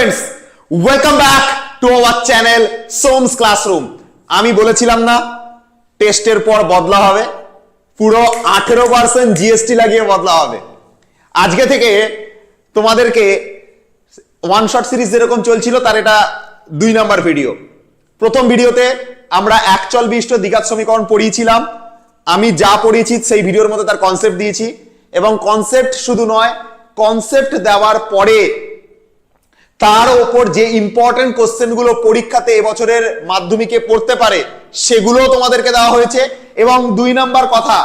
Students, welcome back to our channel সোমস classroom. আমি বলেছিলাম না টেস্টের পর বদলা হবে, পুরো 18% জিএসটি লাগিয়ে বদলা হবে। আজকে থেকে তোমাদেরকে ওয়ান শট সিরিজ যেরকম চলছিল তার এটা 2 নাম্বার ভিডিও। প্রথম ভিডিওতে আমরা একচল বিশিষ্ট দ্বিঘাত সমীকরণ পড়িয়েছিলাম। আমি যা পড়িয়েছি সেই ভিডিওর মধ্যে তার কনসেপ্ট দিয়েছি, এবং কনসেপ্ট শুধু নয়, কনসেপ্ট দেওয়ার পরে তার উপর যে ইম্পর্টেন্ট কোশ্চেনগুলো পরীক্ষাতে এবছরের মাধ্যমিকে পড়তে পারে সেগুলো তোমাদেরকে দেওয়া হয়েছে। এবং 2 নাম্বার কথা,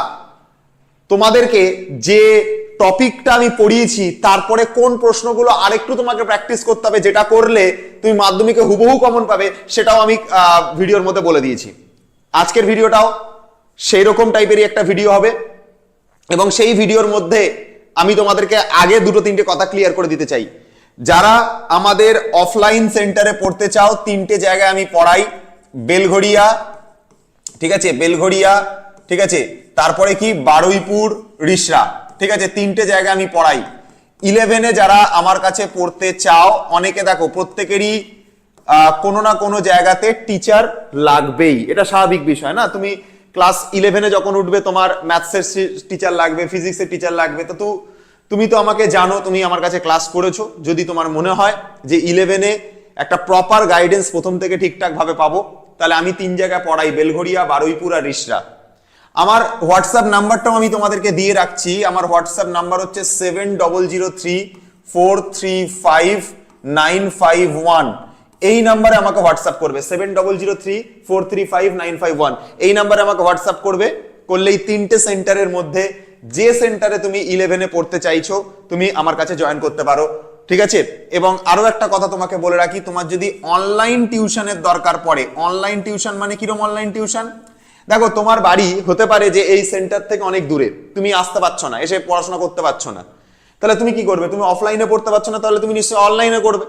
তোমাদেরকে যে টপিকটা আমি পড়িয়েছি তারপরে কোন প্রশ্নগুলো আরেকটু তোমাকে প্র্যাকটিস করতে হবে, যেটা করলে তুমি মাধ্যমিকে হুবহু কমন পাবে, সেটাও আমি ভিডিওর মধ্যে বলে দিয়েছি। আজকের ভিডিওটাও সেই রকম টাইপেরই একটা ভিডিও হবে, এবং সেই ভিডিওর মধ্যে আমি তোমাদেরকে আগে 2-3টে কথা ক্লিয়ার করে দিতে চাই। যারা আমাদের অফলাইন সেন্টারে পড়তে চাও, 3টে জায়গায় আমি পড়াই। বেলঘড়িয়া, ঠিক আছে, বেলঘড়িয়া, ঠিক আছে, তারপরে কি বারুইপুর, রিষড়া, ঠিক আছে, 3টে জায়গায় আমি পড়াই। 11-এ যারা আমার কাছে পড়তে চাও, অনেকে দেখো প্রত্যেকেরই কোনো না কোনো জায়গাতে টিচার লাগবেই, এটা স্বাভাবিক বিষয় না। তুমি ক্লাস 11-এ যখন উঠবে তোমার ম্যাথসের টিচার লাগবে, ফিজিক্সের টিচার লাগবে। তো তুমি তো আমাকে জানো, তুমি আমার কাছে ক্লাস করেছো। যদি তোমার মনে হয় যে 11-এ একটা প্রপার গাইডেন্স প্রথম থেকে ঠিকঠাক ভাবে পাবো, তাহলে আমি 3 জায়গায় পড়াই, বেলঘড়িয়া, বারুইপুর আর রিষড়া। আমার হোয়াটসঅ্যাপ নাম্বারটাও আমি তোমাদেরকে দিয়ে রাখছি। আমার হোয়াটসঅ্যাপ নাম্বার হচ্ছে 7003435951। এই নাম্বারে আমাকে হোয়াটসঅ্যাপ করবে, 7003435951। এই নাম্বারে আমাকে হোয়াটসঅ্যাপ করবে। করলেই 3টে সেন্টারের মধ্যে যে সেন্টারে তুমি 11-এ পড়তে চাইছো তুমি আমার কাছে জয়েন করতে পারো, ঠিক আছে। এবং আরো একটা কথা তোমাকে বলে রাখি, তোমার যদি অনলাইন টিউশনের দরকার পড়ে, অনলাইন টিউশন মানে কিরকম অনলাইন টিউশন? দেখো, তোমার বাড়ি হতে পারে যে এই সেন্টার থেকে অনেক দূরে, তুমি আসতে পারছো না, এসে পড়াশোনা করতে পারছো না, তাহলে তুমি কি করবে? তুমি অফলাইনে পড়তে পারছো না, তাহলে তুমি নিশ্চয়ই অনলাইনে করবে।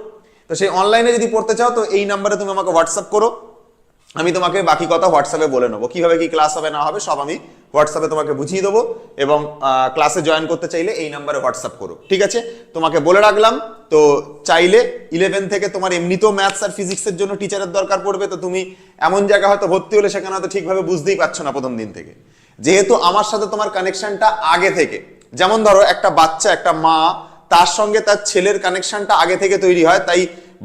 তো সেই অনলাইনে যদি পড়তে চাও তো এই নাম্বারে তুমি আমাকে হোয়াটসঅ্যাপ করো, আমি তোমাকে বাকি কথা হোয়াটসঅ্যাপে বলে নেবো, কিভাবে কি ক্লাস হবে না হবে সব আমি হোয়াটসঅ্যাপে তোমাকে বুঝিয়ে দেবো। এবং ক্লাসে জয়েন করতে চাইলে এই নাম্বারে হোয়াটসঅ্যাপ করো, ঠিক আছে। তোমাকে বলে রাখলাম। তো চাইলে 11 থেকে তোমার এমনিতেও ম্যাথস আর ফিজিক্সের জন্য টিচারের দরকার পড়বে, তো তুমি এমন জায়গা হয়তো ভর্তি হলে সেখানে হয়তো ঠিকভাবে বুঝতেই পারছো না প্রথম দিন থেকে, যেহেতু আমার সাথে তোমার কানেকশনটা আগে থেকে। যেমন ধরো একটা বাচ্চা, একটা মা, তার সঙ্গে তার ছেলের কানেকশনটা আগে থেকে তৈরি হয়, তাই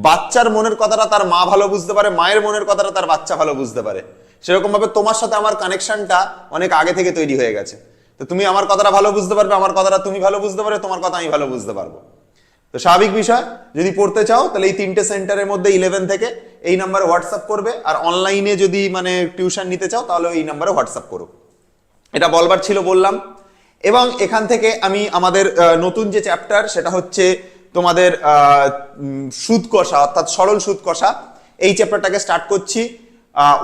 বাচ্চার মনের কথাটা তার মা ভালো বুঝতে পারে, মায়ের মনের কথাটা তার বাচ্চা ভালো বুঝতে পারে। সেরকম ভাবে তোমার সাথে আমার কানেকশনটা অনেক আগে থেকে তৈরি হয়ে গেছে। তো তুমি আমার কথাটা ভালো বুঝতে পারবে, আমার কথাটা তুমি ভালো বুঝতে পারবে, তোমার কথা আমি ভালো বুঝতে পারবো। তো স্বাভাবিক বিষয়। যদি পড়তে চাও তাহলে এই 3টে সেন্টারের মধ্যে 11 থেকে এই নাম্বারে হোয়াটসঅ্যাপ করবে, আর অনলাইনে যদি মানে টিউশন নিতে চাও তাহলে এই নাম্বারে হোয়াটসঅ্যাপ করো। এটা বলবার ছিল, বললাম। এবং এখান থেকে আমি আমাদের নতুন যে চ্যাপ্টার, সেটা হচ্ছে তোমাদের সুদ কষা, অর্থাৎ সরল সুদ কষা, এই চ্যাপ্টারটাকে স্টার্ট করছি।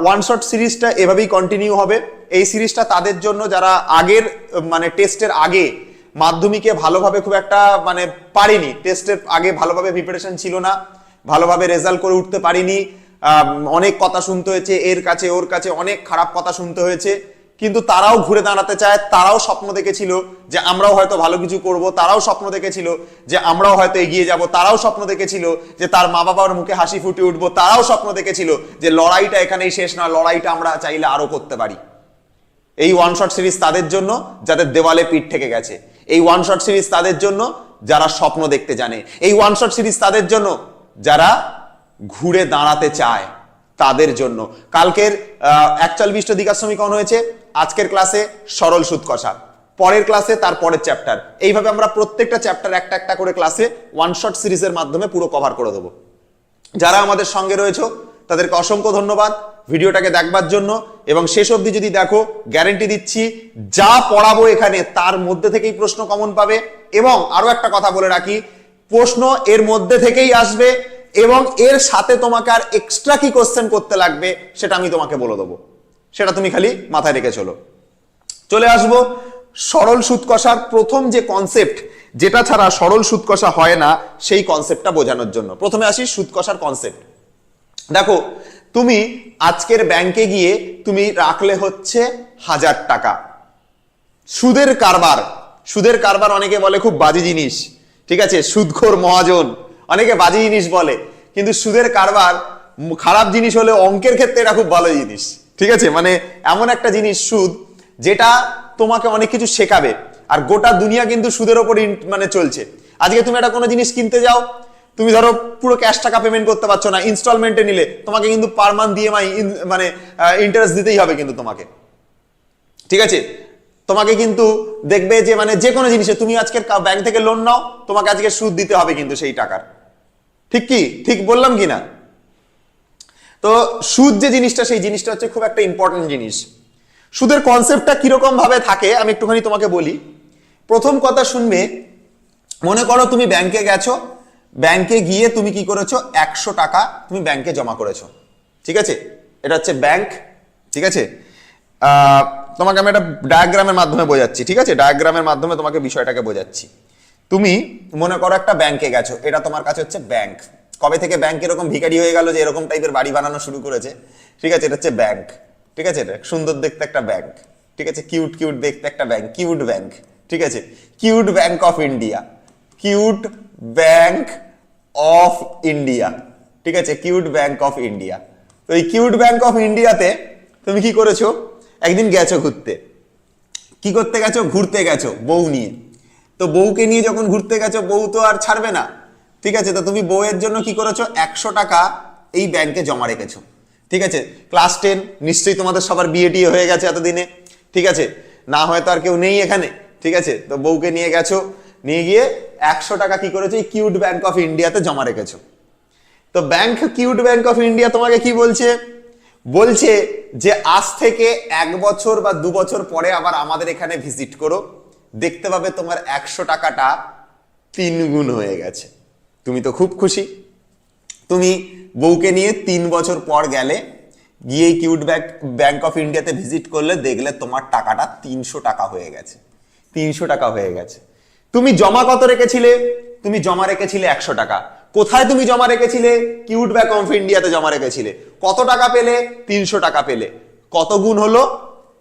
ওয়ান শট সিরিজটা এভাবেই কন্টিনিউ হবে। এই সিরিজটা তাদের জন্য যারা আগের মানে টেস্টের আগে মাধ্যমিকে ভালোভাবে খুব একটা মানে পারিনি, টেস্টের আগে ভালোভাবে প্রিপারেশন ছিল না, ভালোভাবে রেজাল্ট করে উঠতে পারিনি, অনেক কথা শুনতে হয়েছে, এর কাছে ওর কাছে অনেক খারাপ কথা শুনতে হয়েছে, কিন্তু তারাও ঘুরে দাঁড়াতে চায়। তারাও স্বপ্ন দেখেছিল যে আমরাও হয়তো ভালো কিছু করব, তারাও স্বপ্ন দেখেছিল যে আমরাও হয়তো এগিয়ে যাব, তারাও স্বপ্ন দেখেছিল যে তার মা বাবার মুখে হাসি ফুটে উঠবো, তারাও স্বপ্ন দেখেছিল যে লড়াইটা এখানেই শেষ নয়, লড়াইটা আমরা চাইলে আরো করতে পারি। এই ওয়ান শট সিরিজ তাদের জন্য যাদের দেওয়ালে পিঠ থেকে গেছে, এই ওয়ান শট সিরিজ তাদের জন্য যারা স্বপ্ন দেখতে জানে, এই ওয়ান শট সিরিজ তাদের জন্য যারা ঘুরে দাঁড়াতে চায়, তাদের জন্য। কালকের একচল বিশিষ্ট দ্বিঘাত সমীকরণ হয়েছে, আজকের ক্লাসে সরল সুদ কষা, পরের ক্লাসে তার পরের চ্যাপ্টার। এইভাবে আমরা প্রত্যেকটা চ্যাপ্টার একটা একটা করে ক্লাসে ওয়ান শট সিরিজের মাধ্যমে পুরো কভার করে দেবো। যারা আমাদের সঙ্গে রয়েছে তাদেরকে অসংখ্য ধন্যবাদ ভিডিওটাকে দেখবার জন্য। এবং শেষ অবধি যদি দেখো, গ্যারেন্টি দিচ্ছি যা পড়াবো এখানে তার মধ্যে থেকেই প্রশ্ন কমন পাবে। এবং আরো একটা কথা বলে রাখি, প্রশ্ন এর মধ্যে থেকেই আসবে, এবং এর সাথে তোমাকে আর এক্সট্রা কি কোশ্চেন করতে লাগবে সেটা আমি তোমাকে বলে দেবো, সেটা তুমি খালি মাথায় রেখে চলে আসবো সরল সুদ কষার প্রথম যে কনসেপ্ট, যেটা ছাড়া সরল সুদ কষা হয় না, সেই কনসেপ্টটা বোঝানোর জন্য প্রথমে আসি সুদ কষার কনসেপ্ট। দেখো, তুমি আজকের ব্যাংকে গিয়ে তুমি রাখলে হচ্ছে 1000 টাকা, সুদের কারবার। সুদের কারবার অনেকে বলে খুব বাজে জিনিস, ঠিক আছে, সুদখোর মহাজন, অনেকে বাজে জিনিস বলে। কিন্তু সুদের কারবার খারাপ জিনিস হলে অঙ্কের ক্ষেত্রে এটা খুব ভালো জিনিস, ঠিক আছে? মানে এমন একটা জিনিস সুদ যেটা তোমাকে অনেক কিছু শেখাবে। আর গোটা দুনিয়া কিন্তু সুদের ওপর মানে চলছে। আজকে তুমি একটা কোনো জিনিস কিনতে যাও, তুমি ধরো পুরো ক্যাশ টাকা পেমেন্ট করতে পারছো না, ইনস্টলমেন্টে নিলে তোমাকে কিন্তু পার মান্থ ইএমআই মানে ইন্টারেস্ট দিতেই হবে কিন্তু তোমাকে, ঠিক আছে? তোমাকে কিন্তু দেখবে যে মানে যে কোনো জিনিসে তুমি আজকে ব্যাংক থেকে লোন নাও, তোমাকে আজকে সুদ দিতে হবে কিন্তু সেই টাকার। ঠিক কি ঠিক বললাম কি না? তো সুদ যে জিনিসটা, সেই জিনিসটা হচ্ছে খুব একটা ইম্পর্টেন্ট জিনিস। সুদের কনসেপ্টটা কিরকম ভাবে থাকে আমি একটুখানি তোমাকে বলি। প্রথম কথা শুনবে, মনে করো তুমি ব্যাংকে গেছো, ব্যাংকে গিয়ে তুমি কি করেছো, 100 টাকা তুমি ব্যাংকে জমা করেছো, ঠিক আছে? এটা হচ্ছে ব্যাংক, ঠিক আছে? তোমাকে আমি একটা ডায়াগ্রামের মাধ্যমে বোঝাচ্ছি, ঠিক আছে? ডায়াগ্রামের মাধ্যমে তোমাকে বিষয়টাকে বোঝাচ্ছি। তুমি মনে করো একটা ব্যাংকে গেছো, এটা তোমার কাছে হচ্ছে ব্যাংক। কবে থেকে ব্যাংক এরকম ভিখারি হয়ে গেল যে এরকম টাইপের বাড়ি বানানো শুরু করেছে, ঠিক আছে? এটা হচ্ছে ব্যাংক, ঠিক আছে? এটা সুন্দর দেখতে একটা ব্যাংক, ঠিক আছে? কিউট কিউট দেখতে একটা ব্যাংক, কিউট ব্যাংক, ঠিক আছে? Cute bank of India, cute bank of India, ঠিক আছে? Cute bank of India. তো এই কিউট ব্যাংক অফ ইন্ডিয়াতে তুমি কি করেছো, একদিন গেছো ঘুরতে। কি করতে গেছো? ঘুরতে গেছো বউ নিয়ে। তো বউকে নিয়ে যখন ঘুরতে গেছো, বউ তো আর ছাড়বে না, ঠিক আছে? তো তুমি বউয়ের জন্য কি করেছো, 100 টাকা এই ব্যাংকে জমা রেখেছো, ঠিক আছে? ক্লাস 10 নিশ্চয়ই তোমাদের সবার বিয়ে টিয়ে হয়ে গেছে এতদিনে, ঠিক আছে? না হয়তো আর কেউ নেই এখানে, ঠিক আছে? তো বউকে নিয়ে গেছো, নিয়ে গিয়ে 100 টাকা কি করেছো, এই কিউট ব্যাংক অফ ইন্ডিয়াতে জমা রেখেছো। তো bank, cute bank of India তোমাকে কি বলছে, বলছে যে আজ থেকে 1 বছর বা 2 বছর পরে আবার আমাদের এখানে ভিজিট করো, দেখতে পাবে তোমার 100 টাকাটা 3 গুণ হয়ে গেছে। তুমি তো খুব খুশি। তুমি বউকে নিয়ে 3 বছর পর গেলে, গিয়ে কিউট ব্যাংক অফ ইন্ডিয়াতে ভিজিট করলে, দেখলে তোমার টাকাটা 300 টাকা হয়ে গেছে, 300 টাকা হয়ে গেছে। তুমি জমা কত রেখেছিলে? তুমি জমা রেখেছিলে 100 টাকা। কোথায় তুমি জমা রেখেছিলে? কিউট ব্যাংক অফ ইন্ডিয়াতে জমা রেখেছিলে। কত টাকা পেলে? 300 টাকা পেলে। কত গুণ হলো?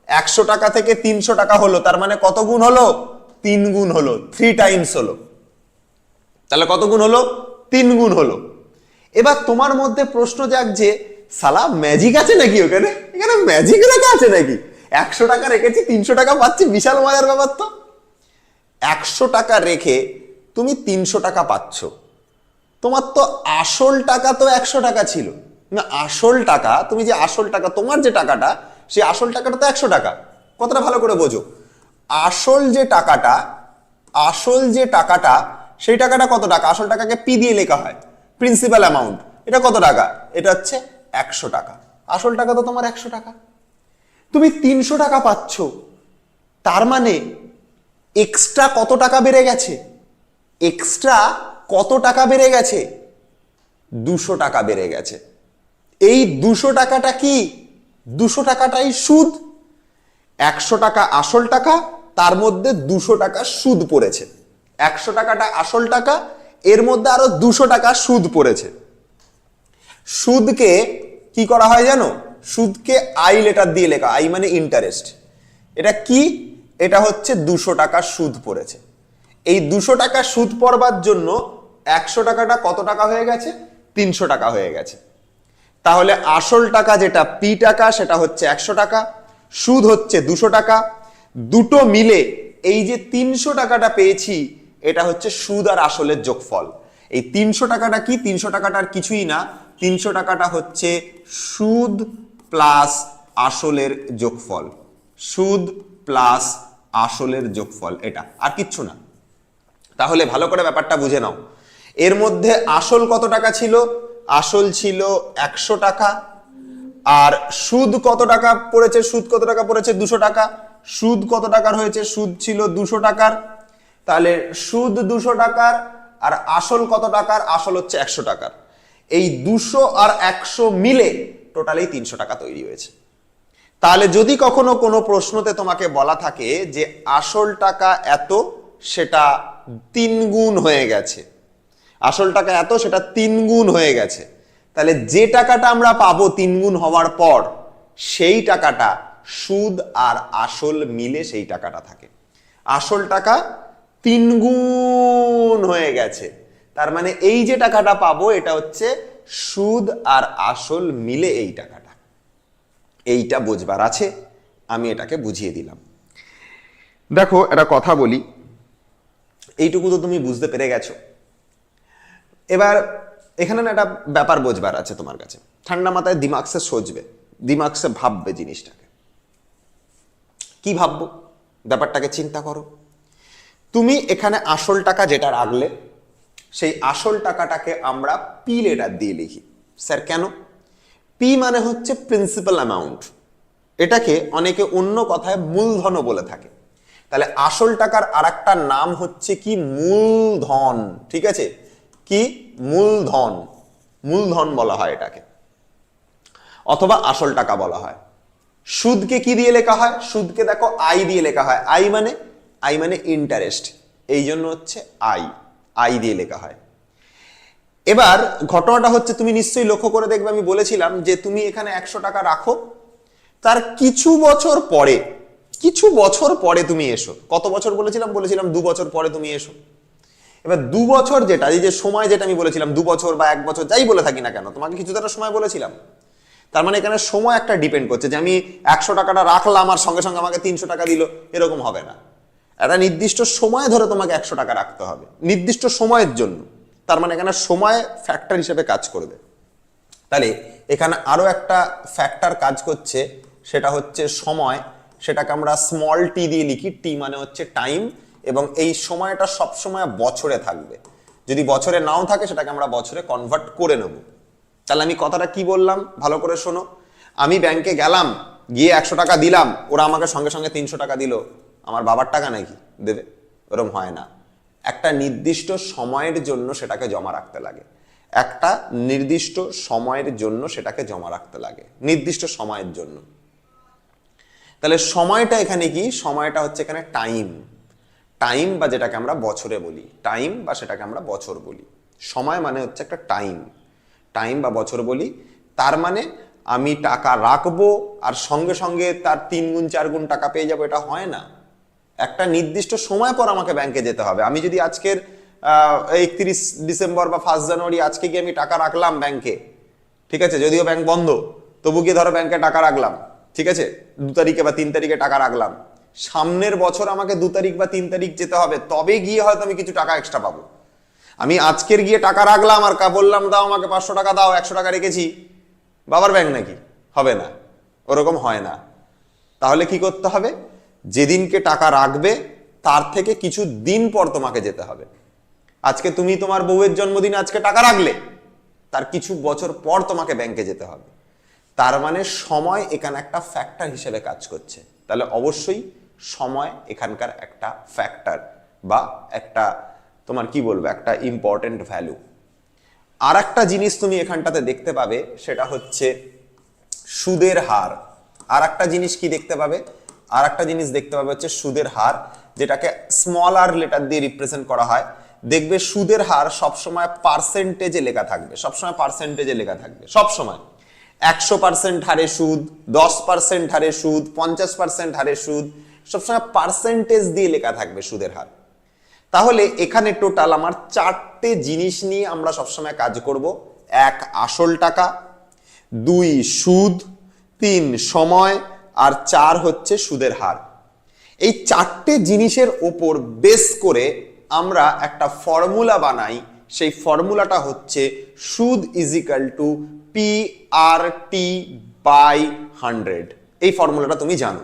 100 টাকা থেকে 300 টাকা হলো, তার মানে কত গুণ হলো? 3 গুণ হলো, 3 টাইমস হলো। তাহলে কত গুণ হলো? 3 গুণ হলো। এবার তোমার মধ্যে প্রশ্ন জাগছে, সালা ম্যাজিক আছে নাকি ওখানে? এখানে ম্যাজিক লেখা আছে নাকি? 100 টাকা রেখেছি, 300 টাকা পাচ্ছি, বিশাল মজার ব্যাপার তো। 100 টাকা রেখে তুমি 300 টাকা পাচ্ছ, তোমার তো আসল টাকা তো 100 টাকা ছিল না। আসল টাকা, তুমি যে আসল টাকা, তোমার যে টাকাটা, সেই আসল টাকাটা তো 100 টাকা। কতটা ভালো করে বোঝো, আসল যে টাকাটা, আসল যে টাকাটা, সেই টাকাটা কত টাকা? আসল টাকাকে পি দিয়ে লেখা হয়, প্রিন্সিপাল অ্যামাউন্ট। এটা কত টাকা? এটা হচ্ছে 100 টাকা। আসল টাকা তো তোমার 100 টাকা। তুমি 300 টাকা পাচ্ছ, তার মানে এক্সট্রা কত টাকা বেড়ে গেছে? এক্সট্রা কত টাকা বেড়ে গেছে? 200 টাকা বেড়ে গেছে। এই 200 টাকাটা কি? 200 টাকাটাই সুদ। 100 টাকা আসল টাকা, তার মধ্যে 200 টাকা সুদ পড়েছে। 100 টাকাটা আসল টাকা, এর মধ্যে আরো 200 টাকা সুদ পড়েছে। সুদকে কি করা হয় জানো? সুদকে আই লেটার দিয়ে লেখা, আই মানে ইন্টারেস্ট। এটা কি? এটা হচ্ছে 200 টাকা সুদ পড়েছে। এই 200 টাকা সুদ পড়বার জন্য 100 টাকাটা কত টাকা হয়ে গেছে? 300 টাকা হয়ে গেছে। তাহলে আসল টাকা যেটা পি টাকা, সেটা হচ্ছে 100 টাকা, সুদ হচ্ছে 200 টাকা। দুটো মিলে এই যে 300 টাকাটা পেয়েছি, এটা হচ্ছে সুদ আর আসলের যোগফল। এই 300 টাকাটা কি? 300 টাকাটা আর কিছুই না, 300 টাকাটা হচ্ছে সুদ প্লাস আসলের যোগফল। সুদ প্লাস আসলের যোগফল, এটা আর কিচ্ছু না। তাহলে ভালো করে ব্যাপারটা বুঝে নাও। এর মধ্যে আসল কত টাকা ছিল? আসল ছিল 100 টাকা। আর সুদ কত টাকা পড়েছে? সুদ কত টাকা পড়েছে? 200 টাকা। সুদ কত টাকার হয়েছে? সুদ ছিল 200 টাকার। তাহলে সুদ 200 টাকার, আর আসল কত টাকার? আসল হচ্ছে 100 টাকার। এই 200 আর 100 মিলে টোটালি 300 টাকা তৈরি হয়েছে। তাহলে যদি কখনো কোনো প্রশ্নতে তোমাকে বলা থাকে যে আসল টাকা এত, সেটা 3 গুণ হয়ে গেছে, আসল টাকা এত, সেটা 3 গুণ হয়ে গেছে, তাহলে যে টাকাটা আমরা পাবো 3 গুণ হওয়ার পর, সেই টাকাটা সুদ আর আসল মিলে সেই টাকাটা থাকে। আসল টাকা 3 গুণ হয়ে গেছে, তার মানে এই যে টাকাটা পাবো, এটা হচ্ছে সুদ আর আসল মিলে এই টাকাটা। এইটা বুঝবার আছে, আমি এটাকে বুঝিয়ে দিলাম। দেখো একটা কথা বলি, এইটুকু তো তুমি বুঝতে পেরে গেছো। এবার এখানে না একটা ব্যাপার বোঝবার আছে তোমার কাছে, ঠান্ডা মাথায় দিমাগ সে সোচবে, দিমাগ সে ভাববে জিনিসটাকে। কি ভাববো? ব্যাপারটাকে চিন্তা করো। তুমি এখানে আসল টাকা যেটা রাখলে, সেই আসল টাকাটাকে আমরা পি লেটার দিয়ে লিখি। স্যার কেন? পি মানে হচ্ছে প্রিন্সিপাল অ্যামাউন্ট, এটাকে অনেকে অন্য কথায় মূলধনও বলে থাকে। তাহলে আসল টাকার আরেকটা নাম হচ্ছে কি? মূলধন। ঠিক আছে, কি? মূলধন। মূলধন বলা হয় এটাকে, অথবা আসল টাকা বলা হয়। সুদকে কি দিয়ে লেখা হয়? সুদকে দেখো আই দিয়ে লেখা হয়। আই মানে ইন্টারেস্ট, এই জন্য হচ্ছে আই দিয়ে লেখা হয়। এবার ঘটনাটা হচ্ছে, তুমি নিশ্চয়ই লক্ষ্য করে দেখবে, আমি বলেছিলাম যে তুমি এখানে 100 টাকা রাখো, তার কিছু বছর পরে তুমি এসো। কত বছর বলেছিলাম? 2 বছর পরে তুমি এসো। এবার 2 বছর যেটা, এই যে সময় যেটা আমি বলেছিলাম, 2 বছর বা 1 বছর যাই বলে থাকি না কেন, তোমাকে কিছু একটা সময় বলেছিলাম। তার মানে এখানে সময় একটা ডিপেন্ড করছে, যে আমি 100 টাকাটা রাখলাম আর সঙ্গে সঙ্গে আমাকে 300 টাকা দিল, এরকম হবে না। একটা নির্দিষ্ট সময় ধরে তোমাকে 100 টাকা রাখতে হবে, নির্দিষ্ট সময়ের জন্য। তার মানে এখানে সময় ফ্যাক্টর হিসেবে কাজ করবে। তাহলে এখানে আরো একটা ফ্যাক্টর কাজ করছে, সেটা হচ্ছে সময়। সেটাকে আমরা স্মল টি দিয়ে লিখি, টি মানে হচ্ছে টাইম, এবং এই সময়টা সব সময় বছরে থাকবে। যদি বছরে নাও থাকে, সেটাকে আমরা বছরে কনভার্ট করে নেব। তাহলে আমি কথাটা কি বললাম ভালো করে শোনো। আমি ব্যাংকে গেলাম, গিয়ে 100 টাকা দিলাম, ওরা আমাকে সঙ্গে সঙ্গে 300 টাকা দিল, আমার বাবার টাকা নাকি দেবে? ওরকম হয় না। একটা নির্দিষ্ট সময়ের জন্য সেটাকে জমা রাখতে লাগে, একটা নির্দিষ্ট সময়ের জন্য সেটাকে জমা রাখতে লাগে, নির্দিষ্ট সময়ের জন্য। তাহলে সময়টা এখানে কি? সময়টা হচ্ছে এখানে টাইম, বা যেটাকে আমরা বছরে বলি, টাইম বা সেটাকে আমরা বছর বলি। সময় মানে হচ্ছে একটা টাইম বা বছর বলি। তার মানে আমি টাকা রাখবো আর সঙ্গে সঙ্গে তার 3 গুণ 4 গুণ টাকা পেয়ে যাবো, এটা হয় না। একটা নির্দিষ্ট সময় পর আমাকে ব্যাংকে যেতে হবে। আমি যদি আজকের 31 ডিসেম্বর বা 1 জানুয়ারি আজকে গিয়ে আমি টাকা রাখলাম ব্যাংকে, ঠিক আছে, যদিও ব্যাংক বন্ধ, তবু গিয়ে ধরো ব্যাংকে টাকা রাখলাম, ঠিক আছে, 2 তারিখে বা 3 তারিখে টাকা রাখলাম, সামনের বছর আমাকে 2 তারিখ বা 3 তারিখ যেতে হবে, তবে গিয়ে হয়তো আমি কিছু টাকা এক্সট্রা পাবো। আমি আজকের গিয়ে টাকা রাখলাম আর বললাম দাও আমাকে 500 টাকা দাও, 100 টাকা রেখেছি, বাবার ব্যাংক নাকি? হবে না, ওরকম হয় না। তাহলে কি করতে হবে? যেদিনকে টাকা রাখবে তার থেকে কিছু দিন পর তোমাকে যেতে হবে। আজকে তুমি তোমার বউয়ের জন্মদিনে আজকে টাকা রাখলে, তার কিছু বছর পর তোমাকে ব্যাংকে যেতে হবে। তার মানে সময় এখানে একটা ফ্যাক্টর হিসেবে কাজ করছে। তাহলে অবশ্যই সময় এখানকার একটা ফ্যাক্টর, বা একটা তোমার কি বলবো, একটা ইম্পর্টেন্ট ভ্যালু। আর একটা জিনিস তুমি এখানটাতে দেখতে পাবে, সেটা হচ্ছে সুদের হার। আর একটা জিনিস কি দেখতে পাবে? আর একটা জিনিস দেখতে পাবে হচ্ছে সুদের হার, যেটাকে স্মল আর লেটার দিয়ে রিপ্রেজেন্ট করা হয়। দেখবে সুদের হার সবসময় পার্সেন্টেজে লেখা থাকবে, সবসময় পার্সেন্টেজে লেখা থাকবে, সবসময় 100% হারে সুদ, 10% হারে সুদ, 50% হারে সুদ, সবসময় পার্সেন্টেজ দিয়ে লেখা থাকবে সুদের হার। তাহলে এখানে টোটাল আমার 4টে জিনিস নিয়ে আমরা সবসময় কাজ করব। 1 আসল টাকা, 2 সুদ, 3 সময়, আর 4 হচ্ছে সুদের হার। এই 4টে জিনিসের ওপর বেস করে আমরা একটা ফর্মুলা বানাই। সেই ফর্মুলাটা হচ্ছে সুদ ইজিক্যাল টু PRT/100। এই ফর্মুলাটা তুমি জানো।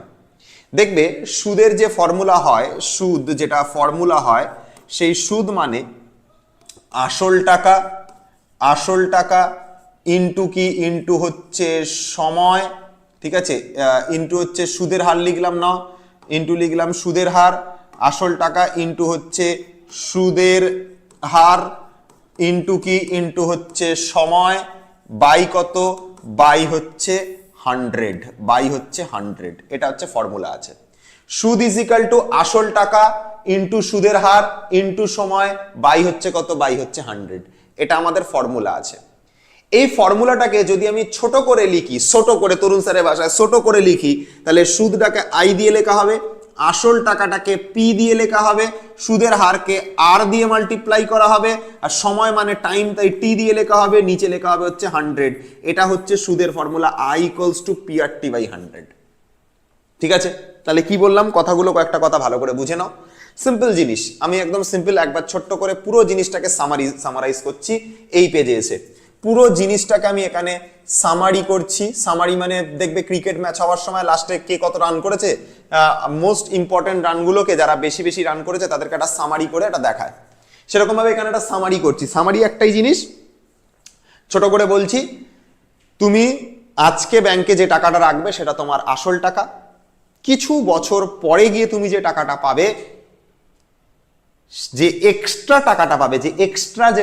দেখবে সুদের যে ফর্মুলা হয়, সুদ যেটা ফর্মুলা হয়, সেই সুদ মানে আসল টাকা ইন্টু কি? ইন্টু হচ্ছে সময়, ঠিক আছে, ইন্টু হচ্ছে সুদের হার লিখলাম না, ইন্টু লিখলাম সুদের হার, আসল টাকা ইন্টু হচ্ছে সুদের হার, ইন্টু কি? ইন্টু হচ্ছে সময়, বাই কত? বাই হচ্ছে 100, এটা হচ্ছে ফর্মুলা আছে। সুদ ইজিক্যাল টু আসল টাকা ইন্টু সুদের হার ইন্টু সময়, বাই হচ্ছে কত? বাই হচ্ছে 100। এটা আমাদের ফর্মুলা আছে। এই ফর্মুলাটাকে যদি আমি ছোট করে লিখি, ছোট করে, তরুণ স্যারের ভাষায় ছোট করে লিখি, তাহলে সুদটাকে আই দিয়ে লেখা হবে, আসল টাকাটাকে পি দিয়ে লেখা হবে, সুদের হারকে আর দিয়ে মাল্টিপ্লাই করা হবে, আর সময় মানে টাইম, তাই টি দিয়ে লেখা হবে, নিচে লেখা হবে হচ্ছে 100। এটা হচ্ছে সুদের formula, I equals to P R T by 100। ঠিক আছে, তাহলে কি বললাম, কথাগুলো কয়েকটা কথা ভালো করে বুঝে নাও। সিম্পল জিনিস, আমি একদম সিম্পল একবার ছোট্ট করে পুরো জিনিসটাকে সামারাইজ করছি এই পেজে এসে। পুরো জিনিসটাকে আমি এখানে সামারি করছি। সামারি মানে দেখবে ক্রিকেট ম্যাচ হওয়ার সময় লাস্টে কে কত রান করেছে, মোস্ট ইম্পর্টেন্ট রানগুলোকে যারা বেশি বেশি রান করেছে তাদেরকে একটা সামারি করে এটা দেখায়, সেরকম ভাবে এখানে একটা সামারি করছি। সামারি একটাই জিনিস, ছোট করে বলছি, তুমি আজকে ব্যাংকে যে টাকাটা রাখবে সেটা তোমার আসল টাকা। কিছু বছর পরে গিয়ে তুমি যে টাকাটা পাবে, যে এক্সট্রা টাকাটা পাবে, যে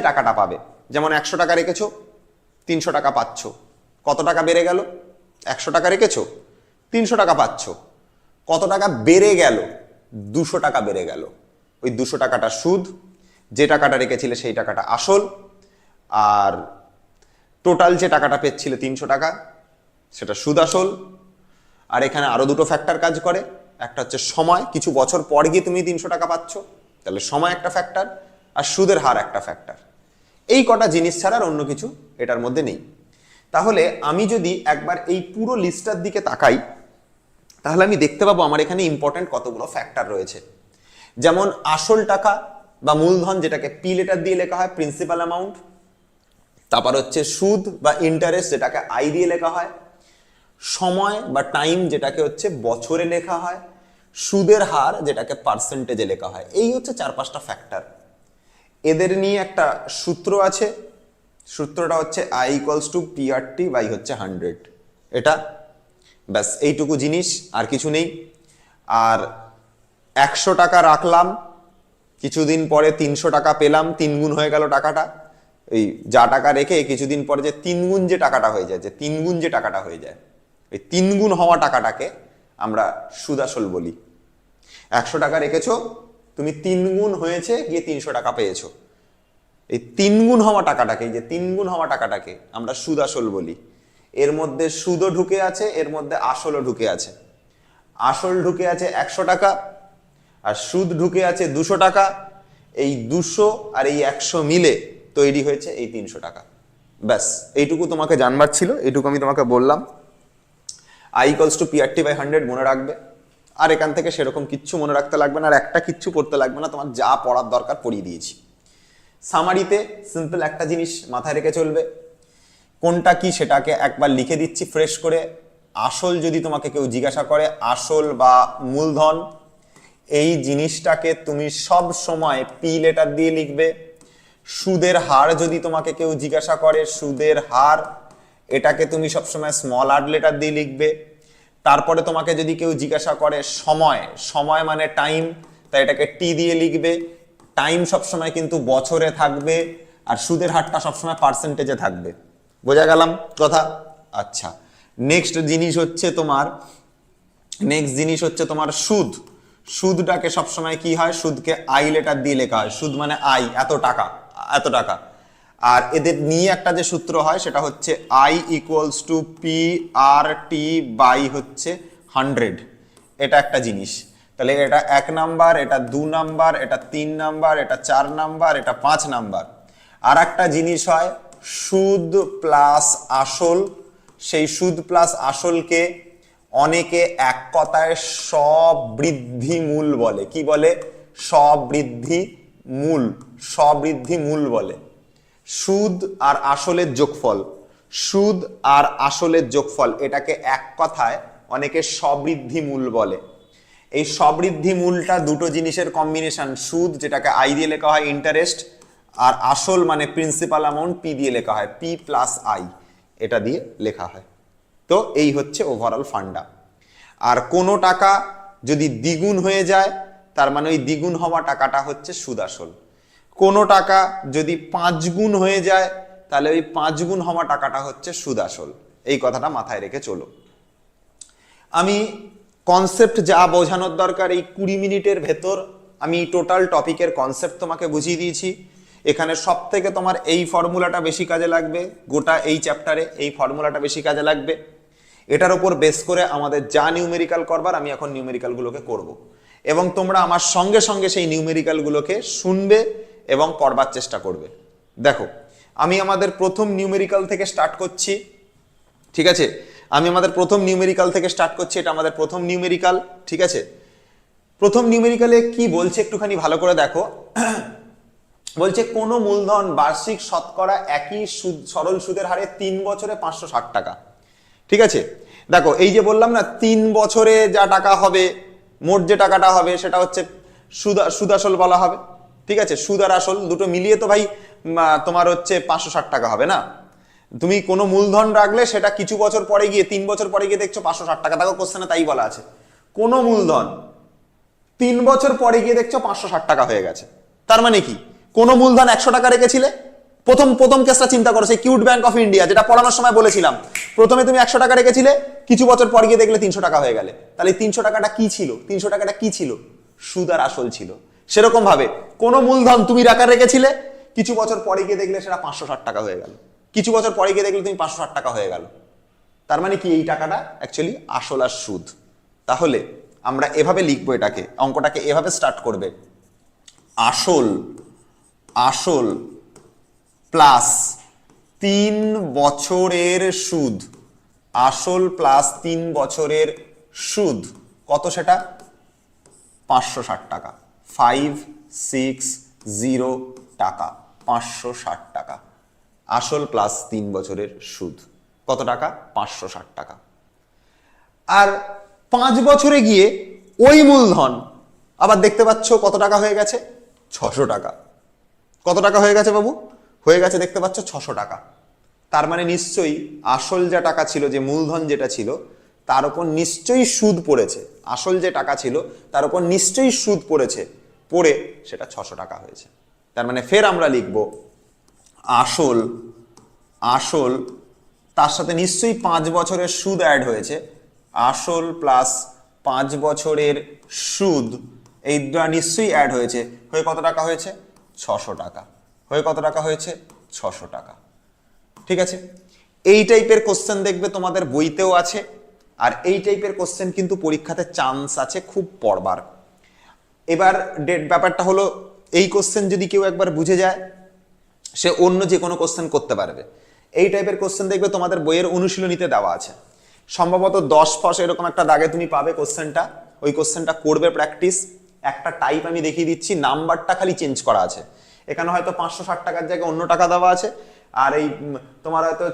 টাকাটা পাবে, যেমন 100 টাকা রেখেছো 300 টাকা পাচ্ছ, কত টাকা বেড়ে গেল? 100 টাকা রেখেছো 300 টাকা পাচ্ছ, কত টাকা বেড়ে গেল? 200 টাকা বেড়ে গেল। ওই 200 টাকাটা সুদ, যে টাকাটা রেখেছিলে সেই টাকাটা আসল, আর টোটাল যে টাকাটা পেচ্ছিলে 300 টাকা সেটা সুদ আসল। আর এখানে আরো দুটো ফ্যাক্টর কাজ করে, একটা হচ্ছে সময়, কিছু বছর পর গিয়ে তুমি 300 টাকা পাচ্ছ, তাহলে সময় একটা ফ্যাক্টর, আর সুদের হার একটা ফ্যাক্টর। এই কটা জিনিস ছাড়া আর অন্য কিছু এটার মধ্যে নেই। তাহলে আমি যদি একবার এই পুরো লিস্টটার দিকে তাকাই, তাহলে আমি দেখতে পাবো আমার এখানে ইম্পর্টেন্ট কতগুলো ফ্যাক্টর রয়েছে। যেমন আসল টাকা বা মূলধন, যেটাকে পি লেটার দিয়ে লেখা হয়, প্রিন্সিপাল অ্যামাউন্ট। তারপর হচ্ছে সুদ বা ইন্টারেস্ট, যেটাকে আই দিয়ে লেখা হয়। সময় বা টাইম, যেটাকে হচ্ছে বছরে লেখা হয়। সুদের হার, যেটাকে পার্সেন্টেজে লেখা হয়। এই হচ্ছে 4-5টা ফ্যাক্টর। এদের নিয়ে একটা সূত্র আছে, সূত্রটা হচ্ছে I equals to P R T by হচ্ছে 100। এটা ব্যাস, এইটুকু জিনিস, আর কিছু নেই। আর 100 টাকা রাখলাম, কিছুদিন পরে 300 টাকা পেলাম, 3 গুণ হয়ে গেল টাকাটা। এই যা টাকা রেখে কিছুদিন পরে যে 3 গুণ যে টাকাটা হয়ে যায়, 3 গুণ হওয়া টাকাটাকে আমরা সুদ আসল বলি। 100 টাকা রেখেছো, তুমি 3 গুণ হয়েছে গিয়ে 300 টাকা পেয়েছো। এই 3 গুণ হওয়া টাকাটাকে আমরা সুদ আসল বলি। এর মধ্যে সুদও ঢুকে আছে, এর মধ্যে আসলও ঢুকে আছে। আসল ঢুকে আছে 100 টাকা, আর সুদ ঢুকে আছে 200 টাকা। এই 200 আর এই 100 মিলে তৈরি হয়েছে এই 300 টাকা। ব্যাস, এইটুকু তোমাকে জানবার ছিল, এইটুকু আমি তোমাকে বললাম। I equals to P R T by 100 মনে রাখবে। আর এখান থেকে সেরকম কিচ্ছু মনে রাখতে লাগবে না, আর একটা কিচ্ছু পড়তে লাগবে না, তোমার যা পড়ার দরকার পড়িয়ে দিয়েছি। সামারিতে সিম্পল একটা জিনিস মাথায় রেখে চলবে, কোনটা কি সেটাকে একবার লিখে দিচ্ছি ফ্রেশ করে। আসল যদি তোমাকে কেউ জিজ্ঞাসা করে, আসল বা মূলধন, এই জিনিসটাকে তুমি সব সময় পি লেটার দিয়ে লিখবে। সুদের হার যদি তোমাকে কেউ জিজ্ঞাসা করে, সুদের হার, এটাকে তুমি সবসময় স্মল আর লেটার দিয়ে লিখবে। তারপরে তোমাকে যদি কেউ জিজ্ঞাসা করে সময়, সময় মানে টাইম, তাই এটাকে টি দিয়ে লিখবে। টাইম সবসময় কিন্তু বছরে থাকবে, আর সুদের হারটা সবসময় পার্সেন্টেজে থাকবে। বোঝা গেলাম কথা? আচ্ছা, নেক্সট জিনিস হচ্ছে তোমার সুদ। সুদটাকে সবসময় কি হয়, সুদকে আই লেটার দিয়ে লেখা হয়। সুদ মানে আই, এত টাকা। আর এদের নিয়ে একটা যে সূত্র হয় সেটা হচ্ছে I equals to P R T by হচ্ছে 100। এটা একটা জিনিস। তাহলে এটা 1 নাম্বার, এটা 2 নাম্বার, এটা 3 নাম্বার, এটা 4 নাম্বার, এটা 5 নাম্বার। আর একটা জিনিস হয় সুদ প্লাস আসল। সেই সুদ প্লাস আসলকে অনেকে এক কথায় সবৃদ্ধি মূল বলে। কি বলে? সবৃদ্ধি মূল বলে। সুদ আর আসলের যোগফল, এটাকে এক কথায় অনেকে সবৃদ্ধি মূল বলে। এই সবৃদ্ধি মূলটা দুটো জিনিসের কম্বিনেশন। সুদ, যেটাকে আই দিয়ে লেখা হয় ইন্টারেস্ট, আর আসল মানে প্রিন্সিপাল অ্যামাউন্ট, পি দিয়ে লেখা হয়, পি প্লাস আই, এটা দিয়ে লেখা হয়। তো এই হচ্ছে ওভারঅল ফান্ডা। আর কোনো টাকা যদি দ্বিগুণ হয়ে যায়, তার মানে ওই দ্বিগুণ হওয়া টাকাটা হচ্ছে সুদ আসল। কোনো টাকা যদি 5 গুণ হয়ে যায়, তাহলে ওই 5 গুণ হওয়া টাকাটা হচ্ছে সুদ আসল। এই কথাটা মাথায় রেখে চলো। আমি কনসেপ্ট যা বোঝানোর দরকার এই 20 মিনিটের ভেতর আমি টোটাল টপিকের কনসেপ্ট তোমাকে বুঝিয়ে দিয়েছি। এখানে সব থেকে তোমার এই ফর্মুলাটা বেশি কাজে লাগবে, গোটা এই চ্যাপ্টারে এই ফর্মুলাটা বেশি কাজে লাগবে। এটার উপর বেস করে আমাদের যা নিউমেরিক্যাল করবার আমি এখন নিউমেরিক্যালগুলোকে করব। এবং তোমরা আমার সঙ্গে সঙ্গে সেই নিউমেরিক্যাল গুলোকে শুনবে এবং করবার চেষ্টা করবে। দেখো, আমি আমাদের প্রথম নিউমেরিক্যাল থেকে স্টার্ট করছি, ঠিক আছে? আমি আমাদের প্রথম নিউমেরিক্যাল থেকে স্টার্ট করছি, এটা আমাদের প্রথম নিউমেরিক্যাল, ঠিক আছে? প্রথম নিউমেরিক্যালে কি বলছে একটুখানি ভালো করে দেখো। বলছে কোন মূলধন বার্ষিক শতকরা একই সরল সুদের হারে 3 বছরে 560 টাকা, ঠিক আছে? দেখো, এই যে বললাম না 3 বছরে যা টাকা হবে, মোট যে টাকাটা হবে সেটা হচ্ছে সুদ আসল বলা হবে, ঠিক আছে? সুদ আর আসল দুটো মিলিয়ে তো ভাই তোমার হচ্ছে 560 টাকা হবে না? তুমি কোনো মূলধন রাখলে সেটা কিছু বছর পরে গিয়ে 3 বছর পরে গিয়ে দেখছো 560 টাকা। দেখো কোশ্চেনে তাই বলা আছে, কোনো মূলধন 3 বছর পরে গিয়ে দেখছো 560 টাকা হয়ে গেছে। তার মানে কি, কোনো মূলধন 100 টাকা রেখেছিলে, প্রথম কেসটা চিন্তা করো, সেই কিউট ব্যাংক অফ ইন্ডিয়া যেটা পড়ানোর সময় বলেছিলাম, প্রথমে তুমি 100 টাকা রেখেছিলে, কিছু বছর পর গিয়ে দেখলে 300 টাকা হয়ে গেলে। তাহলে 300 টাকাটা কি ছিল? 300 টাকাটা কি ছিল? সুদ আর আসল ছিল। সেরকম ভাবে কোনো মূলধন তুমি রেখেছিলে, কিছু বছর পরে গিয়ে দেখলে সেটা 560 টাকা হয়ে গেল, কিছু বছর পরে গিয়ে দেখলে তুমি 560 টাকা হয়ে গেল। তার মানে কি, এই টাকাটা অ্যাকচুয়ালি আসল আর সুদ। তাহলে আমরা এভাবে লিখবো এটাকে, অঙ্কটাকে এভাবে স্টার্ট করবে, আসল প্লাস 3 বছরের সুদ, আসল প্লাস 3 বছরের সুদ কত? সেটা 560 টাকা, 560 টাকা, 560 টাকা। আসল প্লাস 3 বছরের সুদ কত টাকা? 560 টাকা। আর 5 বছরে গিয়ে ওই মূলধন আবার দেখতে পাচ্ছ কত টাকা হয়ে গেছে? 600 টাকা। কত টাকা হয়ে গেছে বাবু? হয়ে গেছে দেখতে পাচ্ছ 600 টাকা। তার মানে নিশ্চয়ই আসল যে টাকা ছিল, যে মূলধন যেটা ছিল, তার উপর নিশ্চয়ই সুদ পড়েছে। আসল যে টাকা ছিল তার উপর নিশ্চয়ই সুদ পড়েছে, পড়ে সেটা 600 টাকা হয়েছে। তার মানে ফের আমরা লিখব আসল তার সাথে নিশ্চয়ই 5 বছরের সুদ অ্যাড হয়েছে, আসল প্লাস 5 বছরের সুদ, এইটা নিশ্চয়ই অ্যাড হয়েছে, হয়ে কত টাকা হয়েছে? 600 টাকা। হয়ে কত টাকা হয়েছে? 600 টাকা। ঠিক আছে, এই টাইপের কোশ্চেন দেখবে তোমাদের বইতেও আছে, আর এই টাইপের কোশ্চেন কিন্তু পরীক্ষাতে চান্স আছে খুব পড়বার। এবার ব্যাপারটা হলো, এই কোশ্চেন যদি কেউ একবার বুঝে যায়, সে অন্য যে কোনো কোশ্চেন করতে পারবে। এই টাইপের কোশ্চেন দেখবে তোমাদের বইয়ের অনুশীলনীতে দেওয়া আছে, সম্ভবত 10 ফস এরকম একটা দাগে তুমি পাবে কোশ্চেনটা। ওই কোশ্চেনটা করবে প্র্যাকটিস। একটা টাইপ আমি দেখিয়ে দিচ্ছি, নাম্বারটা খালি চেঞ্জ করা আছে। এখানে হয়তো 560 টাকার জায়গায় অন্য টাকা দেওয়া আছে, আর এই তোমার হয়তো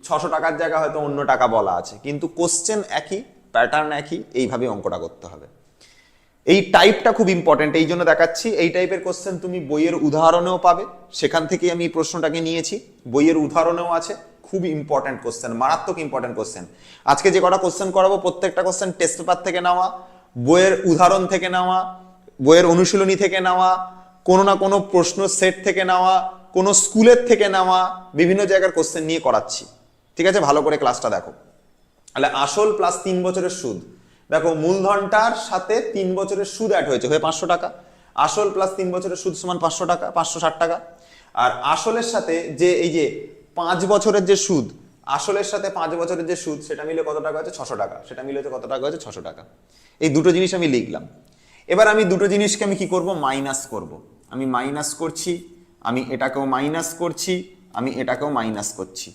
600 টাকার জায়গায় হয়তো অন্য টাকা বলা আছে, কিন্তু কোশ্চেন একই, প্যাটার্ন একই, এইভাবে অঙ্কটা করতে হবে। এই টাইপটা খুব ইম্পর্টেন্ট, এই জন্য দেখাচ্ছি। এই টাইপের কোশ্চেন তুমি বইয়ের উদাহরণেও পাবে, সেখান থেকে আমি এই প্রশ্নটাকে নিয়েছি, বইয়ের উদাহরণেও আছে। খুব ইম্পর্টেন্ট কোশ্চেন, মারাত্মক ইম্পর্টেন্ট কোশ্চেন। আজকে যে কটা কোশ্চেন করাবো প্রত্যেকটা কোশ্চেন টেস্ট পেপার থেকে নেওয়া, বইয়ের উদাহরণ থেকে নেওয়া, বইয়ের অনুশীলনী থেকে নেওয়া, কোনো না কোনো প্রশ্ন সেট থেকে নেওয়া, কোনো স্কুলের থেকে নেওয়া, বিভিন্ন জায়গার কোশ্চেন নিয়ে করাচ্ছি। ঠিক আছে, ভালো করে ক্লাসটা দেখো। তাহলে আসল প্লাস 3 বছরের সুদ, দেখো মূলধনটার সাথে 3 বছরের সুদ অ্যাড হয়েছে, হয়ে 500 টাকা। আসল প্লাস 3 বছরের সুদ সমান 500 টাকা, 560 টাকা। আর আসলের সাথে যে এই যে 5 বছরের যে সুদ, আসলের সাথে 5 বছরের যে সুদ, সেটা মিলে কত টাকা হচ্ছে? 600 টাকা। সেটা মিলে কত টাকা হচ্ছে? 600 টাকা। এই দুটো জিনিস আমি লিখলাম। এবার আমি দুটো জিনিসকে আমি কি করব? মাইনাস করব। আমি মাইনাস করছি, আমি এটাকেও মাইনাস করছি, আমি এটাকেও মাইনাস করছি।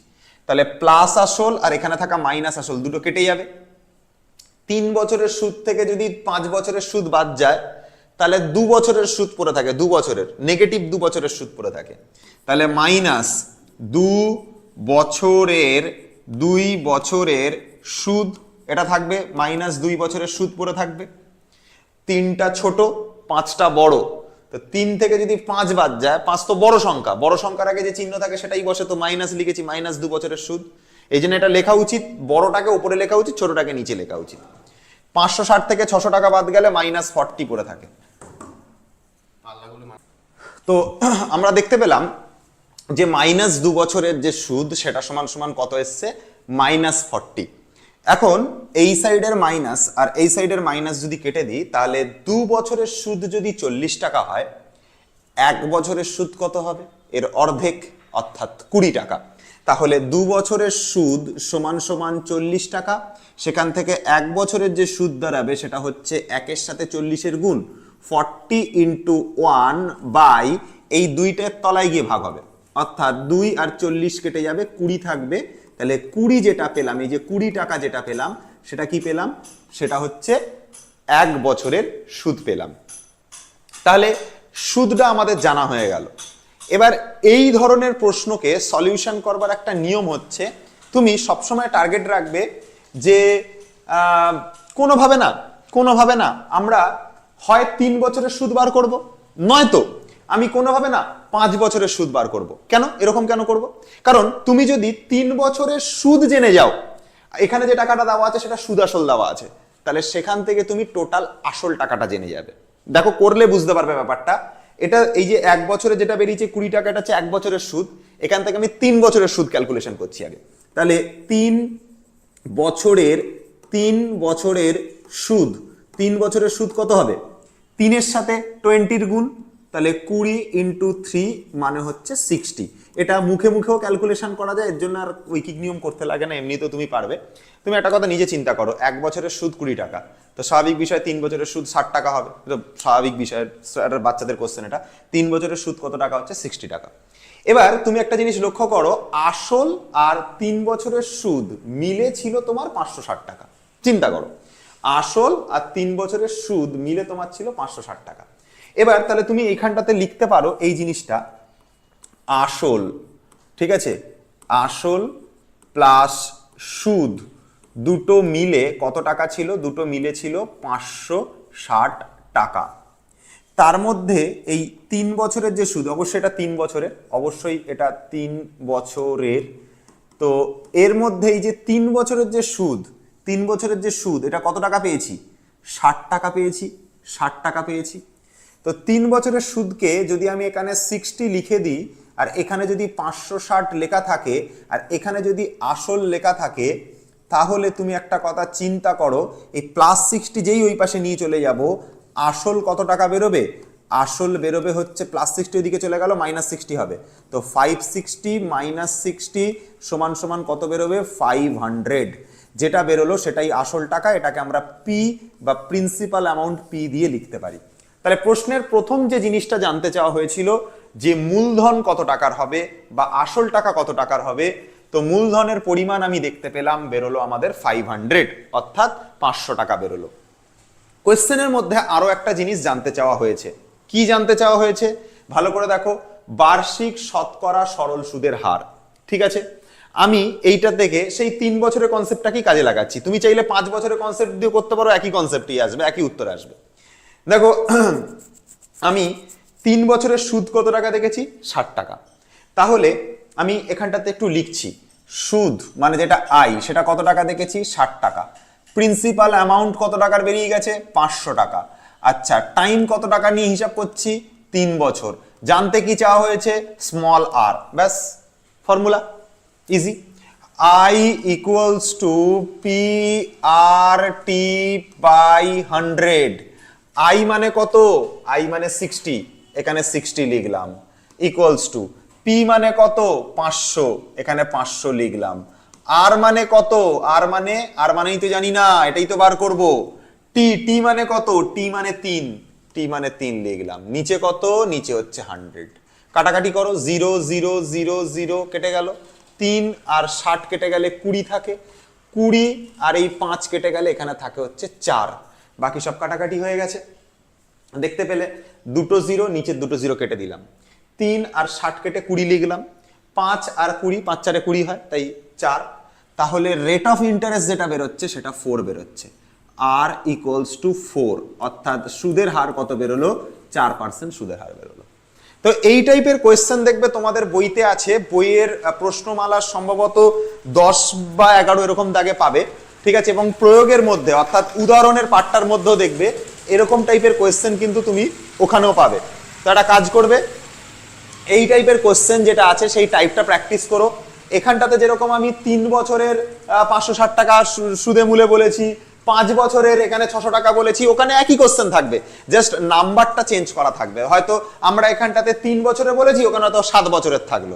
তাহলে প্লাস আসল আর এখানে থাকা মাইনাস আসল দুটো কেটে যাবে। 3 বছরের সুদ থেকে যদি 5 বছরের সুদ বাদ যায়, তাহলে 2 বছরের সুদ পড়ে থাকে, 2 বছরের নেগেটিভ 2 বছরের সুদ পড়ে থাকে। তাহলে মাইনাস 2 বছরের সুদ, এটা থাকবে মাইনাস 2 বছরের সুদ পড়ে থাকবে। 3টা ছোট, 5টা বড়। তো 3 থেকে যদি 5 বাদ যায়, 5 তো বড় সংখ্যা, বড় সংখ্যার আগে যে চিহ্ন থাকে সেটাই বসে, তো মাইনাস লিখেছি, মাইনাস 2 বছরের সুদ। এই জন্য এটা লেখা উচিত, বড়টাকে উপরে লেখা উচিত, ছোটটাকে নিচে লেখা উচিত। 560 থেকে 600 টাকা বাদ গেলে মাইনাস 40 পড়ে থাকে। তো আমরা দেখতে পেলাম যে মাইনাস 2 বছরের যে সুদ, সেটা সমান সমান কত এসছে? মাইনাস 40। এখন এই সাইডের মাইনাস আর এই সাইডের মাইনাস যদি কেটে দিই, তাহলে 2 বছরের সুদ যদি 40 টাকা হয়, 1 বছরের সুদ কত হবে? এর অর্ধেক, অর্থাৎ 20 টাকা। তাহলে 2 বছরের সুদ সমান সমান 40 টাকা, সেখান থেকে 1 বছরের যে সুদ দাঁড়াবে সেটা হচ্ছে 1 এর সাথে 40 এর গুণ 40 ইন্টু 1 বাই এই দুইটার তলায় গিয়ে ভাগ হবে, অর্থাৎ 2 আর 40 কেটে যাবে, 20 থাকবে। তাহলে 20 যেটা পেলাম, এই যে 20 টাকা যেটা পেলাম সেটা কি পেলাম, সেটা হচ্ছে 1 বছরের সুদ পেলাম। তাহলে সুদটা আমাদের জানা হয়ে গেল। এবার এই ধরনের প্রশ্নকে সলিউশন করবার একটা নিয়ম হচ্ছে, তুমি সবসময় টার্গেট রাখবে যে কোনোভাবে না আমরা হয় 3 বছরের সুদ বার করব, নয়তো আমি কোনোভাবে না 5 বছরের সুদ বার করব। কেন এরকম কেন করব? কারণ তুমি যদি 3 বছরের সুদ জেনে যাও, এখানে যে টাকাটা দেওয়া আছে সেটা সুদ আসল দেওয়া আছে, তাহলে সেখান থেকে তুমি টোটাল আসল টাকাটা জেনে যাবে। দেখো করলে বুঝতে পারবে ব্যাপারটা। এটা এই যে 1 বছরে যেটা বেরিয়েছে 20 টাকা, এটা হচ্ছে 1 বছরের সুদ। এখান থেকে আমি 3 বছরের সুদ ক্যালকুলেশন করছি আগে। তাহলে 3 বছরের সুদ, 3 বছরের সুদ কত হবে? 3 এর সাথে 20 গুণ, তাহলে 20 ইন্টু 3 মানে হচ্ছে 60। এটা মুখে মুখেও ক্যালকুলেশন করা যায়, এর জন্য আর ঐকিক নিয়ম করতে লাগে না, এমনিতেও তুমি পারবে। তুমি একটা কথা নিজে চিন্তা করো, 1 বছরের সুদ 20 টাকা, তো স্বাভাবিক বিষয় 3 বছরের সুদ 60 টাকা হবে। তো স্বাভাবিক বিষয়, বাচ্চাদের কোশ্চেন এটা। 3 বছরের সুদ কত টাকা হচ্ছে? 60 টাকা। এবার তুমি একটা জিনিস লক্ষ্য করো, আসল আর 3 বছরের সুদ মিলে ছিল তোমার 560 টাকা। চিন্তা করো, আসল আর 3 বছরের সুদ মিলে তোমার ছিল 560 টাকা। এবার তাহলে তুমি এইখানটাতে লিখতে পারো এই জিনিসটা, আসল, ঠিক আছে, আসল প্লাস সুদ দুটো মিলে কত টাকা ছিল? দুটো মিলে ছিল 560 টাকা। তার মধ্যে এই 3 বছরের যে সুদ, অবশ্যই এটা 3 বছরের, অবশ্যই এটা 3 বছরের। তো এর মধ্যে এই যে 3 বছরের যে সুদ, 3 বছরের যে সুদ, এটা কত টাকা পেয়েছি? 60 টাকা পেয়েছি, 60 টাকা পেয়েছি। তো 3 বছরের সুদকে যদি আমি এখানে 60 লিখে দিই, আর এখানে যদি 560 লেখা থাকে, আর এখানে যদি আসল লেখা থাকে, তাহলে তুমি একটা কথা চিন্তা করো, এই +60 যেই ওই পাশে নিয়ে চলে যাব, আসল কত টাকা বেরোবে? আসল বেরোবে হচ্ছে +60 ওইদিকে চলে গেল, -60 হবে। তো 560 -60 সমান সমান কত বেরোবে? 500। যেটা বেরোলো সেটাই আসল টাকা। এটাকে আমরা পি বা প্রিন্সিপাল অ্যামাউন্ট পি দিয়ে লিখতে পারি। তাহলে প্রশ্নের প্রথম যে জিনিসটা জানতে চাওয়া হয়েছিল যে মূলধন কত টাকার হবে বা আসল টাকা কত টাকার হবে, তো মূলধনের পরিমাণ আমি দেখতে পেলাম, বেরোলো আমাদের 500, অর্থাৎ 500 টাকা বেরোলো। কোয়েশ্চেনের মধ্যে আরো একটা জিনিস জানতে চাওয়া হয়েছে। কি জানতে চাওয়া হয়েছে ভালো করে দেখো, বার্ষিক শতকরা সরল সুদের হার। ঠিক আছে, আমি এইটা থেকে সেই 3 বছরের কনসেপ্টটাকেই কাজে লাগাচ্ছি। তুমি চাইলে 5 বছরের কনসেপ্ট দিয়ে করতে পারো, একই কনসেপ্টই আসবে, একই উত্তর আসবে। দেখো আমি 3 বছরের সুদ কত টাকা দেখেছি? 60 টাকা। তাহলে আমি এখানটাতে একটু লিখছি, সুদ মানে যেটা আই সেটা কত টাকা দেখেছি? 60 টাকা। প্রিন্সিপাল অ্যামাউন্ট কত টাকার বেরিয়ে গেছে? 500 টাকা। আচ্ছা, টাইম কত টাকা নিয়ে হিসাব করছি? 3 বছর। জানতে কি চাওয়া হয়েছে? Small R. ব্যাস, formula easy. I equals to P R T by 100। I মানে কত? আই মানে 60, এখানে 60 লিখলাম, ইকুয়ালস টু পি মানে কত? 500, এখানে 500 লিখলাম। আর মানে কত? আর মানেই তো জানি না, এটাই তো বার করব। টি মানে কত? টি মানে 3, টি মানে 3 লিখলাম। নিচে কত? নিচে হচ্ছে 100। কাটাকাটি করো, 0 0 0 0 কেটে গেল, 3 আর 60 কেটে গেলে 20 থাকে, 20 আর এই 5 কেটে গেলে এখানে থাকে হচ্ছে 4। বাকি সব কাটাকাটি হয়ে গেছে, দেখতে পেলে দুটো 0, নিচের দুটো 0 কেটে দিলাম। 3 আর 60 কেটে 20 লিখলাম, 5 আর 20, 5 4 20 হয়, তাই 4। তাহলে রেট অফ ইন্টারেস্ট যেটা বেরোচ্ছে সেটা 4 বেরোচ্ছে। আর ইকুয়ালস টু 4, অর্থাৎ সুদের হার কত বেরোলো? 4% সুদের হার বেরোলো। তো এই টাইপের কোয়েশ্চেন দেখবে তোমাদের বইতে আছে, বইয়ের প্রশ্নমালা সম্ভবত 10 বা 11 এরকম দাগে পাবে। ঠিক আছে, এবং প্রয়োগের মধ্যে অর্থাৎ উদাহরণের পার্টটার মধ্যেও দেখবে এরকম টাইপের কোয়েশ্চেন কিন্তু তুমি ওখানেও পাবে। তো একটা কাজ করবে, এই টাইপের কোয়েশ্চেন যেটা আছে সেই টাইপটা প্র্যাকটিস করো। এখানটাতে যেরকম আমি 3 বছরের 560 টাকা সুদে মূলে বলেছি, 5 বছরের এখানে 600 টাকা বলেছি, ওখানে একই কোশ্চেন থাকবে, জাস্ট নাম্বারটা চেঞ্জ করা থাকবে। হয়তো আমরা এখানটাতে 3 বছরে বলেছি, ওখানে হয়তো 7 বছরের থাকলো।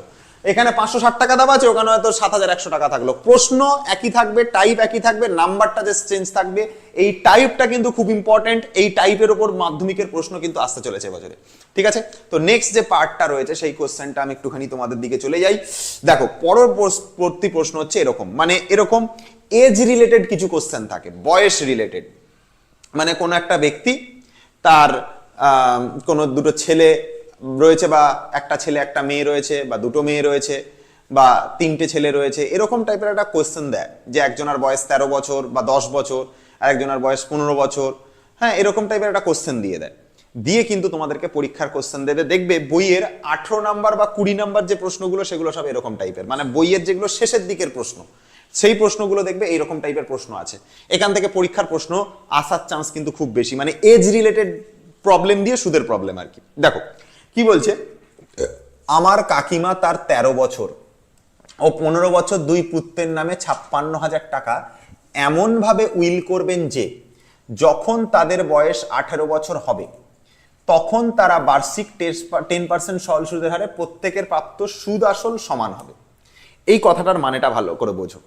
এখানে 560 টাকা দেওয়া আছে, ওখানে হয়তো 7100 টাকা থাকলো, প্রশ্ন একই থাকবে, টাইপ একই থাকবে, নাম্বারটা যে চেঞ্জ থাকবে। এই টাইপটা কিন্তু খুব ইম্পর্টেন্ট, এই টাইপের উপর মাধ্যমিকের প্রশ্ন কিন্তু আসতে চলেছে এবছরে, ঠিক আছে? তো নেক্সট যে পার্টটা রয়েছে সেই কোশ্চেনটা আমি একটুখানি তোমাদের দিকে চলে যাই। দেখো পরবর্তী প্রশ্ন হচ্ছে এরকম, মানে এরকম এজ রিলেটেড কিছু কোশ্চেন থাকে, বয়স রিলেটেড, মানে কোনো একটা ব্যক্তি তার কোনো দুটো ছেলে রয়েছে, বা একটা ছেলে একটা মেয়ে রয়েছে, বা দুটো মেয়ে রয়েছে, বা তিনটে ছেলে রয়েছে, এরকম টাইপের একটা কোশ্চেন দেয় যে একজনের বয়স 13 বছর বা 10 বছর, আর একজনের বয়স 15 বছর, হ্যাঁ, এরকম টাইপের একটা কোশ্চেন দিয়ে দেয়। দিয়ে কিন্তু তোমাদেরকে পরীক্ষার কোশ্চেন দেবে, দেখবে বইয়ের 18 নাম্বার বা 20 নাম্বার যে প্রশ্নগুলো সেগুলো সব এরকম টাইপের, মানে বইয়ের যেগুলো শেষের দিকের প্রশ্ন সেই প্রশ্নগুলো দেখবে এইরকম টাইপের প্রশ্ন আছে। এখান থেকে পরীক্ষার প্রশ্ন আসার চান্স কিন্তু খুব বেশি, মানে এজ রিলেটেড প্রবলেম দিয়ে সুদের প্রবলেম আর কি। দেখো কি বলছে, আমার কাকিমা তার 13 বছর ও 15 বছর দুই পুত্রের নামে 56,000 টাকা এমন ভাবে উইল করবেন যে যখন তাদের বয়স 18 বছর হবে তখন তারা বার্ষিক 10% সরল সুদের হারে প্রত্যেকের প্রাপ্ত সুদ আসল সমান হবে। এই কথাটার মানেটা ভালো করে বোঝো।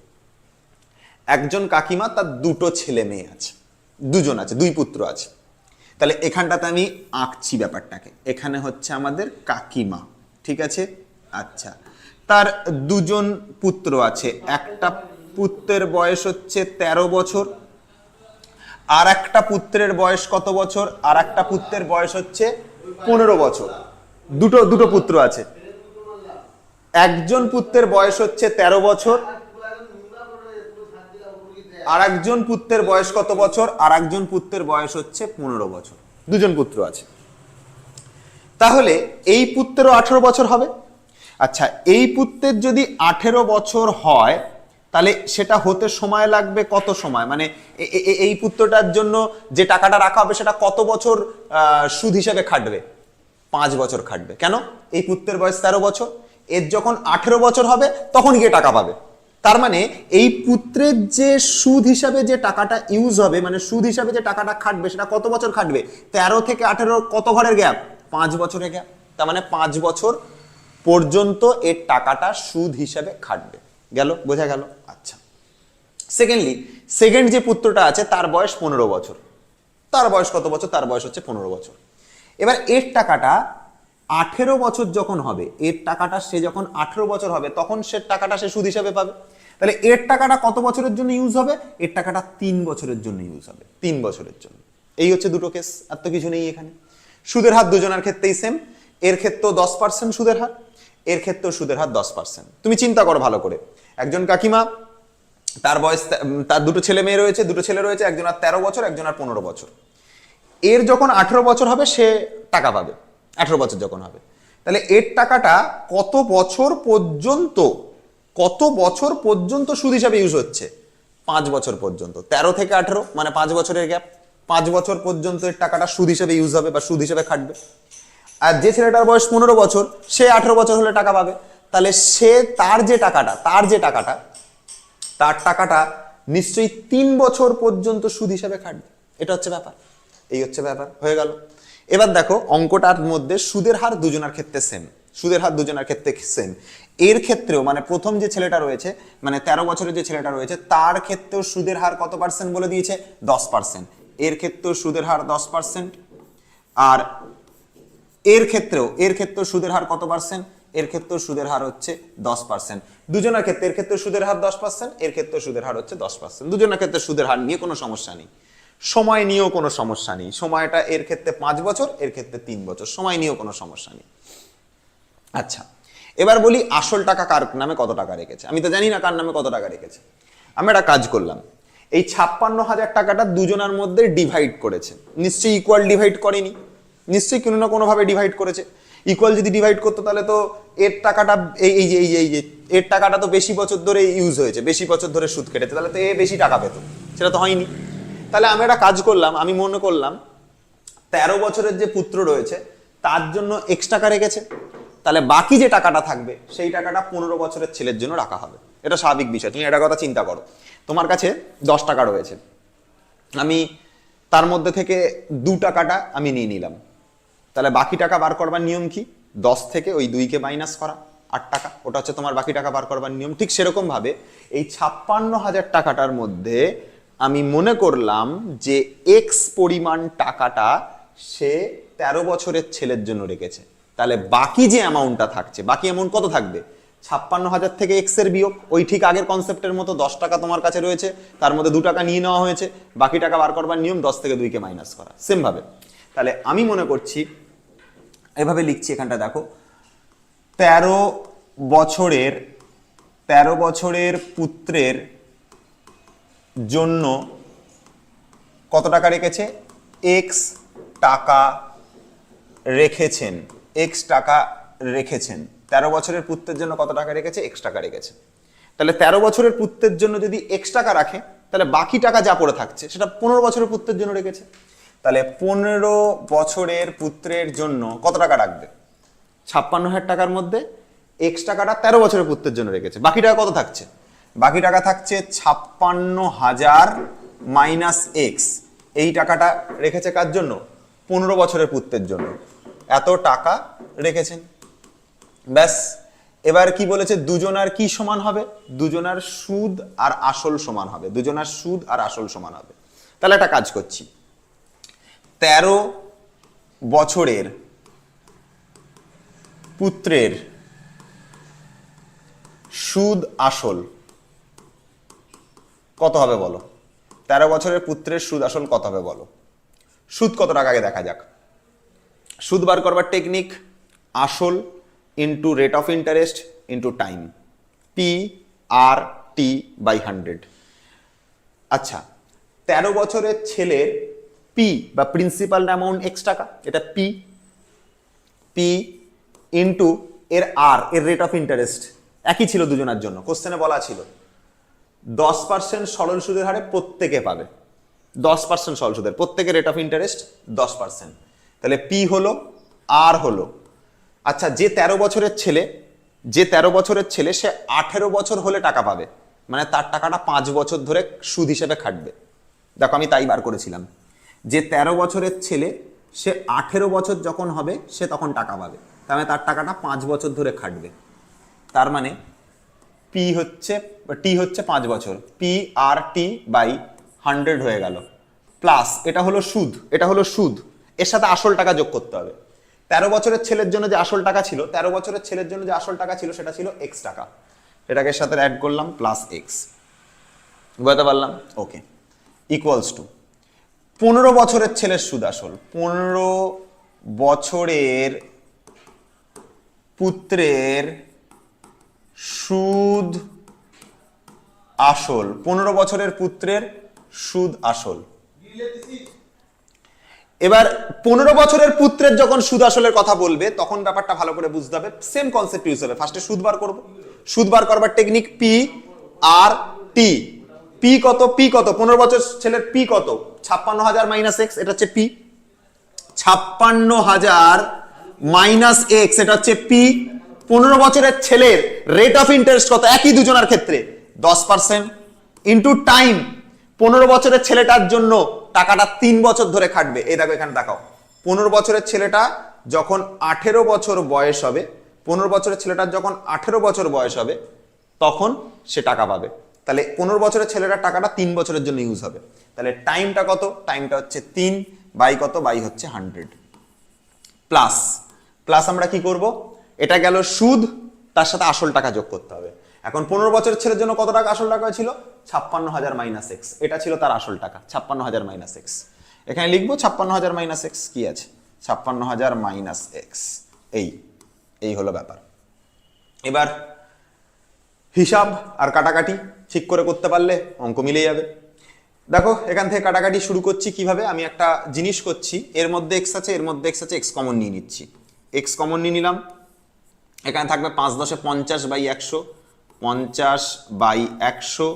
একজন কাকিমা, তার দুটো ছেলে মেয়ে আছে, দুজন আছে, দুই পুত্র আছে। তাহলে এখানটাতে আমি আঁকছি ব্যাপারটাকে, এখানে হচ্ছে আমাদের কাকিমা, ঠিক আছে? আচ্ছা, তার দুজন পুত্র আছে, একটা পুত্রের বয়স হচ্ছে 13 বছর, আর একটা পুত্রের বয়স কত বছর? আর একটা পুত্রের বয়স হচ্ছে 15 বছর। দুটো পুত্র আছে, একজন পুত্রের বয়স হচ্ছে 13 বছর, আর একজন পুত্রের বয়স কত বছর? আর একজন পুত্রের বয়স হচ্ছে 15 বছর। দুজন পুত্র আছে। তাহলে এই পুত্রেরও 18 বছর হবে। আচ্ছা, এই পুত্রের যদি 18 বছর হয় তাহলে সেটা হতে সময় লাগবে কত সময়? মানে এই পুত্রটার জন্য যে টাকাটা রাখা হবে সেটা কত বছর সুদ হিসেবে খাটবে? 5 বছর খাটবে। কেন? এই পুত্রের বয়স 13 বছর, এর যখন 18 বছর হবে তখন গিয়ে টাকা পাবে। তার মানে এই পুত্রের যে সুদ হিসাবে যে টাকাটা ইউজ হবে, মানে সুদ হিসাবে যে টাকাটা খাটবে সেটা কত বছর খাটবে? 13 থেকে 18 কত ঘরের গ্যাপ? 5 বছরের গ্যাপ। তার মানে 5 বছর পর্যন্ত এর টাকাটা সুদ হিসাবে খাটবে। গেল? বোঝা গেল? আচ্ছা, সেকেন্ডলি সেকেন্ড যে পুত্রটা আছে তার বয়স 15 বছর। তার বয়স কত বছর? তার বয়স হচ্ছে 15 বছর। এবার এর টাকাটা 18 বছর যখন হবে, এর টাকাটা সে যখন 18 বছর হবে তখন সে টাকাটা সে সুদ হিসাবে পাবে। তাহলে এর টাকাটা কত বছরের জন্য ইউজ হবে? এর টাকাটা 3 বছরের জন্য ইউজ হবে, 3 বছরের জন্য। এই হচ্ছে দুটো কেস, আর তো কিছু নেই এখানে। সুদের হার দুজনের ক্ষেত্রেই সেম, এর ক্ষেত্রেও 10% সুদের হার, এর ক্ষেত্রেও সুদের হার 10%। তুমি চিন্তা করো ভালো করে, একজন কাকিমা, তার বয়স, তার দুটো ছেলে মেয়ে রয়েছে, দুটো ছেলে রয়েছে, একজন আর 13 বছর, একজন আর 15 বছর। এর যখন 18 বছর হবে সে টাকা পাবে, 18 বছর যখন হবে। তাহলে এর টাকাটা কত বছর পর্যন্ত সুদ হিসাবে ইউজ হচ্ছে? 5 বছর পর্যন্ত। 13 থেকে 18 মানে 5 বছরের গ্যাপ, 5 বছর পর্যন্ত এর টাকাটা সুদ হিসাবে ইউজ হবে বা সুদ হিসাবে খাটবে। আর যে ছেলেটার বয়স 15 বছর, সে 18 বছর হলে টাকা পাবে। তাহলে সে তার টাকাটা নিশ্চয়ই 3 বছর পর্যন্ত সুদ হিসাবে খাটবে। এটা হচ্ছে ব্যাপার, এই হচ্ছে ব্যাপার। হয়ে গেল। এবার দেখো অঙ্কটার মধ্যে সুদের হার দুজনের ক্ষেত্রে সেম, সুদের হার দুজনের ক্ষেত্রে সেম। এর ক্ষেত্রেও মানে প্রথম যে ছেলেটা রয়েছে, মানে 13 বছরের যে ছেলেটা রয়েছে, তার ক্ষেত্রেও সুদের হার কত পার্সেন্ট বলে দিয়েছে? 10%। এর ক্ষেত্রেও সুদের হার 10%। আর এর ক্ষেত্রেও সুদের হার কত পার্সেন্ট? এর ক্ষেত্রেও সুদের হার হচ্ছে 10%। দুজনের ক্ষেত্রে, এর ক্ষেত্রে সুদের হার 10%, এর ক্ষেত্রে সুদের হার হচ্ছে 10%। দুজনের ক্ষেত্রে সুদের হার নিয়ে কোনো সমস্যা নেই, সময় নিয়েও কোনো সমস্যা নেই। সময়টা এর ক্ষেত্রে 5 বছর, এর ক্ষেত্রে 3 বছর, সময় নিয়েও কোনো সমস্যা নেই। আচ্ছা, এবার বলি আসল টাকা কার নামে কত টাকা রেখেছে। আমি তো জানি না কার নামে কত টাকা রেখেছে। আমি একটা কাজ করলাম, এই 56,000 টাকাটা দুজনের মধ্যে ডিভাইড করেছে। নিশ্চয়ই ইকুয়াল ডিভাইড করেনি, নিশ্চয়ই কোনো না কোনোভাবে ডিভাইড করেছে। ইকুয়াল যদি ডিভাইড করতো তাহলে তো এর টাকাটা এই যে এর টাকাটা তো বেশি বছর ধরে ইউজ হয়েছে, বেশি বছর ধরে সুদ কেটেছে, তাহলে তো এ বেশি টাকা পেত, সেটা তো হয়নি। তাহলে আমি একটা কাজ করলাম, আমি মনে করলাম 13 বছরের যে পুত্র রয়েছে তার জন্য এক্স টাকা রেখেছে, তাহলে বাকি যে টাকাটা থাকবে সেই টাকাটা 15 বছরের ছেলের জন্য রাখা হবে। এটা স্বাভাবিক বিষয়। তুমি একটা কথা চিন্তা করো, তোমার কাছে 10 টাকা রয়েছে, আমি তার মধ্যে থেকে 2 টাকাটা আমি নিয়ে নিলাম, তাহলে বাকি টাকা বার করবার নিয়ম কি? 10 থেকে ওই 2কে মাইনাস করা, 8 টাকা, ওটা হচ্ছে তোমার বাকি টাকা বার করবার নিয়ম। ঠিক সেরকম ভাবে এই 56,000 টাকাটার মধ্যে আমি মনে করলাম যে এক্স পরিমাণ টাকাটা সে 13 বছরের ছেলের জন্য রেখেছে। তাহলে বাকি যে অ্যামাউন্টটা থাকছে, বাকি অ্যামাউন্ট কত থাকবে? 56,000 থেকে এক্স এর বিয়োগ, ওই ঠিক আগের কনসেপ্টের মতো 10 টাকা তোমার কাছে রয়েছে, তার মধ্যে 2 টাকা নিয়ে নেওয়া হয়েছে, বাকি টাকা বার করবার নিয়ম 10 থেকে 2 কে মাইনাস করা, সেম ভাবে। তাহলে আমি মনে করছি এভাবে লিখছি, এখানটা দেখো 13 বছরের পুত্রের জন্য কত টাকা রেখেছে? এক্স টাকা রেখেছেন, এক্স টাকা রেখেছেন। 13 বছরের পুত্রের জন্য কত টাকা রেখেছে? এক্স টাকা রেখেছে। তাহলে 13 বছরের পুত্রের জন্য যদি এক্স টাকা রাখে, তাহলে বাকি টাকা যা পড়ে থাকছে সেটা 15 বছরের পুত্রের জন্য রেখেছে। তাহলে 15 বছরের পুত্রের জন্য কত টাকা রাখবে? 56,000 টাকার মধ্যে এক্স টাকাটা 13 বছরের পুত্রের জন্য রেখেছে, বাকি টাকা কত থাকছে? বাকি টাকা থাকছে 56,000 মাইনাস এক্স। এই টাকাটা রেখেছে কার জন্য? 15 বছরের পুত্রের জন্য, এত টাকা রেখেছেন। ব্যাস, এবার কি বলেছে? দুজনার কি সমান হবে? দুজনার সুদ আর আসল সমান হবে, দুজনার সুদ আর আসল সমান হবে। তাহলে একটা কাজ করছি, 13 বছরের পুত্রের সুদ আসল কত হবে বলো? 13 বছরের পুত্রের সুদ আসল কত হবে বলো? সুদ কত টাকা আগে দেখা যাক। সুদ বার করবার টেকনিক, আসল into rate of interest into time, P R T by 100। আচ্ছা, 13 বছরের ছেলের পি বা প্রিন্সিপাল অ্যামাউন্ট এক্স টাকা, এটা পি, পি ইন্টু এর আর, এর রেট অফ ইন্টারেস্ট একই ছিল দুজনের জন্য, কোশ্চেনে বলা ছিল 10% সরল সুদের হারে প্রত্যেকে পাবে, 10% সরল সুদের, প্রত্যেকে রেট অফ ইন্টারেস্ট 10%। তাহলে পি হলো, আর হলো। আচ্ছা, যে 13 বছরের ছেলে সে 18 বছর হলে টাকা পাবে, মানে তার টাকাটা 5 বছর ধরে সুদ হিসেবে খাটবে। দেখো আমি তাই বার করেছিলাম, যে 13 বছরের ছেলে সে 18 বছর যখন হবে সে তখন টাকা পাবে, তার মানে তার টাকাটা 5 বছর ধরে খাটবে। তার মানে পি হচ্ছে, টি হচ্ছে 5 বছর, পি আর টি বাই 100 হয়ে গেল, প্লাস এটা হলো সুদ, এটা হলো সুদ, এর সাথে আসল টাকা যোগ করতে হবে। 13 বছরের ছেলের জন্য যে আসল টাকা ছিল, 13 বছরের ছেলের জন্য যে আসল টাকা ছিল সেটা ছিল এক্স টাকা, এটাকে সাথে অ্যাড করলাম প্লাস এক্স, বুঝতে পারলাম? ওকে, ইকুয়ালস টু 15 বছরের ছেলের সুদ আসল, 15 বছরের পুত্রের সুদ আসল, 15 বছরের পুত্রের সুদ আসল। এবার 15 বছরের পুত্রের যখন সুদ আসলের কথা বলবে তখন ব্যাপারটা ভালো করে বুঝতে হবে, সেম কনসেপ্ট ইউজ হবে। ফার্স্টে সুদ বার করব, সুদ বার করবার টেকনিক পি আর টি। পি কত? পি কত? 15 বছর ছেলের পি কত? 56,000 মাইনাস এক্স, এটা হচ্ছে পি। 56,000 মাইনাস এক্স, এটা হচ্ছে পি। 15 বছরের ছেলের রেট অফ ইন্টারেস্ট কত? একই দুজনের ক্ষেত্রে 10% ইন্টু টাইম। 15 বছরের ছেলেটার জন্য টাকাটা 3 বছর ধরে খাটবে। এই দেখো এখানে দেখাও, 15 বছরের ছেলেটা যখন 18 বছর বয়স হবে, 15 বছরের ছেলেটার যখন 18 বছর বয়স হবে তখন সে টাকা পাবে। তাহলে 15 বছরের ছেলেটার টাকাটা 3 বছরের জন্য ইউজ হবে। তাহলে টাইমটা কত? টাইমটা হচ্ছে 3 বাই কত? বাই হচ্ছে 100 প্লাস, প্লাস আমরা কি করব? এটা গেল সুদ, তার সাথে আসল টাকা যোগ করতে হবে। এখন 15 বছরের ছেলের জন্য কত টাকা আসল টাকা ছিল? 56,000 মাইনাস এক্স, এটা ছিল তার আসল টাকা, 56,000 মাইনাস এক্স। এখানে লিখবো 56,000 মাইনাস এক্স, কি আছে? 56,000 মাইনাস এক্স, এই হলো ব্যাপার। এবার হিসাব আর কাটাকাটি ঠিক করে করতে পারলে অঙ্ক মিলে যাবে। দেখো এখান থেকে কাটাকাটি শুরু করছি কিভাবে, আমি একটা জিনিস করছি, এর মধ্যে এক্স আছে, এর মধ্যে এক্স আছে, এক্স কমন নিয়ে নিচ্ছি, এক্স কমন নিয়ে নিলাম। এখানে থাকবে 5 10 50 বাই 100, 50 বাই 100,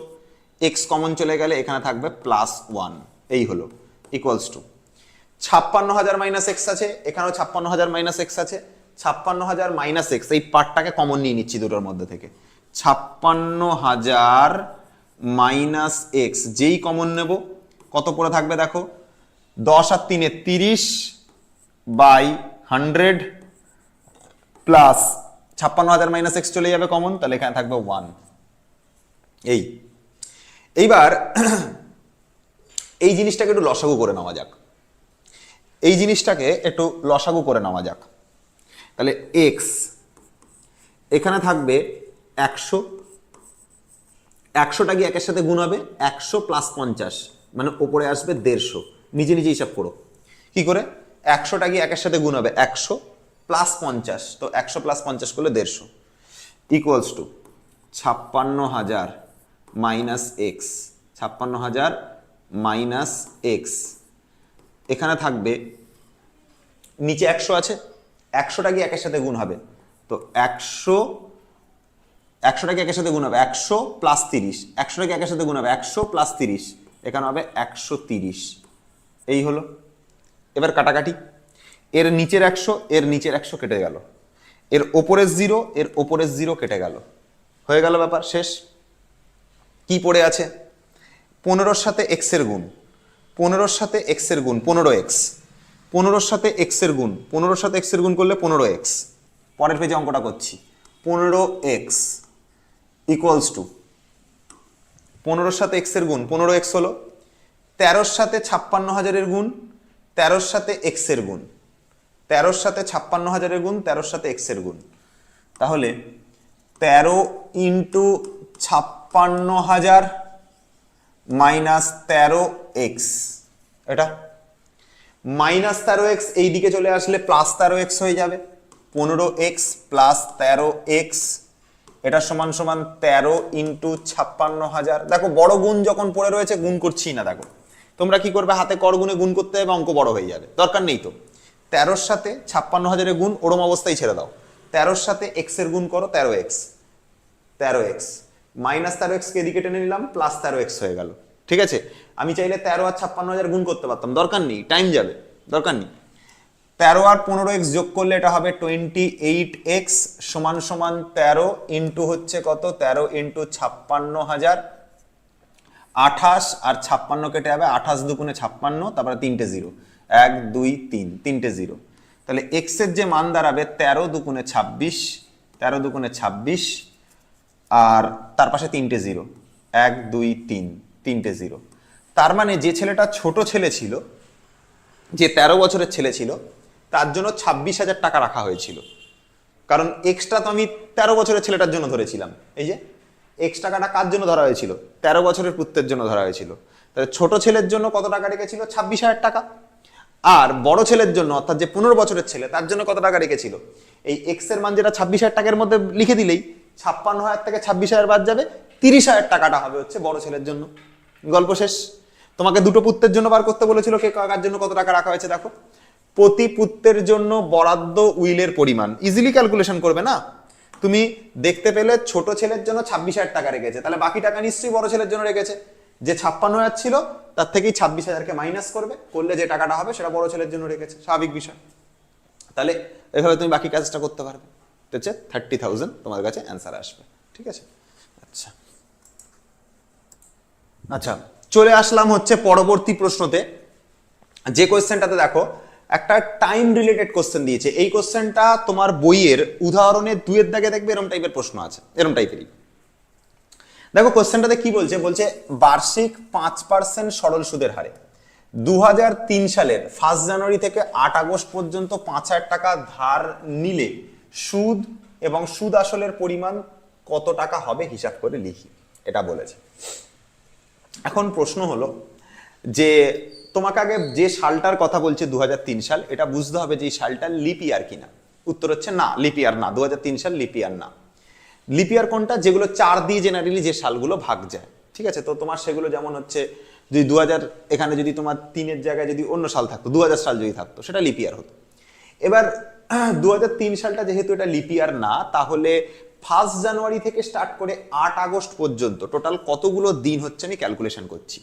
এক্স কমন চলে গেলে এখানে থাকবে +1, এই হলো ইকুয়ালস টু 56,000 মাইনাস এক্স আছে, এখানেও 56,000 মাইনাস এক্স আছে, 56,000 মাইনাস এক্স, এই পার্টটাকে কমন নিয়ে নিচ্ছি দুটোর মধ্যে থেকে। 56,000 মাইনাস এক্স যেই কমন নেব কত পড়ে থাকবে দেখো, 10 আর 3 30 বাই 100 প্লাস 56,000 মাইনাস এক্স চলে যাবে কমন, তাহলে এখানে থাকবে 1। এইবার এই জিনিসটাকে একটু লসাগু করে নেওয়া যাক, এই জিনিসটাকে একটু লসাগু করে নেওয়া যাক। তাহলে এক্স এখানে থাকবে 100, 100টা কি একের সাথে গুণ হবে, 100 প্লাস 50 মানে ওপরে আসবে 150, নিজে নিজে হিসাব করো কি করে, 100টা কি একের সাথে গুণ হবে 100 প্লাস 50, তো 100 প্লাস 50 করলে 150 equals to 56,000 minus x, 56,000 minus x, এখানে থাকবে নিচে 100 আছে, 100টা কি একের সাথে গুণ হবে, তো 100টা কি একের সাথে গুণ হবে 100 প্লাস 30, 100টা কি একের সাথে গুণ হবে 100 প্লাস 30, এখানে হবে 130। এই হলো। এবার কাটাকাটি, এর নিচের 100 এর নিচের 100 কেটে গেল, এর ওপরের 0 এর ওপরের 0 কেটে গেল, হয়ে গেল ব্যাপার শেষ। কি পড়ে আছে, 15-র সাথে x এর গুণ, 15-র সাথে x এর গুণ 15x, 15-র সাথে x এর গুণ, 15-র সাথে x এর গুণ করলে 15x। পরের পেজে অঙ্কটা করছি, 15x ইকুয়ালস টু 15-র সাথে x এর গুণ 15x হলো, 13-র সাথে 56,000 এর গুণ, 13-র সাথে x এর গুণ, 13-র সাথে 56,000 এর গুণ, 13-র সাথে x এর গুণ, তাহলে 13 ইন্টু 56,000 মাইনাস 13x, এটা মাইনাস 13x এই দিকে চলে আসলে প্লাস 13x হয়ে যাবে, 15x প্লাস 13x, এটা সমান সমান 13 ইন্টু 56,000। দেখো বড় গুণ যখন পড়ে রয়েছে গুণ করছি না, দেখো তোমরা কি করবে, হাতে কর গুণে গুণ করতে হবে, অঙ্ক বড় হয়ে যাবে, দরকার নেই তো। 13-র সাথে 56,000 এর গুণ ওরম অবস্থায় ছেড়ে দাও, 13-র সাথে x এর গুণ করো 13x, 13x মাইনাস 13x কে এদিকে টেনে নিলাম, প্লাস 13x হয়ে গেল। ঠিক আছে, আমি চাইলে 13 আর 56,000 গুণ করতে পারতাম, দরকার নেই, টাইম যাবে, দরকার নেই। 13 আর 15x যোগ করলে এটা হবে 28x সমান সমান 13 ইন্টু হচ্ছে কত, 13 ইন্টু 56,000, 28 আর 56 কেটে যাবে, 28 দুগুণে 56, তারপরে 3টে 0, 1 2 3, 3টে 0, তাহলে x এর যে মান দাঁড়াবে 13 দুগুণে 26, 13 দুগুণে 26 আর তার পাশে 3টে 0, 1 2 3, 3টে 0। তার মানে যে ছেলেটা ছোট ছেলে ছিল, যে 13 বছরের ছেলে ছিল, তার জন্য 26,000 টাকা রাখা হয়েছিল, কারণ এক্সট্রা তো আমি 13 বছরের ছেলেটার জন্য ধরেছিলাম। এই যে এক্স টাকাটা কার জন্য ধরা হয়েছিল, 13 বছরের পুত্রের জন্য ধরা হয়েছিল, তাহলে ছোট ছেলের জন্য কত টাকা রেখেছিল, 26,000 টাকা। আর বড় ছেলের জন্য অর্থাৎ যে 15 বছরের ছেলে, তার জন্য কত টাকা রেখেছিল, এই এক্স এর মান যেটা 26,000 টাকার মধ্যে লিখে দিলেই 56,000 থেকে 26,000 বাদ যাবে, 30,000 টাকাটা হবে হচ্ছে বড় ছেলের জন্য। গল্প শেষ। তোমাকে দুটো পুত্রের জন্য বার করতে বলেছিল, কে কার জন্য কত টাকা রাখা হয়েছে দেখো, প্রতি পুত্রের জন্য বরাদ্দ উইলের পরিমাণ, ইজিলি ক্যালকুলেশন করবে না তুমি, দেখতে পেলে ছোট ছেলের জন্য 26,000 টাকা রেখেছে, তাহলে বাকি টাকা নিশ্চয়ই বড় ছেলের জন্য রেখেছে, যে 56,000 ছিল তার থেকেই 26,000কে মাইনাস করবে, করলে যে টাকাটা হবে সেটা বড় ছেলের জন্য রেখেছে, স্বাভাবিক বিষয়। তাহলে এভাবে তুমি বাকি কাজটা করতে পারবে, ঠিক আছে, 30,000 তোমার কাছে অ্যান্সার আসবে। ঠিক আছে, আচ্ছা আচ্ছা চলে আসলাম হচ্ছে পরবর্তী প্রশ্নতে, যে কোয়েশ্চেনটাতে দেখো একটা টাইম রিলেটেড কোশ্চেন দিয়েছে। এই কোশ্চেনটা তোমার বইয়ের উদাহরণে 2-এর দাগে দেখবে এরকম টাইপের প্রশ্ন আছে, এরকম টাইপেরই। দেখো কোশ্চেনটাতে কি বলছে, বলছে বার্ষিক 5% সরল সুদের হারে 2003 সালের 1 জানুয়ারি থেকে 8 আগস্ট পর্যন্ত 5,000 টাকা ধার নিলে সুদ এবং সুদ আসলের পরিমাণ কত টাকা হবে হিসাব করে লিখি, এটা বলেছে। এখন প্রশ্ন হলো যে তোমাকে আগে যে সালটার কথা বলছে 2003 সাল, এটা বুঝতে হবে যে এই সালটা লিপ ইয়ার কিনা। উত্তর হচ্ছে না, লিপ ইয়ার না, 2003 সাল লিপ ইয়ার না। লিপ ইয়ার কোনটা, যেগুলো 4 দিয়ে জেনারেলি যে সালগুলো ভাগ যায়। ঠিক আছে, তো তোমার সেগুলো যেমন হচ্ছে যদি 2000 এখানে যদি তোমার 3-এর জায়গায় যদি অন্য সাল থাকতো, 2000 সাল যদি থাকতো, সেটা লিপ ইয়ার হতো। এবার 2003 সালটা যেহেতু এটা লিপ ইয়ার না, তাহলে 1 জানুয়ারি থেকে স্টার্ট করে 8 আগস্ট পর্যন্ত টোটাল কতগুলো দিন হচ্ছে আমি ক্যালকুলেশন করছি।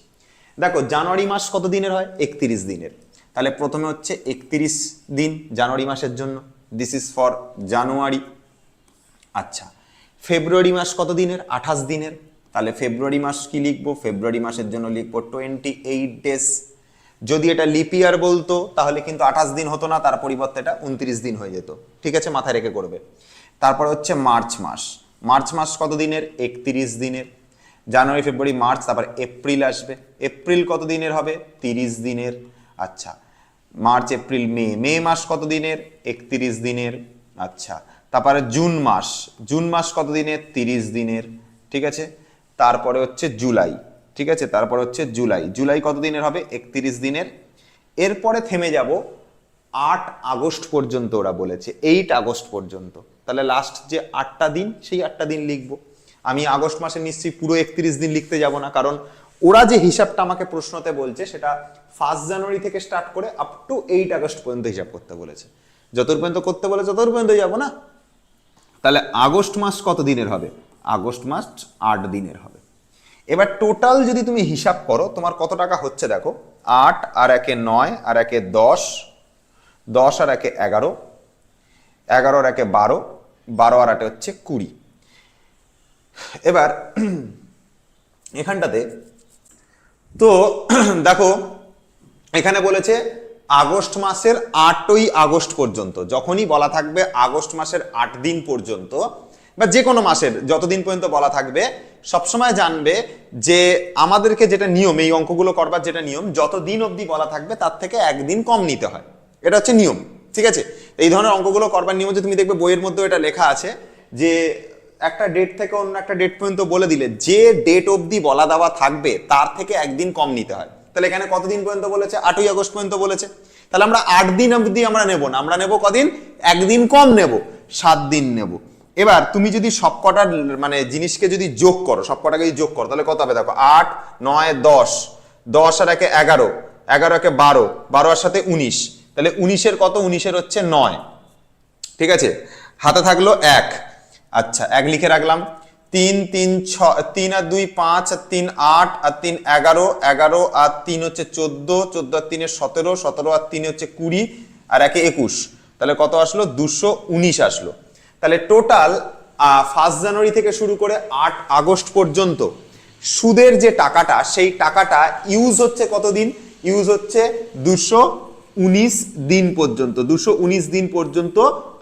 দেখো জানুয়ারি মাস কত দিনের হয়, 31 দিনের, তাহলে প্রথমে হচ্ছে 31 দিন জানুয়ারি মাসের জন্য, দিস ইজ ফর জানুয়ারি। আচ্ছা, ফেব্রুয়ারি মাস কত দিনের, 28 দিনের, তাহলে ফেব্রুয়ারি মাস কি লিখবো, ফেব্রুয়ারি মাসের জন্য লিখবো 28 ডেজ। যদি এটা লিপ ইয়ার বলতো তাহলে কিন্তু 28 দিন হতো না, তার পরিবর্তে এটা 29 দিন হয়ে যেত। ঠিক আছে, মাথায় রেখে করবে। তারপরে হচ্ছে মার্চ মাস। মার্চ মাস কত দিনের? 31 দিনের। জানুয়ারি ফেব্রুয়ারি মার্চ, তারপর এপ্রিল আসবে। এপ্রিল কত দিনের হবে? 30 দিনের। আচ্ছা, মার্চ এপ্রিল মে, মে মাস কত দিনের? 31 দিনের। আচ্ছা, তারপরে জুন মাস, জুন মাস কত দিনের? 30 দিনের। ঠিক আছে, তারপরে হচ্ছে জুলাই। ঠিক আছে, তারপরে হচ্ছে জুলাই, জুলাই কত দিনের হবে? 31 দিনের। এরপরে থেমে যাব 8 আগস্ট পর্যন্ত, ওরা বলেছে 8 আগস্ট পর্যন্ত। তাহলে লাস্ট যে 8টা দিন, সেই 8টা দিন লিখবো। আমি আগস্ট মাসে নিশ্চয়ই পুরো 31 দিন লিখতে যাব না, কারণ ওরা যে হিসাবটা আমাকে প্রশ্নতে বলছে সেটা 1 জানুয়ারি থেকে স্টার্ট করে আপ টু 8 আগস্ট পর্যন্ত হিসাব করতে বলেছে। যতদূর পর্যন্ত করতে বলে ততদূর পর্যন্ত যাব না। তাহলে আগস্ট মাস কত দিনের হবে? আগস্ট মাস 8 দিনের হবে। এবার টোটাল যদি তুমি হিসাব করো তোমার কত টাকা হচ্ছে দেখো, 8 আর 1 9 আর 1 10, 10 আর 1 11, 11 আর 1 12, 12 আর 8 হচ্ছে 20। এবার এখানটাতে তো দেখো এখানে বলেছে আগস্ট মাসের 8ই আগস্ট পর্যন্ত। যখনই বলা থাকবে আগস্ট মাসের 8 দিন পর্যন্ত বা যে কোনো মাসের যতদিন পর্যন্ত বলা থাকবে, সবসময় জানবে যে আমাদেরকে যেটা নিয়ম, এই অঙ্কগুলো করবার যেটা নিয়ম, যত দিন অবধি বলা থাকবে তার থেকে একদিন কম নিতে হয়। এটা হচ্ছে নিয়ম। ঠিক আছে, এই ধরনের অঙ্কগুলো করবার নিয়ম যে তুমি দেখবে বইয়ের মধ্যে এটা লেখা আছে যে একটা ডেট থেকে অন্য একটা ডেট পর্যন্ত বলে দিলে যে ডেট অবধি বলা দেওয়া থাকবে তার থেকে একদিন কম নিতে হয়। তাহলে এখানে কতদিন পর্যন্ত বলেছে? 8ই আগস্ট পর্যন্ত বলেছে। তাহলে আমরা 8 দিন অবধি আমরা নেব না, আমরা নেব কদিন? একদিন কম নেব, 7 দিন নেব। এবার তুমি যদি সবকটা মানে জিনিসকে যদি যোগ করো, সবকটাকে যদি যোগ করো তাহলে কত হবে দেখো, 8 9 10, 10 আর 1 11, 11 আর 1 12, 12 আর সাথে 19, তাহলে 19-এর কত? 19-এর হচ্ছে 9। ঠিক আছে, হাতে থাকলো 1। আচ্ছা, 1 লিখে রাখলাম। 3 3 6, 3 আর 2 5, আর 3 8, আর 3 11, 11 আর 3 হচ্ছে 14, 14 আর 3 17, 17 আর 3 হচ্ছে 20, আর 1 21, তাহলে কত আসলো? 219 আসলো। তাহলে টোটাল 1 জানুয়ারি থেকে শুরু করে 8 আগস্ট পর্যন্ত সুদের যে টাকাটা, সেই টাকাটা ইউজ হচ্ছে কতদিন? ইউজ হচ্ছে 219 দিন পর্যন্ত। 219 দিন পর্যন্ত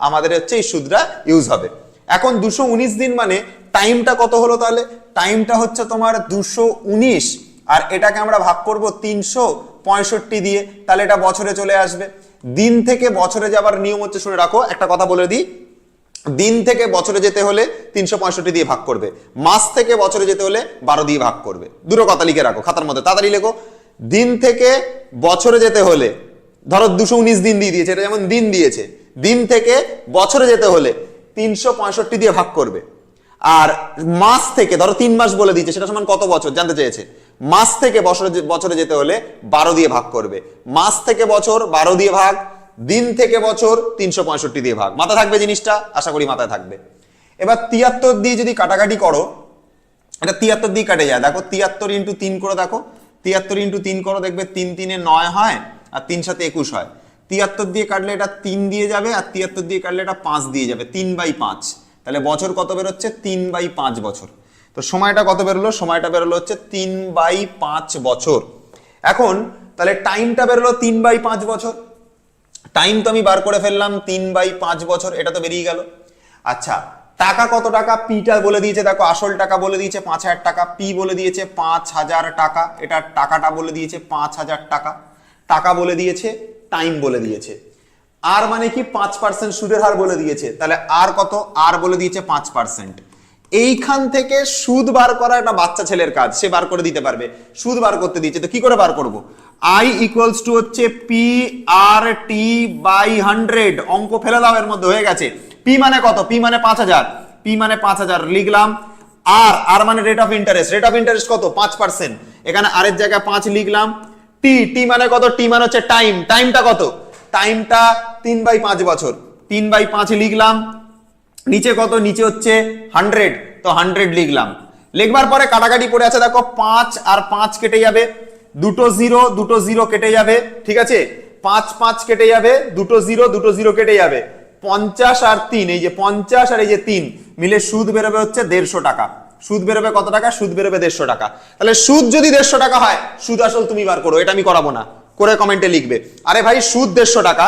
আমাদের হচ্ছে এই সুদটা ইউজ হবে। এখন 219 দিন মানে টাইমটা কত হলো? তাহলে টাইমটা হচ্ছে তোমার 219, আর এটাকে আমরা ভাগ করব 365 দিয়ে, তাহলে এটা বছরে চলে আসবে। দিন থেকে বছরে যাবার নিয়ম হচ্ছে, শুনে রাখো একটা কথা বলে দিই, দিন থেকে বছরে যেতে হলে 365 দিয়ে ভাগ করবে, মাস থেকে বছরে যেতে হলে 12 দিয়ে ভাগ করবে। দুটো কথা লিখে রাখো খাতার মধ্যে, তাড়াতাড়ি লেখো। দিন থেকে বছরে যেতে হলে, ধরো 219 দিন দিয়ে দিয়েছে, এটা যেমন দিন দিয়েছে, দিন থেকে বছরে যেতে হলে 365 দিয়ে ভাগ করবে। আর মাস থেকে, ধরো 3 মাস বলে দিয়েছে, সেটা সমান কত বছর জানতে চেয়েছে, মাস থেকে বছরে যেতে হলে 12 দিয়ে ভাগ করবে। মাস থেকে বছর 12 দিয়ে ভাগ, দিন থেকে বছর 365 দিয়ে ভাগ। মাথা থাকবে জিনিসটা? আশা করি মাথায় থাকবে। এবার 73 দিয়ে যদি কাটাকাটি করো, এটা 73 দিয়ে কাটে যায়। দেখো 73 ইন্টু 3 করে দেখো, 73 ইন্টু 3 করো, দেখবে 3 3 এ 9 হয়, আর 3 7 21 হয়। 73 দিয়ে কাটলে এটা 3 দিয়ে যাবে, আর 73 দিয়ে কাটলে এটা 5 দিয়ে যাবে, 3/5। তাহলে বছর কত বেরোচ্ছে? 3/5 বছর। তো সময়টা কত বেরোলো? সময়টা বেরোলো হচ্ছে 3/5 বছর। এখন তাহলে টাইমটা বেরোলো 3/5 বছর। টাইম তো আমি বার করে ফেললাম, 3/5 বছর, এটা তো বেরিয়ে গেল। আচ্ছা, টাকা কত টাকা? পিটা বলে দিয়েছে, দেখো আসল টাকা বলে দিয়েছে 5000 টাকা, পি বলে দিয়েছে 5000 টাকা, এটা টাকাটা বলে দিয়েছে 5000 টাকা, টাকা বলে দিয়েছে, টাইম বলে দিয়েছে। আর মানে কি? 5% সুদের হার বলে দিয়েছে। তাহলে আর কত? আর বলে দিয়েছে 5%। এইখান থেকে সুদ বার করা একটা বাচ্চা ছেলের কাজ, সে বার করে দিতে পারবে। সুদ বার করতে দিয়েছে, তো কি করে বার করব? I ইকুয়ালস টু হচ্ছে পি আর টি বাই 100। অঙ্ক ফেলে দাও, এর মধ্যে হয়ে গেছে। পি মানে কত? পি মানে 5000, পি মানে 5000 লিখলাম। আর আর মানে rate of interest, rate of interest কত? 5%, এখানে আর এর জায়গায় 5 লিখলাম। টি, টি মানে কত? টি মানে হচ্ছে টাইম, টাইমটা কত? টাইমটা 3/5 বছর, 3/5 লিখলাম। নিচে কত? নিচে হচ্ছে 100, তো 100 লিখলাম। লিখবার পরে কাটাকাটি পড়ে আছে, দেখো 5 আর 5 কেটে যাবে, দুটো জিরো কেটে যাবে। ঠিক আছে, 5 5 কেটে যাবে, দুটো জিরো কেটে যাবে। 50 আর 3, এই যে 50 আর এই যে 3 মিলে সুদ বেরোবে হচ্ছে 150 টাকা। সুদ বেরোবে কত টাকা? সুদ বেরোবে 150 টাকা। তাহলে সুদ যদি 150 টাকা হয়, সুদ আসল তুমি বার করো, এটা আমি করাবো না, করে কমেন্টে লিখবে। আরে ভাই, সুদ 150 টাকা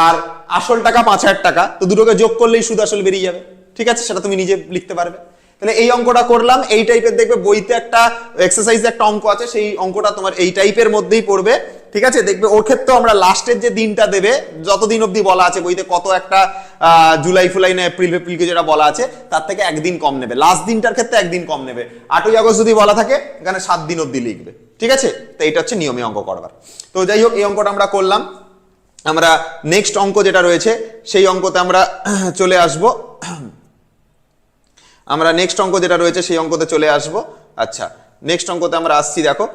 আর আসল টাকা 5000 টাকা, তো দুটোকে যোগ করলেই সুদ আসল বেরিয়ে যাবে। ঠিক আছে, সেটা তুমি নিজে লিখতে পারবে। তাহলে এই অঙ্কটা করলাম, এই টাইপের দেখবে বইতে একটা এক্সারসাইজে একটা অঙ্ক আছে, সেই অঙ্কটা তোমার এই টাইপের মধ্যেই পড়বে, ঠিক আছে। দেখবে ওর ক্ষেত্রেও আমরা লাস্টের যে দিনটা দেবে, যতদিন অবধি বলা আছে বইতে, কত একটা জুলাই ফুলাই না এপ্রিল ফেপ্রিলকে যেটা বলা আছে তার থেকে একদিন কম নেবে, লাস্ট দিনটার ক্ষেত্রে একদিন কম নেবে। 8ই আগস্ট যদি বলা থাকে এখানে 7 দিন অবধি লিখবে, ঠিক আছে। তো এটা হচ্ছে নিয়মে অঙ্ক করবার। তো যাই হোক, এই অঙ্কটা আমরা করলাম। আমরা নেক্সট অঙ্ক যেটা রয়েছে সেই অঙ্কতে আমরা চলে আসবো। আমরা নেক্সট অঙ্ক যেটা রয়েছে সেই অঙ্কতে চলে আসবো। আচ্ছা, নেক্সট অঙ্কতে আমরা আসছি। দেখো,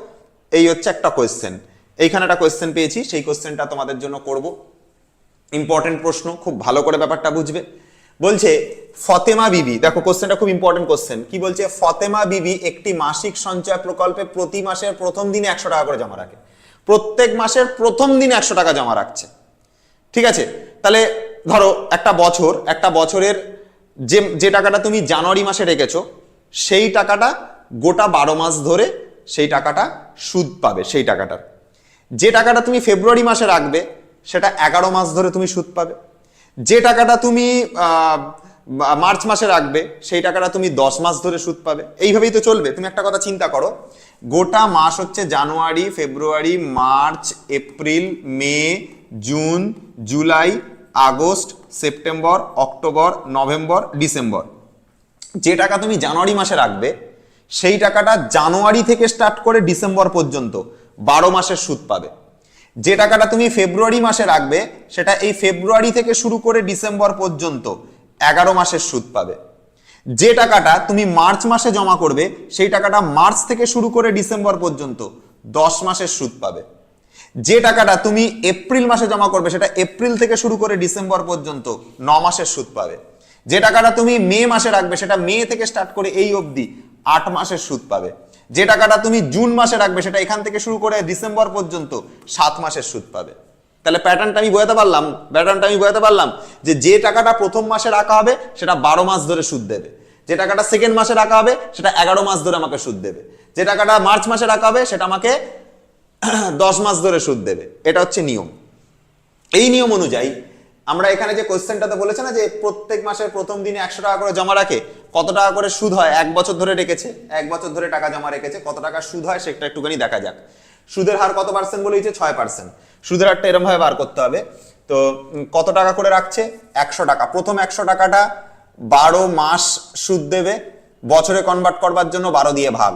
এই হচ্ছে একটা কোয়েশ্চেন, এইখানে একটা কোয়েশ্চেন পেয়েছি, সেই কোয়েশ্চেনটা তোমাদের জন্য করব। ইম্পর্টেন্ট প্রশ্ন, খুব ভালো করে ব্যাপারটা বুঝবে। বলছে ফতেমা বিবি, দেখো কোয়েশ্চেনটা খুব ইম্পর্টেন্ট কোয়েশ্চেন। কি বলছে? ফতেমা বিবি একটি মাসিক সঞ্চয় প্রকল্পে প্রতি মাসের প্রথম দিনে 100 টাকা করে জমা রাখে। প্রত্যেক মাসের প্রথম দিনে 100 টাকা জমা রাখছে, ঠিক আছে। তাহলে ধরো একটা বছরের যে টাকাটা তুমি জানুয়ারি মাসে রেখেছো, সেই টাকাটা গোটা 12 মাস ধরে সেই টাকাটা সুদ পাবে। সেই টাকাটার যে টাকাটা তুমি ফেব্রুয়ারি মাসে রাখবে, সেটা 11 মাস ধরে তুমি সুদ পাবে। যে টাকাটা তুমি মার্চ মাসে রাখবে, সেই টাকাটা তুমি 10 মাস ধরে সুদ পাবে। এইভাবেই তো চলবে। তুমি একটা কথা চিন্তা করো, গোটা মাস হচ্ছে January, February, March, April, May, June, July, August, September, October, November, December. যে টাকা তুমি জানুয়ারি মাসে রাখবে, সেই টাকাটা জানুয়ারি থেকে স্টার্ট করে ডিসেম্বর পর্যন্ত 12 মাসের সুদ পাবে। যে টাকাটা তুমি ফেব্রুয়ারি মাসে রাখবে, সেটা এই ফেব্রুয়ারি থেকে শুরু করে ডিসেম্বর পর্যন্ত 11 মাসের সুদ পাবে। যে টাকাটা তুমি মার্চ মাসে জমা করবে, সেই টাকাটা মার্চ থেকে শুরু করে ডিসেম্বর পর্যন্ত 10 মাসের সুদ পাবে। যে টাকাটা তুমি এপ্রিল মাসে জমা করবে, সেটা এপ্রিল থেকে শুরু করে ডিসেম্বর পর্যন্ত 9 মাসের সুদ পাবে। যে টাকাটা তুমি মে মাসে রাখবে, সেটা মে থেকে স্টার্ট করে এই অবধি 8 মাসের সুদ পাবে। যে টাকাটা তুমি জুন মাসে রাখবে, সেটা এখান থেকে শুরু করে ডিসেম্বর পর্যন্ত 7 মাসের সুদ পাবে। তাহলে প্যাটার্নটা আমি বোঝাতে পারলাম যে টাকাটা প্রথম মাসে রাখা হবে সেটা 12 মাস ধরে সুদ দেবে। যে টাকাটা সেকেন্ড মাসে রাখা হবে সেটা 11 মাস ধরে আমাকে সুদ দেবে। যে টাকাটা মার্চ মাসে রাখা হবে সেটা আমাকে 10 মাস ধরে সুদ দেবে। এটা হচ্ছে নিয়ম। এই নিয়ম অনুযায়ী আমরা এখানে যে কোশ্চেনটাতে বলেছে না যে প্রত্যেক মাসের প্রথম দিনে 100 টাকা করে জমা রাখে, কত টাকা করে সুদ হয়, 1 বছর ধরে রেখেছে, 1 বছর ধরে টাকা জমা রেখেছে, কত টাকা সুদ হয় সেটা একটুখানি দেখা যাক। সুদের হার কত পার্সেন্ট বলেছে? 6%। সুদের হারটা এরকম ভাবে বার করতে হবে। তো কত টাকা করে রাখছে? 100 টাকা। প্রথম 100 টাকাটা 12 মাস সুদ দেবে, বছরে কনভার্ট করবার জন্য 12 দিয়ে ভাগ।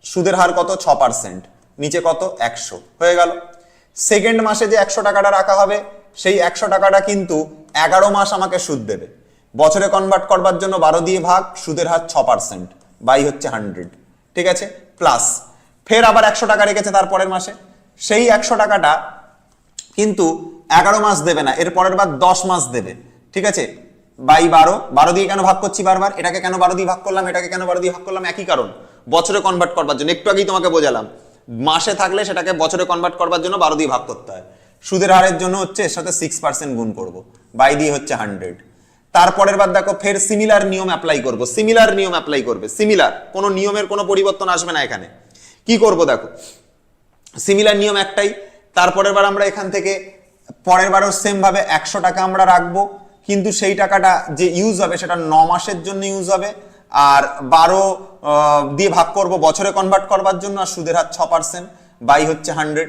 সুদের হার কত? 6%। নিচে কত? 100 হয়ে গেল। সেকেন্ড মাসে যে 100 টাকাটা রাখা হবে, সেই 100 টাকাটা কিন্তু 11 মাস আমাকে সুদ দেবে। বছরে কনভার্ট করবার জন্য 12 দিয়ে ভাগ, সুদের হার 6%, বাই হচ্ছে 100, ঠিক আছে। প্লাস ফের আবার 100 টাকা রেখেছে তার পরের মাসে, সেই 100 টাকাটা কিন্তু 11 মাস দেবে না, এর পরের বার 10 মাস দেবে, ঠিক আছে। বাই 12 দিয়ে কেন ভাগ করছি বারবার? এটাকে কেন 12 দিয়ে ভাগ করলাম, এটাকে কেন 12 দিয়ে ভাগ করলাম? একই কারণ, বছরে কনভার্ট করবার জন্য। একটু আগেই তোমাকে বোঝালাম, মাসে থাকলে সেটাকে বছরে কনভার্ট করবার জন্য 12 দিয়ে ভাগ করতে হয়। সুদের হারের জন্য হচ্ছে এর সাথে 6% গুণ করব, বাই দিয়ে হচ্ছে 100। তারপরের বার দেখো ফের সিমিলার নিয়ম অ্যাপ্লাই করব। সিমিলার কোনো নিয়মের কোনো পরিবর্তন আসবে না এখানে। কি করব দেখো, সিমিলার নিয়ম একটাই। তারপরের বার আমরা এখান থেকে পরের বারও সেম ভাবে 100 টাকা আমরা রাখবো, কিন্তু সেই টাকাটা যে ইউজ হবে সেটা 9 মাসের জন্য ইউজ হবে, আর 12 দিয়ে ভাগ করব বছরে কনভার্ট করবার জন্য, আর সুদের হার 6%, বাই হচ্ছে 100।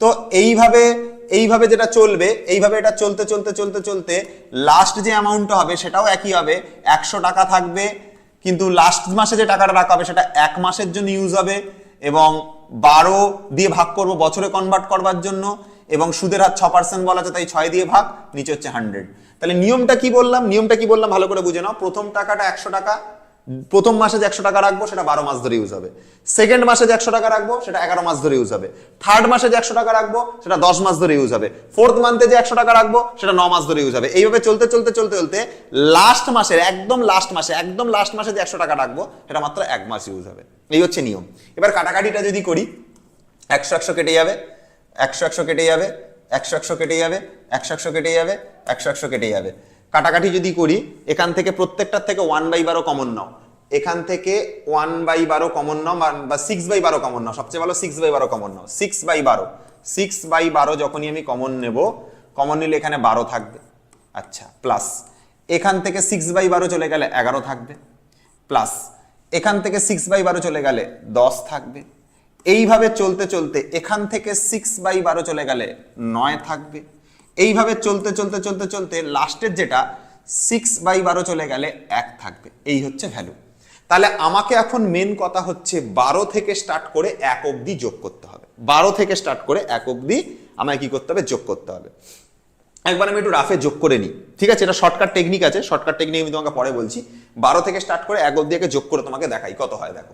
তো এইভাবে যেটা চলবে, এইভাবে এটা চলতে লাস্ট যে অ্যামাউন্টটা হবে সেটাও একই হবে। 100 টাকা থাকবে, কিন্তু লাস্ট মাসে যে টাকাটা রাখা হবে সেটা 1 মাসের জন্য ইউজ হবে, এবং 12 দিয়ে ভাগ করব বছরে কনভার্ট করবার জন্য, এবং সুদের হার 6% বলা আছে তাই 6 দিয়ে ভাগ, নিচে হচ্ছে 100। তাহলে নিয়মটা কি বললাম ভালো করে বুঝে নাও। প্রথম টাকাটা 100 টাকা, প্রথম মাসে যে 100 টাকা রাখবো সেটা 12 মাস ধরে ইউজ হবে। সেকেন্ড মাসে যে 100 টাকা রাখবো সেটা 11 মাস ধরে ইউজ হবে। থার্ড মাসে যে 100 টাকা রাখবো সেটা 10 মাস ধরে ইউজ হবে। ফোর্থ মান্থে যে 100 টাকা রাখবো সেটা 9 মাস ধরে ইউজ হবে। এইভাবে চলতে লাস্ট মাসের একদম লাস্ট মাসে যে 100 টাকা রাখবো সেটা মাত্র 1 মাস ইউজ হবে। এই হচ্ছে নিয়ম। এবার কাটাকাটিটা যদি করি, 100 কেটে যাবে, 100 কেটে যাবে, 100 কেটে যাবে, 100 কেটে যাবে, 100 কেটে যাবে। কাটাকাটি যদি করি, এখান থেকে প্রত্যেকটার থেকে 1/12 কমন নাও, এখান থেকে 1/12 কমন নাও, বা 6/12 কমন নাও। সবচেয়ে ভালো 6/12 কমন নাও। 6/12 যখনই আমি কমন নেব, কমন নিলে এখানে 12 থাকবে। আচ্ছা, প্লাস এখান থেকে 6/12 চলে গেলে 11 থাকবে, প্লাস এখান থেকে 6/12 চলে গেলে 10 থাকবে, এইভাবে চলতে চলতে এখান থেকে 6/12 চলে গেলে 9 থাকবে, এইভাবে চলতে চলতে চলতে চলতে লাস্টের যেটা 6/12 চলে গেলে 1 থাকবে। এই হচ্ছে ভ্যালু। তাহলে আমাকে এখন মেন কথা হচ্ছে 12 থেকে স্টার্ট করে 1 অবধি যোগ করতে হবে। 12 থেকে স্টার্ট করে 1 অবধি আমায় কি করতে হবে? যোগ করতে হবে। একবার আমি একটু রাফে যোগ করে নিই, ঠিক আছে? এটা শর্টকাট টেকনিক আছে, শর্টকাট টেকনিক আমি তোমাকে পরে বলছি। 12 থেকে স্টার্ট করে 1 অবধি যোগ করে তোমাকে দেখাই কত হয়। দেখো,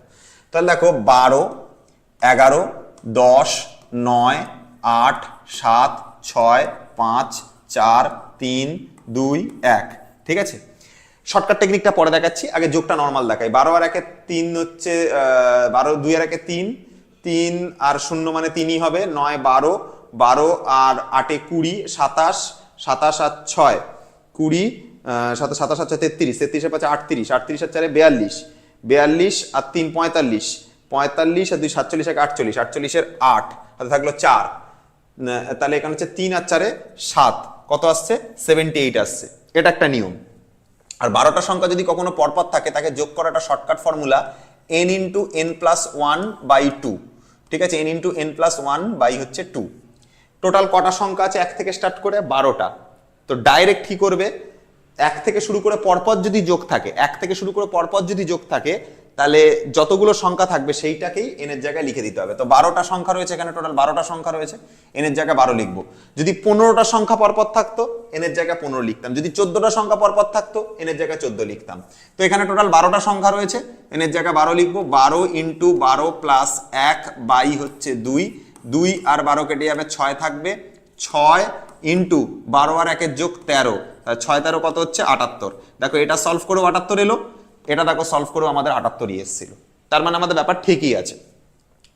তাহলে দেখো 12, 11, 10, 9, 8, 7, 6, 5, 4, 3, 2, 1, ঠিক আছে? শর্টকাট টেকনিকটা পরে দেখাচ্ছি, আগে যোগটা নর্মাল দেখাই। 12 আর 1 3 হচ্ছে 12, 2 আর 1 3, 3 আর 0 মানে 3ই হবে, 9 12, 12 আর 8 20, 27, 27 আর 6 20, 27 আর 6 33, 33 আর 5 38, 38 আর 4 42, 42 আর 3 45, 45 আর 2 47 আর 48, 48 এর 8 তাহলে থাকলো 4, তাহলে এখানে হচ্ছে 3 আর 4 7, কত আসছে? 78 আসছে। এটা একটা নিয়ম। আর 12টা সংখ্যা যদি কখনো পরপর থাকে তাকে যোগ করাটা শর্টকাট ফর্মুলা n × n+1/2, ঠিক আছে? n × n+1/2। টোটাল কটা সংখ্যা আছে 1 থেকে স্টার্ট করে? 12টা। তো ডাইরেক্ট কি করবে? 1 থেকে শুরু করে পরপর যদি যোগ থাকে, 1 থেকে শুরু করে পরপর যদি যোগ থাকে, তাহলে যতগুলো সংখ্যা থাকবে সেইটাকেই n এর জায়গায় লিখে দিতে হবে। তো 12টা সংখ্যা রয়েছে এখানে, টোটাল 12টা সংখ্যা রয়েছে, n এর জায়গায় 12 লিখবো। যদি 15টা সংখ্যা পরপর থাকতো n এর জায়গায় 15 লিখতাম, যদি 14টা সংখ্যা পরপর থাকতো n এর জায়গায় 14 লিখতাম। তো এখানে টোটাল 12টা সংখ্যা রয়েছে, n এর জায়গায় 12 লিখবো। 12 × 12 + 1 হচ্ছে 2, 2 আর 12 কেটে যাবে, 6 থাকবে, 6 × 12 আর 1 যোগ 13, 6 13 কত হচ্ছে? 78। দেখো এটা সলভ করেও 78 এলো, এটা দেখো সলভ করেও আমাদের 78ই এসেছিল। তার মানে আমাদের ব্যাপার ঠিকই আছে।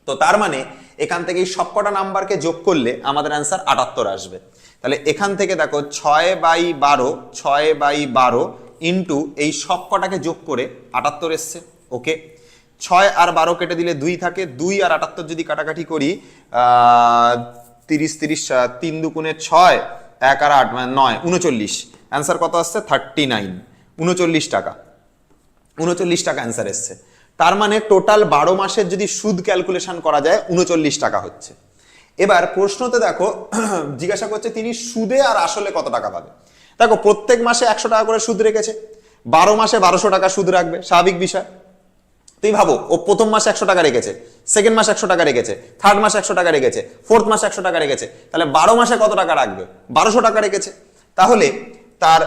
তো তার মানে এখান থেকে সবকটা নাম্বারকে যোগ করলে আমাদের অ্যান্সার 78 আসবে। তাহলে এখান থেকে দেখো 6/12, 6/12 ইন্টু এই সবকটাকে যোগ করে 78 এসছে। ওকে, 6 আর 12 কেটে দিলে 2 থাকে, 2 আর 78 যদি কাটাকাটি করি 30 30, 3 2 6, 1 আর 8 মানে 9, 39। অ্যান্সার কত আসছে? 39, 39 টাকা। 39 টাকা অ্যান্সার এসছে। তার মানে টোটাল 12 মাসের যদি সুদ ক্যালকুলেশন করা যায় 39 টাকা হচ্ছে। এবার প্রশ্নতে দেখো জিজ্ঞাসা করছে তিনি সুদে আর আসলে কত টাকা পাবে। দেখো প্রত্যেক মাসে 100 টাকা করে সুদ রেখেছে, 12 মাসে 1200 টাকা সুদ রাখবে, স্বাভাবিক বিষয়। তুই ভাবো ও প্রথম মাসে 100 টাকা রেখেছে, সেকেন্ড মাসে 100 টাকা রেখেছে, থার্ড মাসে 100 টাকা রেখেছে, ফোর্থ মাসে 100 টাকা রেখেছে, তাহলে 12 মাসে কত টাকা রাখবে? 1200 টাকা রেখেছে। তাহলে তার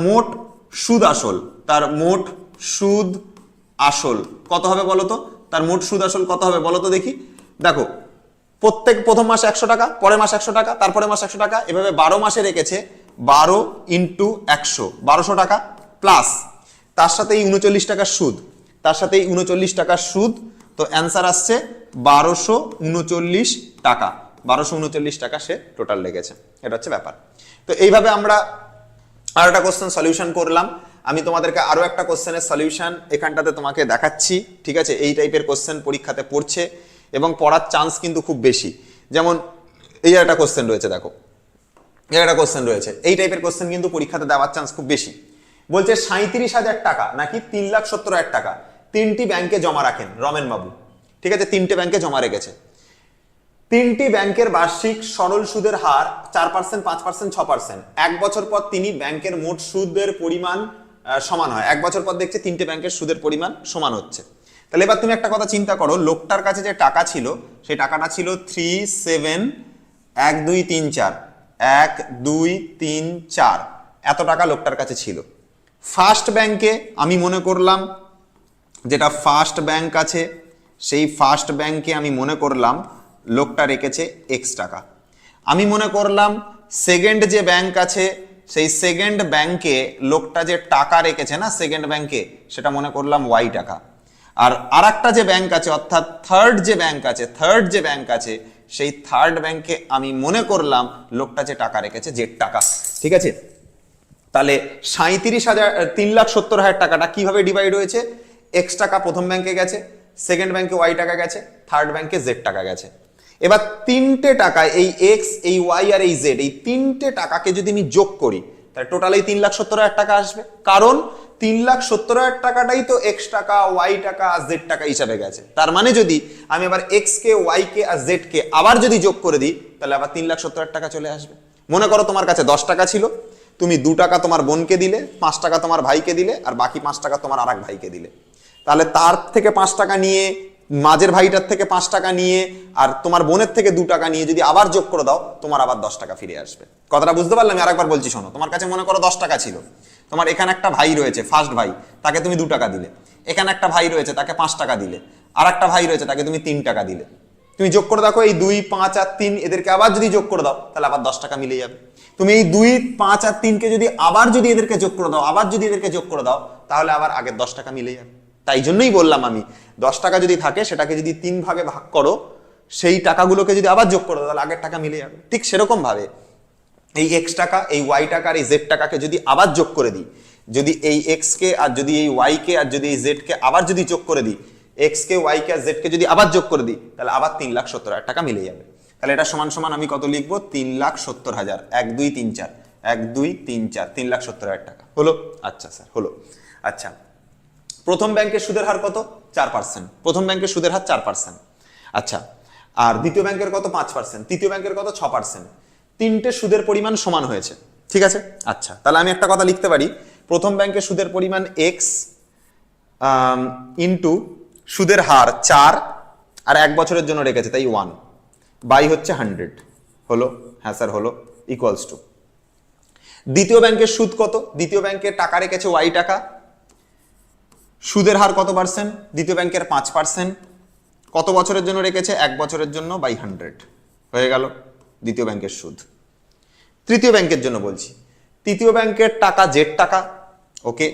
মোট সুদ আসল, তার মোট সুদ আসল কত হবে বলো তো? তার মোট সুদ আসল কত হবে বলো তো দেখি। দেখো প্রথম মাসে 100 টাকা, পরের মাসে 100 টাকা, তারপরে মাসে 100 টাকা, এভাবে 12 মাসে রেখেছে। 12 × 100 1200 টাকা, প্লাস তার সাথে এই 39 টাকার সুদ, তার সাথে এই 39 টাকার সুদ। তো অ্যান্সার আসছে 1239 টাকা। 1239 টাকা সে টোটাল লেগেছে। এটা হচ্ছে ব্যাপার। তো এইভাবে আমরা আর একটা কোশ্চেন সলিউশন করলাম। আমি তোমাদেরকে আরো একটা কোশ্চেনের সলিউশন এখানটাতে তোমাকে দেখাচ্ছি, ঠিক আছে? এই টাইপের কোশ্চেন পরীক্ষাতে পড়ছে এবং পড়ার চান্স কিন্তু খুব বেশি। যেমন এই একটা কোশ্চেন রয়েছে, দেখো এই একটা কোশ্চেন রয়েছে, এই টাইপের কোশ্চেন কিন্তু পরীক্ষাতে দেওয়ার চান্স খুব বেশি। বলছে 37,000 টাকা নাকি 3,70,000 টাকা 3টি ব্যাংকে জমা রাখেন রমেন বাবু, ঠিক আছে? 3টে ব্যাংকে জমা রেখেছে। 3টি ব্যাংকের বার্ষিক সরল সুদের হার 4%, 5%, 6%। 1 বছর পর তিনি ব্যাংকের মোট সুদের পরিমাণ সমান হয়। 1 বছর পর দেখছে 3টে ব্যাংকের সুদের পরিমাণ সমান হচ্ছে। তাহলে এবার তুমি একটা কথা চিন্তা করো, লোকটার কাছে যে টাকা ছিল সেই টাকাটা ছিল 3 7 1 2 3 4 1 2 3 4, এত টাকা লোকটার কাছে ছিল। ফার্স্ট ব্যাংকে আমি মনে করলাম, যেটা ফার্স্ট ব্যাংক আছে সেই ফার্স্ট ব্যাংকে আমি মনে করলাম লোকটা রেখেছে x টাকা। আমি মনে করলাম সেকেন্ড যে ব্যাংক আছে সেই সেকেন্ড ব্যাংকে লোকটা যে টাকা রেখেছে না সেকেন্ড ব্যাংকে, সেটা মনে করলাম y টাকা। আর আরেকটা যে ব্যাংক আছে অর্থাৎ থার্ড যে ব্যাংক আছে সেই থার্ড ব্যাংকে আমি মনে করলাম লোকটা যে টাকা রেখেছে z টাকা, ঠিক আছে? তাহলে 3,70,000 টাকাটা কিভাবে ডিভাইড হয়েছে? x টাকা প্রথম ব্যাংকে গেছে, সেকেন্ড ব্যাংকে y টাকা গেছে, থার্ড ব্যাংকে z টাকা গেছে। এবার 3টে টাকায় এই x, এই y আর এই z, এই 3টে টাকাকে যদি আমি যোগ করি তাহলে টোটাল এই 3,70,000 টাকা আসবে, কারণ 3,70,000 টাকাটাই তো এক্স টাকা, ওয়াই টাকা আর জেড টাকা হিসাবে গেছে। তার মানে যদি আমি আবার এক্স কে, ওয়াই কে আর জেড কে আবার যদি যোগ করে দিই, তাহলে আবার 3,70,000 টাকা চলে আসবে। মনে করো তোমার কাছে 10 টাকা ছিল, তুমি 2 টাকা তোমার বোনকে দিলে, 5 টাকা তোমার ভাইকে দিলে, আর বাকি 5 টাকা তোমার আরেক ভাইকে দিলে। তাহলে তার থেকে 5 টাকা নিয়ে, মাঝের ভাইটার থেকে 5 টাকা নিয়ে, আর তোমার বোনের থেকে 2 টাকা নিয়ে যদি আবার যোগ করে দাও, তোমার আবার 10 টাকা ফিরে আসবে। কথাটা বুঝতে পারলাম? আমি আরেকবার বলছি, শোনো। তোমার কাছে মনে করো 10 টাকা ছিল, তোমার এখানে একটা ভাই রয়েছে, ফার্স্ট ভাই, তাকে তুমি 2 টাকা দিলে, এখানে একটা ভাই রয়েছে, তাকে 5 টাকা দিলে, আর একটা ভাই রয়েছে, তাকে তুমি 3 টাকা দিলে। তুমি যোগ করে দেখো, এই 2, 5 আর 3 এদেরকে আবার যদি যোগ করে দাও, তাহলে আবার 10 টাকা মিলে যাবে। তুমি এই 2, 5 আর 3 কে যদি আবার যদি এদেরকে যোগ করে দাও, আবার যদি এদেরকে যোগ করে দাও, তাহলে আবার আগের 10 টাকা মিলে যাবে। তাই জন্যই বললাম আমি, 10 টাকা যদি থাকে সেটাকে যদি 3 ভাগে ভাগ করো, সেই টাকাগুলোকে যদি আবার যোগ করে দাও, তাহলে আগের টাকা মিলে যাবে। ঠিক সেরকম ভাবে এই এক্স টাকা, এই ওয়াই টাকা আর এই জেড টাকাকে যদি আবার যোগ করে দিই, যদি এই এক্স কে আর যদি এই ওয়াই কে আর যদি এই জেড কে আবার যদি যোগ করে দিই, এক্স কে, ওয়াই কে আর জেড কে যদি আবার যোগ করে দিই, তাহলে আবার 3,70,000 টাকা মিলে যাবে। তাহলে এটা সমান সমান আমি কত লিখবো? 3,70,000। 1, 2, 3, 4, 1, 2, 3, 4, 3,70,000 টাকা হলো। আচ্ছা স্যার, হলো। আচ্ছা, প্রথম ব্যাংকের সুদের হার কত? 4%। প্রথম ব্যাংকের সুদের হার 4%। আচ্ছা, আর দ্বিতীয় ব্যাংকের কত? 5%। তৃতীয় ব্যাংকের কত? 6%। তিনটে সুদের পরিমাণ সমান হয়েছে, ঠিক আছে? আচ্ছা, তাহলে আমি একটা কথা লিখতে পারি, প্রথম ব্যাংকের সুদের পরিমাণ এক্স ইন্টু সুদের হার 4 আর 1 বছরের জন্য রেখেছে, তাই 1 বাই হচ্ছে 100 হলো। হ্যাঁ স্যার, হলো। ইকুয়ালস টু দ্বিতীয় ব্যাংকের সুদ কত? দ্বিতীয় ব্যাংকের টাকা রেখেছে ওয়াই টাকা, সুদের হার কত পার্সেন্ট? দ্বিতীয় ব্যাংকের 5%। কত বছরের জন্য রেখেছে? 1 বছরের জন্য, বাই 100 হয়ে গেল দ্বিতীয় ব্যাংকের সুদ। তৃতীয় ব্যাংকের জন্য বলছি, তৃতীয় ব্যাংকের টাকা জেড টাকা, ওকে।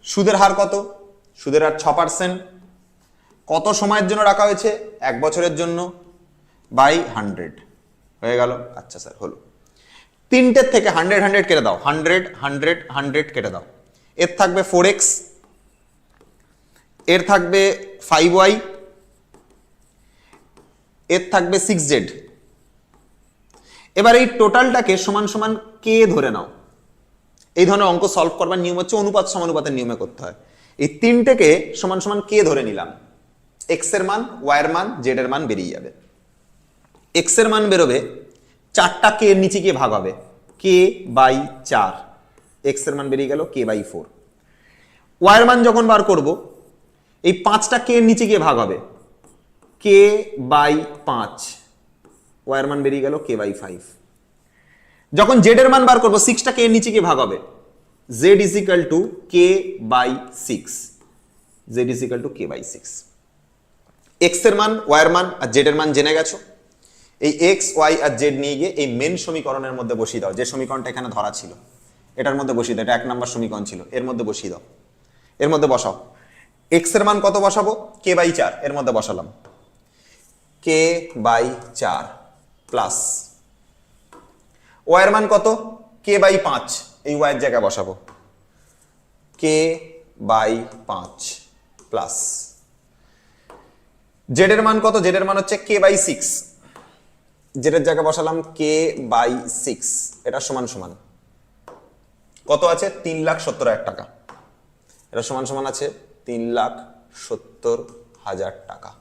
সুদের হার কত? সুদের হার 6%। কত সময়ের জন্য রাখা হয়েছে? 1 বছরের জন্য, বাই 100 হয়ে গেল। আচ্ছা স্যার, হলো। তিনটের থেকে 100 100 কেটে দাও, 100 100 100 কেটে দাও। এর থাকবে 4x, এর থাকবে 5y, এর থাকবে 6z। এবার এই টোটালটাকে সমান সমান কে ধরে নাও। এই ধরনের অঙ্ক সলভ করবার নিয়ম হচ্ছে অনুপাত সমানুপাতের নিয়মে করতে হয়। এই তিনটেকে সমান সমান কে ধরে নিলাম। এক্স এর মান, ওয়াই এর মান, জেড এর মান বেরিয়ে যাবে। এক্স এর মান বেরোবে, 4টা কে এর নিচে গিয়ে ভাগ হবে, কে বাই 4। এক্স এর মান বেরিয়ে গেল কে বাই 4। ওয়াই এর মান যখন বার করব, এই 5টা কে এর নিচে গিয়ে ভাগ হবে, কে বাই 5। ওয়াই এর মান বেরিয়ে গেল কে বাই 5। যখন জেড এর মান বার করবো, 6টা কে এর নিচে গিয়ে ভাগ হবে, Z is equal to K by 6। Z is equal to K by 6। X এর মান, ওয়াই এর মান আর জেড এর মান জেনে গেছো। এই এক্স, ওয়াই আর জেড নিয়ে গিয়ে এই মেন সমীকরণের মধ্যে বসিয়ে দাও। যে সমীকরণটা এখানে ধরা ছিল এটার মধ্যে বসিয়ে দাও। এটা 1 নম্বর সমীকরণ ছিল, এর মধ্যে বসিয়ে দাও। এর মধ্যে বসাও। এক্স এর মান কত বসাবো? কে বাই 4, এর মধ্যে বসালাম কে বাই 4 প্লাস ওয়াই এর মান কত? কে বাই 5, এই ওয়াই এর জায়গায় বসাবো কে বাই 5 প্লাস জেড এর মান কত? জেড এর মান হচ্ছে কে বাই 6, জেড এর জায়গায় বসালাম কে বাই 6। এটা সমান সমান কত আছে? 3,70,000 টাকা। এটা সমান সমান আছে 3,70,000 টাকা।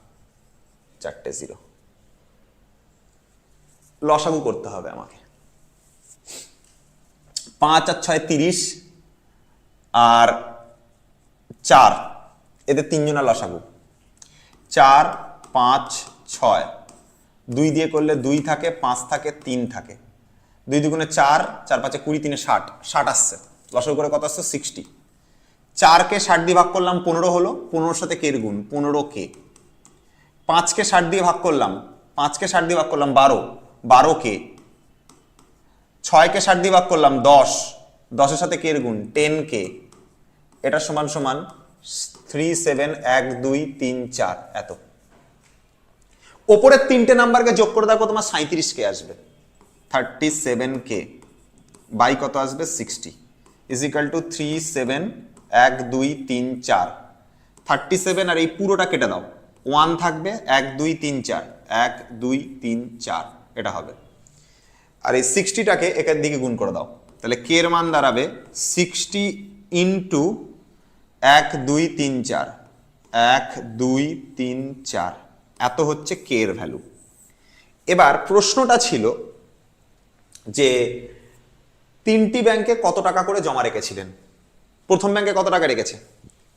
4টে 0। লসাগু করতে হবে আমাকে। 5 আর 6 30 আর 4, এদের 3 জনের লসাগু। 4, 5, 6, 2 দিয়ে করলে 2 থাকে, 5 থাকে, 3 থাকে। 2 দুগুণে 4, 4 5 20, 3 60, 60 আসছে। লসাগু করে কত আসছে? 60। 4কে 60 দিয়ে ভাগ করলাম, 15 হলো। 15-র সাথে কে এর গুণ, 15k। 5কে 60 দিয়ে ভাগ করলাম, 5কে 60 দিয়ে ভাগ করলাম 12, 12k। 6কে 60 দিয়ে ভাগ করলাম 10, 10-এর সাথে কে এর গুণ, 10k। এটা সমান সমান 3 7 1 2 3 4 এত। ওপরের 3টে নাম্বারকে যোগ করে দেখো, তোমার 37k আসবে। 37k বাই কত আসবে? 60 ইজ ইকাল টু 3 7 1 2 3 4। 37 আর এই পুরোটা কেটে দাও, 1 থাকবে, 1 2 3 4, 1 2 3 4 এটা হবে। আর এই 60টাকে একের দিকে গুণ করে দাও, তাহলে কে এর মান দাঁড়াবে 60 ইন্টু 1 2 3 4, 1 2 3 4, এত হচ্ছে কে এর ভ্যালু। এবার প্রশ্নটা ছিল যে তিনটি ব্যাংকে কত টাকা করে জমা রেখেছিলেন। প্রথম ব্যাংকে কত টাকা রেখেছে?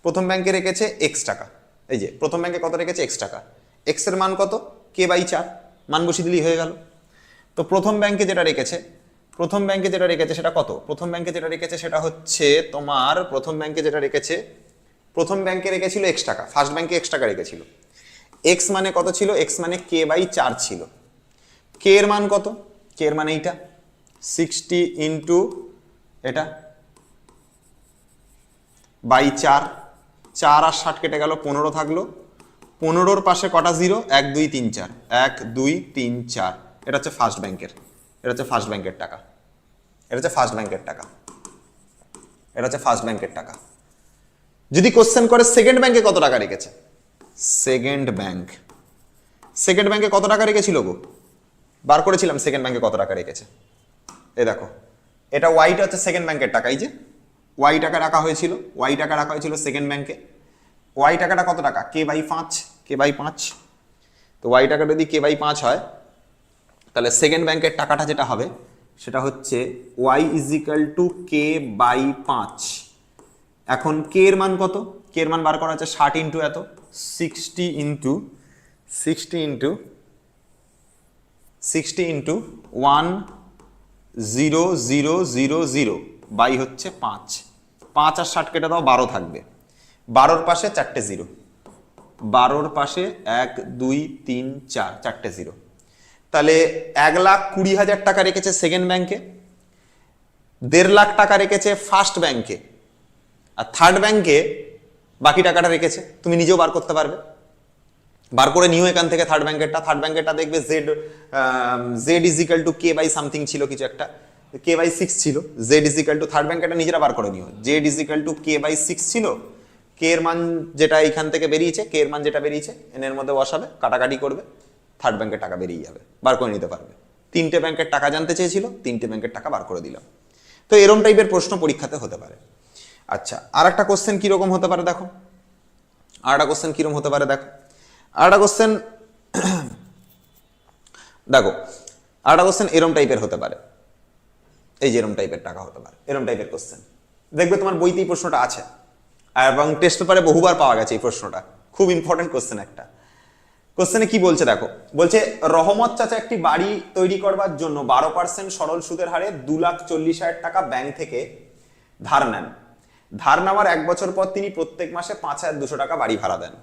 প্রথম ব্যাংকে রেখেছে এক্স টাকা। এই যে প্রথম ব্যাংকে কত রেখেছে? এক্স টাকা। এক্স এর মান কত? কে বাই 4, মান বসিয়ে দিলেই হয়ে গেল। তো প্রথম ব্যাংকে যেটা রেখেছে সেটা কত? প্রথম ব্যাংকে যেটা রেখেছে সেটা হচ্ছে তোমার প্রথম ব্যাংকে রেখেছিল এক্স টাকা। ফার্স্ট ব্যাংকে এক্স টাকা রেখেছিল। এক্স মানে কত ছিল? এক্স মানে কে বাই 4 ছিল। কে এর মান কত? কে এর মান এইটা 60 ইন্টু এটা বাই 4, 4 আর 60 কেটে গেল, 15 থাকলো। 15-র পাশে কটা জিরো? 1 2 3 4, 1 2 3 4। এটা হচ্ছে ফার্স্ট ব্যাংকের টাকা। যদি কোশ্চেন করে সেকেন্ড ব্যাংকে কত টাকা রেখেছে, সেকেন্ড ব্যাংকে কত টাকা রেখেছিল গো? বার করেছিলাম সেকেন্ড ব্যাংকে কত টাকা রেখেছে। এই দেখো, এটা ওয়াইটা হচ্ছে সেকেন্ড ব্যাংকের টাকা। এই যে ওয়াই টাকা রাখা হয়েছিল সেকেন্ড ব্যাংকে। ওয়াই টাকাটা কত টাকা? কে বাই 5। তো ওয়াই টাকাটা যদি কে বাই 5 হয়, তাহলে সেকেন্ড ব্যাংকের টাকাটা যেটা হবে সেটা হচ্ছে Y is equal to K by 5। এখন কে এর মান কত? কে এর মান বার করা আছে 60 ইন্টু এত, 60 ইন্টু 1000 বাই হচ্ছে 5। 5 আর 60 কেটে দাও, 12 থাকবে। 12-র পাশে 4টে জিরো, 12-র পাশে 1 2 3 4, 4টে জিরো। তাহলে 1,20,000 টাকা রেখেছে সেকেন্ড ব্যাংকে, 1.5 লাখ টাকা রেখেছে ফার্স্ট ব্যাংকে, আর থার্ড ব্যাংকে বাকি টাকাটা রেখেছে। তুমি নিজেও বার করতে পারবে, বার করে নিও এখান থেকে থার্ড ব্যাংকেরটা দেখবে Z is equal to K by something ছিল, কিছু একটা কে বাই 6 ছিল। Z is equal to third ব্যাংকেরটা নিজেরা বার করে নিও। Z is equal to K by 6 ছিল। কে এর মান যেটা এখান থেকে বেরিয়েছে, এন এর মধ্যে বসাবে, কাটাকাটি করবে, থার্ড ব্যাংকের টাকা বেরিয়ে যাবে, বার করে নিতে পারবে। তিনটে ব্যাংকের টাকা জানতে চেয়েছিল, তিনটে ব্যাংকের টাকা বার করে দিলাম। তো এরকম টাইপের প্রশ্ন পরীক্ষাতে হতে পারে। আচ্ছা, আর একটা কোশ্চেন কিরকম হতে পারে দেখো, এরম টাইপের হতে পারে। এই যে এরম টাইপের টাকা হতে পারে, এরম টাইপের কোশ্চেন দেখবে তোমার বইতেই প্রশ্নটা আছে, এবং টেস্ট পেপারে বহুবার পাওয়া গেছে এই প্রশ্নটা। খুব ইম্পর্টেন্ট কোশ্চেন একটা। কোশ্চেনে কি বলছে দেখো, বলছে রহমত চাচা একটি বাড়ি তৈরি করবার জন্য 12% সরল সুদের হারে 2,40,000 টাকা ব্যাংক থেকে ধার নেন। ধার নেওয়ার 1 বছর পর তিনি প্রত্যেক মাসে 5,200 টাকা বাড়ি ভাড়া দেন।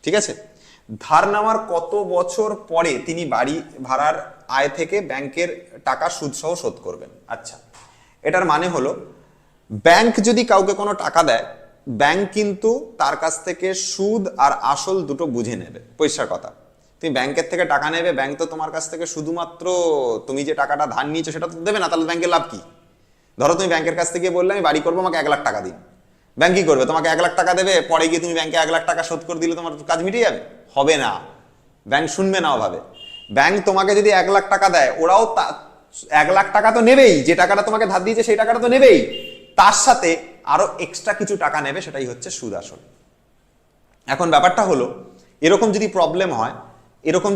ঠিক আছে, ধার নেওয়ার কত বছর পরে তিনি বাড়ি ভাড়ার আয় থেকে ব্যাংকের টাকা সুদ সহ শোধ করবেন? আচ্ছা, এটার মানে হলো ব্যাংক যদি কাউকে কোনো টাকা দেয়, ব্যাংক কিন্তু তার কাছ থেকে সুদ আর আসল দুটো বুঝে নেবে। পয়সার কথা, তুমি ব্যাংকের থেকে টাকা নেবে, ব্যাংক তো তোমার কাছ থেকে শুধুমাত্র তুমি যে টাকাটা ধার নিয়েছো সেটা তো দেবে না, তাহলে ব্যাংকের লাভ কি? ধরো তুমি ব্যাংকের কাছ থেকে বললে আমি বাড়ি করবো, আমাকে 1 লাখ টাকা দিন। ব্যাংক কি করবে? তোমাকে 1 লাখ টাকা দেবে, পরে গিয়ে তুমি ব্যাংকে 1 লাখ টাকা শোধ করে দিলে তোমার কাজ মিটে যাবে? হবে না, ব্যাংক শুনবে না ওভাবে। ব্যাংক তোমাকে যদি 1 লাখ টাকা দেয়, ওরাও 1 লাখ টাকা তো নেবেই, যে টাকাটা তোমাকে ধার দিয়েছে সেই টাকাটা তো নেবেই, তার সাথে আরো এক্সট্রা কিছু টাকা নেবে, সেটাই হচ্ছে সুদ আসল। এখন ব্যাপারটা হলো, এরকম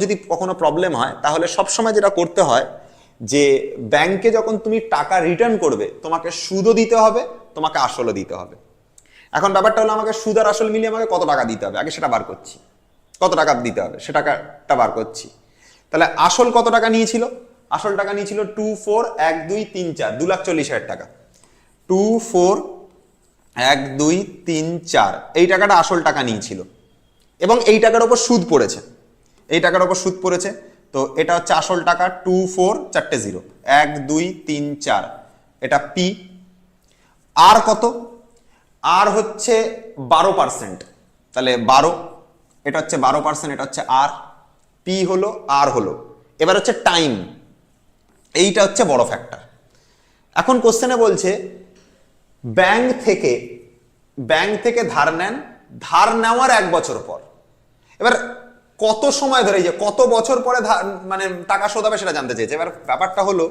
যদি কখনো প্রবলেম হয়, তাহলে সবসময় যেটা করতে হয় যে ব্যাংকে যখন তুমি টাকা রিটার্ন করবে, তোমাকে সুদও দিতে হবে, তোমাকে আসলও দিতে হবে। এখন ব্যাপারটা হলো, আমাকে সুদ আর আসল মিলিয়ে আমাকে কত টাকা দিতে হবে, আগে সেটা বার করছি। কত টাকা দিতে হবে সে টাকাটা বার করছি। তাহলে আসল কত টাকা নিয়েছিল? আসল টাকা নিয়েছিল 2,4,1,2,3,4, 2,40,000 টাকা। 2,4,1,2,3,4 এই টাকাটা আসল টাকা নিয়েছিল, এবং এই টাকার উপর সুদ পড়েছে। তো এটা হচ্ছে আসল টাকা, 2,4 4টে 0, 1 2 3 4, এটা পি। আর কত? আর হচ্ছে 12%, তাহলে 12, এটা হচ্ছে 12%, এটা হচ্ছে আর। পি হলো, আর হলো। এবার হচ্ছে টাইম, এইটা হচ্ছে বড় ফ্যাক্টর। এখন কোশ্চেনে বলছে ব্যাংক থেকে ধার নেন, ধার নেওয়ার 1 বছর পর। এবার কত সময় ধরে, যে কত বছর পরে মানে টাকা শোধ হবে সেটা জানতে চেয়েছে। এবার ব্যাপারটা হলো,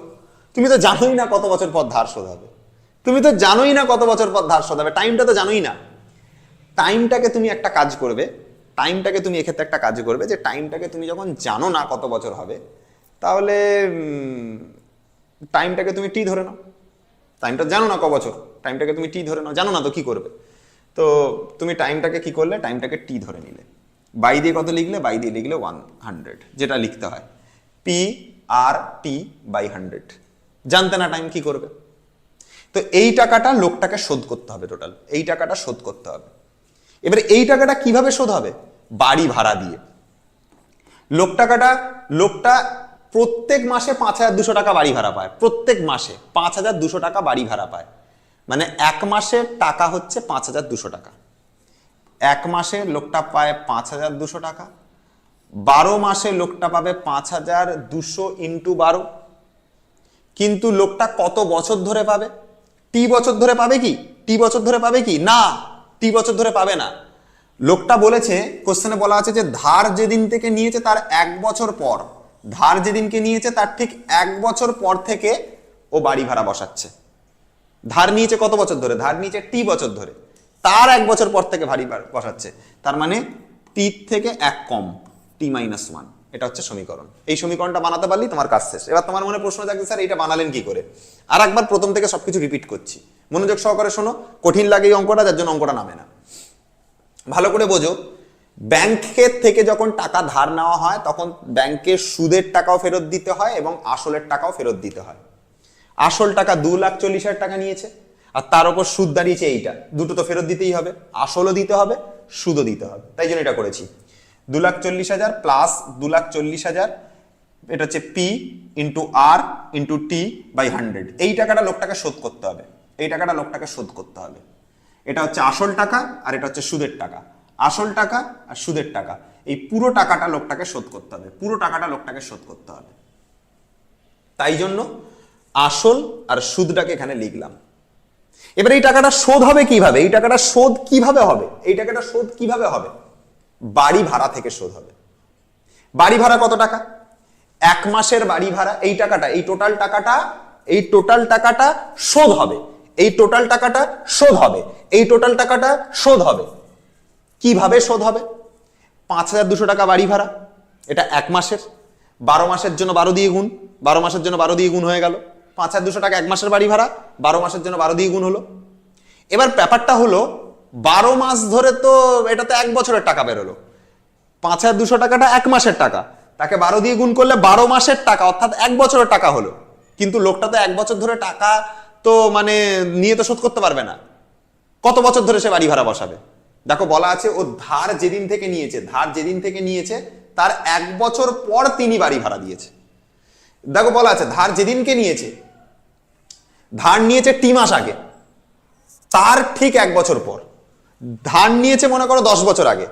তুমি তো জানোই না কত বছর পর ধার শোধ হবে। তুমি তো জানোই না কত বছর পর ধার শোধ হবে, টাইমটা তো জানোই না। টাইমটাকে তুমি একটা কাজ করবে, টাইমটাকে তুমি এক্ষেত্রে একটা কাজ করবে যে টাইমটাকে তুমি যখন জানো না কত বছর হবে, তাহলে টাইমটাকে তুমি টি ধরে নাও। টাইমটা জানো না ক বছর, টাইমটাকে তুমি টি ধরে নাও, জানো না তো কি করবে। তো তুমি টাইমটাকে কি করলে, টাইমটাকে টি ধরে নিলে। বাই দিয়ে কত লিখলে, বাই দিয়ে লিখলে 100, যেটা লিখতে হয় পি আর টি বাই 100। জানতে না টাইম কি করবে। তো এই টাকাটা লোকটাকে শোধ করতে হবে, টোটাল এই টাকাটা শোধ করতে হবে। এবারে এই টাকাটা কিভাবে শোধ হবে, বাড়ি ভাড়া দিয়ে। লোকটা প্রত্যেক মাসে 5,200 টাকা বাড়ি ভাড়া পায়, প্রত্যেক মাসে 5,200 টাকা বাড়ি ভাড়া পায়। মানে এক মাসের টাকা হচ্ছে 5,200 টাকা। এক মাসে লোকটা পায় 5,200 টাকা, 12 মাসে লোকটা পাবে 5,200 ইন্টু 12। কিন্তু লোকটা কত বছর ধরে পাবে, টি বছর ধরে পাবে কি, টি বছর ধরে পাবে কি না, টি বছর ধরে পাবে না। লোকটা বলেছে, কোশ্চেনে বলা আছে যে ধার যেদিন থেকে নিয়েছে তার 1 বছর পর, ধার যেদিনকে নিয়েছে তার ঠিক 1 বছর পর থেকে ও বাড়ি ভাড়া বসাচ্ছে। ধার নিয়েছে কত বছর ধরে, ধার নিয়েছে টি বছর ধরে, তার 1 বছর পর থেকে বাড়ি বসাচ্ছে। তার মানে টি থেকে 1 কম, টি মাইনাস 1। এটা হচ্ছে সমীকরণ। এই সমীকরণটা বানাতে পারলেই তোমার কাজ শেষ। এবার তোমার মনে প্রশ্ন থাকবে, স্যার এটা বানালেন কি করে। আর একবার প্রথম থেকে সবকিছু রিপিট করছি, মনোযোগ সহকারে শোনো। কঠিন লাগে এই অঙ্কটা, যার জন্য অঙ্কটা নামে না। ভালো করে বোঝো, ব্যাংকের থেকে যখন টাকা ধার নেওয়া হয় তখন ব্যাংকের সুদের টাকাও ফেরত দিতে হয় এবং আসলের টাকাও ফেরত দিতে হয়। আসল টাকা 2,40,000 টাকা নিয়েছে, আর তার উপর সুদ দাঁড়িয়েছে এইটা, দুটো তো ফেরত দিতেই হবে, আসলও দিতে হবে, সুদও দিতে হবে। তাই জন্য এটা করেছি 2,40,000 প্লাস 2,40,000, এটা হচ্ছে P into R into T by 100। এই টাকাটা লোকটাকে শোধ করতে হবে, এই টাকাটা লোকটাকে শোধ করতে হবে। এটা হচ্ছে আসল টাকা আর এটা হচ্ছে সুদের টাকা, আসল টাকা আর সুদের টাকা। এই পুরো টাকাটা লোকটাকে শোধ করতে হবে, পুরো টাকাটা লোকটাকে শোধ করতে হবে। তাই জন্য আসল আর সুদটাকে এখানে লিখলাম। এবার এই টাকাটা শোধ হবে কিভাবে, এই টাকাটা শোধ কিভাবে হবে, এই টাকাটা শোধ কিভাবে হবে, বাড়ি ভাড়া থেকে শোধ হবে। বাড়ি ভাড়া কত টাকা, 1 মাসের বাড়ি ভাড়া। এই টাকাটা, এই টোটাল টাকাটা শোধ হবে, এই টোটাল টাকাটা শোধ হবে, এই টোটাল টাকাটা শোধ হবে। কিভাবে শোধ হবে, 5,200 টাকা বাড়ি ভাড়া, এটা 1 মাসের, 12 মাসের জন্য 12 দিয়ে গুণ, 12 মাসের জন্য 12 দিয়ে গুণ হয়ে গেল। 5,200 টাকা 1 মাসের বাড়ি ভাড়া, 12 মাসের জন্য 12 দিয়ে গুণ হলো। এবার ব্যাপারটা হলো 12 মাস ধরে তো এটাতে 1 বছরের টাকা বেরোলো, 5,200 টাকাটা 1 মাসের টাকা, তাকে 12 দিয়ে গুণ করলে 12 মাসের টাকা, অর্থাৎ 1 বছরের টাকা হলো। কিন্তু লোকটা তো 1 বছর ধরে টাকা তো মানে নিয়ে তো শোধ করতে পারবে না, কত বছর ধরে সে বাড়ি ভাড়া বসাবে। দেখো বলা আছে ও ধার যেদিন থেকে নিয়েছে, ধার যেদিন থেকে নিয়েছে তার 1 বছর পর তিনি বাড়ি ভাড়া দিয়েছে। দেখো বলা আছে ধার যেদিনকে নিয়েছে, ধার নিয়েছে টি মাস আগে, তার ঠিক 1 বছর পর। ধার নিয়েছে মনে করো 10 বছর আগে,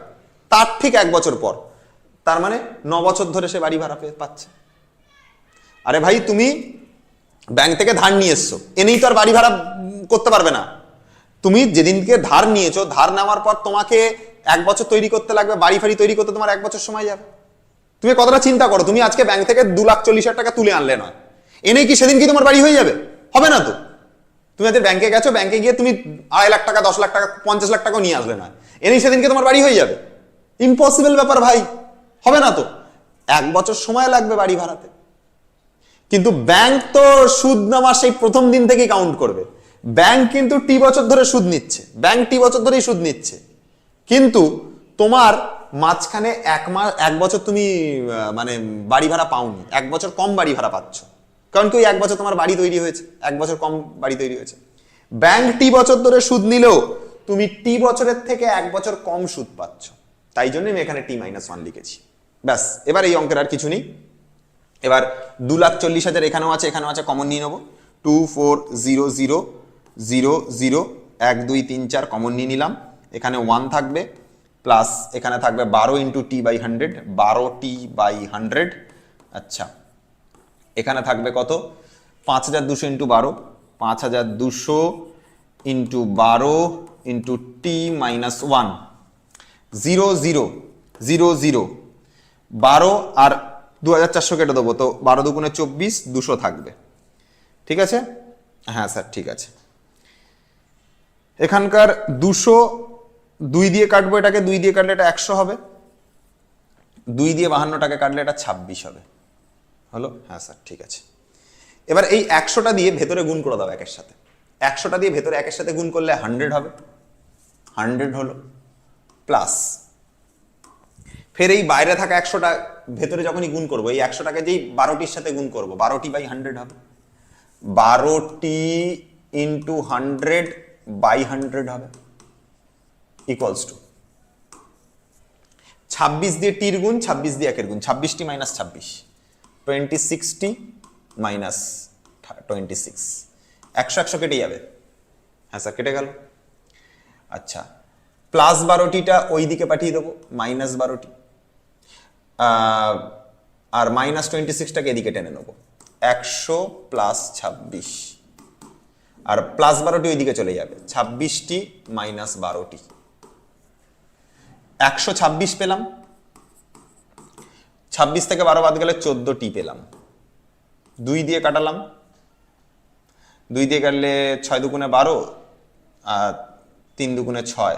তার ঠিক 1 বছর পর। তার মানে 9 বছর ধরে সে বাড়ি ভাড়া পাচ্ছে। আরে ভাই তুমি ব্যাংক থেকে ধার নিয়ে এসছো, এনেই তো আর বাড়ি ভাড়া করতে পারবে না। তুমি যেদিনকে ধার নিয়েছো, ধার নেওয়ার পর তোমাকে 1 বছর তৈরি করতে লাগবে, বাড়ি ফাড়ি তৈরি করতে তোমার 1 বছর সময় যাবে। তুমি কতটা চিন্তা করো, তুমি আজকে ব্যাংক থেকে 2,40,000 টাকা তুলে আনলে নয়, এনেই কি সেদিন কি তোমার বাড়ি হয়ে যাবে? হবে না তো। তুমি আজকে ব্যাংকে গেছো, ব্যাংকে গিয়ে তুমি 2.5 লাখ টাকা, 10 লাখ টাকা, 50 লাখ টাকাও নিয়ে আসলে নয়, এনেই সেদিনকে তোমার বাড়ি হয়ে যাবে? ইম্পসিবল ব্যাপার ভাই, হবে না তো। 1 বছর সময় লাগবে বাড়ি ভাড়াতে। কিন্তু ব্যাংক তো সুদ নেওয়া সেই প্রথম দিন থেকেই কাউন্ট করবে। ব্যাংক কিন্তু টি বছর ধরে সুদ নিচ্ছে, ব্যাংক টি বছর ধরেই সুদ নিচ্ছে। কিন্তু তোমার মাঝখানে 1 বছর তুমি মানে বাড়ি ভাড়া পাওনি, 1 বছর কম বাড়ি ভাড়া পাচ্ছ, কারণ কি ওই 1 বছর তোমার বাড়ি তৈরি হয়েছে, 1 বছর কম বাড়ি তৈরি হয়েছে। ব্যাংক টি বছর ধরে সুদ নিলেও তুমি টি বছরের থেকে 1 বছর কম সুদ পাচ্ছ। তাই জন্য আমি এখানে T-1 লিখেছি। ব্যাস, এবার এই অঙ্কের আর কিছু নেই। এবার 2,40,000 এখানেও আছে, এখানেও আছে, কমন নিয়ে নেবো। 2 4 0 0 0 0 1 2 3 4 কমন নিয়ে নিলাম। এখানে 1 থাকবে, প্লাস এখানে থাকবে 12 into T by 100, 12 T by 100। আচ্ছা, এখানে থাকবে কত, 5,200 ইন্টু 12, 5,200 ইন্টু 12 ইন্টু T-1, 0 0 0 0, 12 আর 2,400 কেটে দেবো, তো 12 দুগুণে 24, 200 থাকবে। ঠিক আছে, হ্যাঁ স্যার ঠিক আছে। এখানকার 200 2 দিয়ে কাটবো, এটাকে 2 দিয়ে কাটলে এটা 100 হবে, 2 দিয়ে 52টাকে কাটলে এটা 26 হবে। হলো? হ্যাঁ স্যার, ঠিক আছে। এবার এই 100টা দিয়ে ভেতরে গুণ করে দাও একের সাথে, 100টা দিয়ে ভেতরে একের সাথে গুণ করলে 100 হবে, 100 হলো, প্লাস ফের এই বাইরে থাকা 100টা ভেতরে যখনই গুণ করবো, এই 100টাকে যেই 12টির সাথে গুণ করবো, 12টি বাই 100 হবে, 12টি ইন্টু 100 বাই 100 হবে, ইকুয়ালস টু 26 দিয়ে টির গুণ, 26 দিয়ে একের গুণ, 26টি মাইনাস 26, 26টি মাইনাস 26, 100 100 কেটে যাবে। হ্যাঁ স্যার, কেটে গেল। আচ্ছা, প্লাস 12টিটা ওই দিকে পাঠিয়ে দেবো, মাইনাস 12টি, আর মাইনাস 26টাকে এদিকে টেনে নেবো, 100 প্লাস 26, আর প্লাস 12টি ওই দিকে চলে যাবে, 26টি মাইনাস 12টি, 126 পেলাম, 26 থেকে 12 বাদ গেলে 14টি পেলাম, 2 দিয়ে কাটালাম, 2 দিয়ে কাটলে 6 দুগুণে 12, আর 3 দুগুণে 6,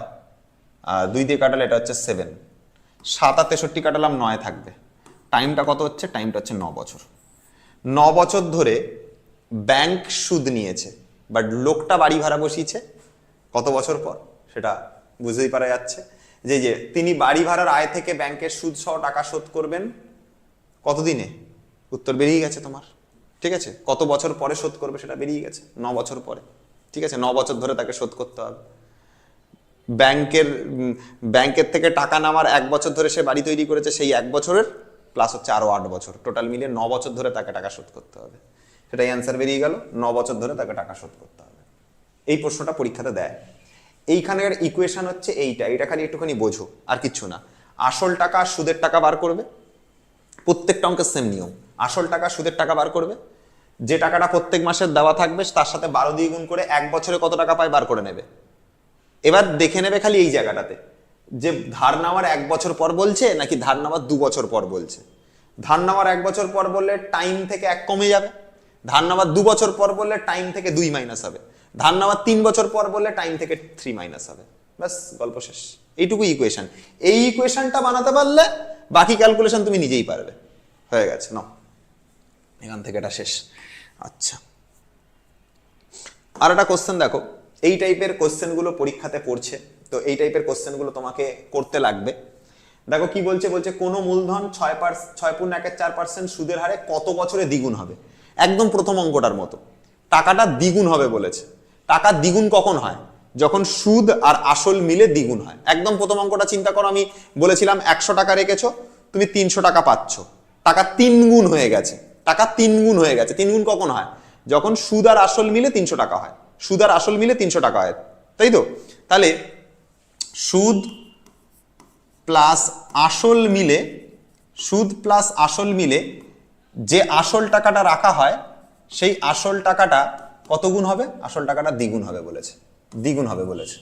আর 2 দিয়ে কাটালে এটা হচ্ছে 7, 7 আর 63 কাটালাম, 9 থাকবে। টাইমটা কত হচ্ছে? টাইমটা হচ্ছে 9 বছর। 9 বছর ধরে ব্যাংক সুদ নিয়েছে, বাট লোকটা বাড়ি ভাড়া বসিয়েছে কত বছর পর সেটা বুঝতেই পারা যাচ্ছে, যে তিনি বাড়ি ভাড়ার আয় থেকে ব্যাংকের সুদ সহ টাকা শোধ করবেন কতদিনে? উত্তর বেরিয়ে গেছে তোমার, ঠিক আছে। কত বছর পরে শোধ করবে সেটা বেরিয়ে গেছে, 9 বছর পরে, ঠিক আছে। 9 বছর ধরে তাকে শোধ করতে হবে। ব্যাংকের থেকে টাকা নামার 1 বছর ধরে সে বাড়ি তৈরি করেছে, সেই 1 বছরের প্লাস হচ্ছে আরো 8 বছর, টোটাল মিলিয়ে 9 বছর ধরে তাকে টাকা শোধ করতে হবে। সেটাই অ্যান্সার বেরিয়ে গেল, 9 বছর ধরে তাকে টাকা শোধ করতে হবে। এই প্রশ্নটা পরীক্ষাতে দেয়। এইখানের ইকুয়েশন হচ্ছে এইটা, এটা খালি একটুখানি বোঝো, আর কিচ্ছু না। আসল টাকা আর সুদের টাকা বার করবে, প্রত্যেকটা অঙ্কের সেম নিয়ম। আসল টাকা সুদের টাকা বার করবে, যে টাকাটা প্রত্যেক মাসের দেওয়া থাকবে তার সাথে 12 দিয়ে গুণ করে 1 বছরে কত টাকা পায় বার করে নেবে। এবার দেখে নেবে খালি এই জায়গাটাতে, যে ধার নেওয়ার 1 বছর পর বলছে নাকি ধার নেওয়ার 2 বছর পর বলছে। ধার নেওয়ার 1 বছর পর বললে টাইম থেকে 1 কমে যাবে, ধার নেওয়ার 2 বছর পর বললে টাইম থেকে 2 মাইনাস হবে, ধার নেওয়ার 3 বছর পর বললে টাইম থেকে 3 মাইনাস হবে। ব্যাস, গল্প শেষ। এইটুকু ইকুয়েশন। এই ইকুয়েশনটা বানাতে পারলে বাকি ক্যালকুলেশন তুমি নিজেই পারবে, হয়ে গেছে। নাও, এখান থেকে এটা শেষ। আচ্ছা, আর একটা কোশ্চেন দেখো, এই টাইপের কোশ্চেনগুলো পরীক্ষাতে পড়ছে, তো এই টাইপের কোশ্চেনগুলো তোমাকে করতে লাগবে। দেখো কি বলছে, বলছে কোনো মূলধন 6.4% সুদের হারে কত বছরে দ্বিগুণ হবে। একদম প্রথম অঙ্কটার মতো, টাকাটা দ্বিগুণ হবে বলেছে। টাকা দ্বিগুণ কখন হয়? যখন সুদ আর আসল মিলে দ্বিগুণ হয়। একদম প্রথম অঙ্কটা চিন্তা করো, আমি বলেছিলাম 100 টাকা রেখেছো, তুমি 300 টাকা পাচ্ছ, টাকা 3 গুণ হয়ে গেছে, টাকা 3 গুণ হয়ে গেছে। 3 গুণ কখন হয়? যখন সুদ আর আসল মিলে 300 টাকা হয়, সুদ আর আসল মিলে 300 টাকা হয়, তাই তো? তাহলে সুদ প্লাস আসল মিলে, সুদ প্লাস আসল মিলে যে আসল টাকাটা রাখা হয়, সেই আসল টাকাটা কত গুণ হবে? আসল টাকাটা দ্বিগুণ হবে বলেছে, দ্বিগুণ হবে বলেছে,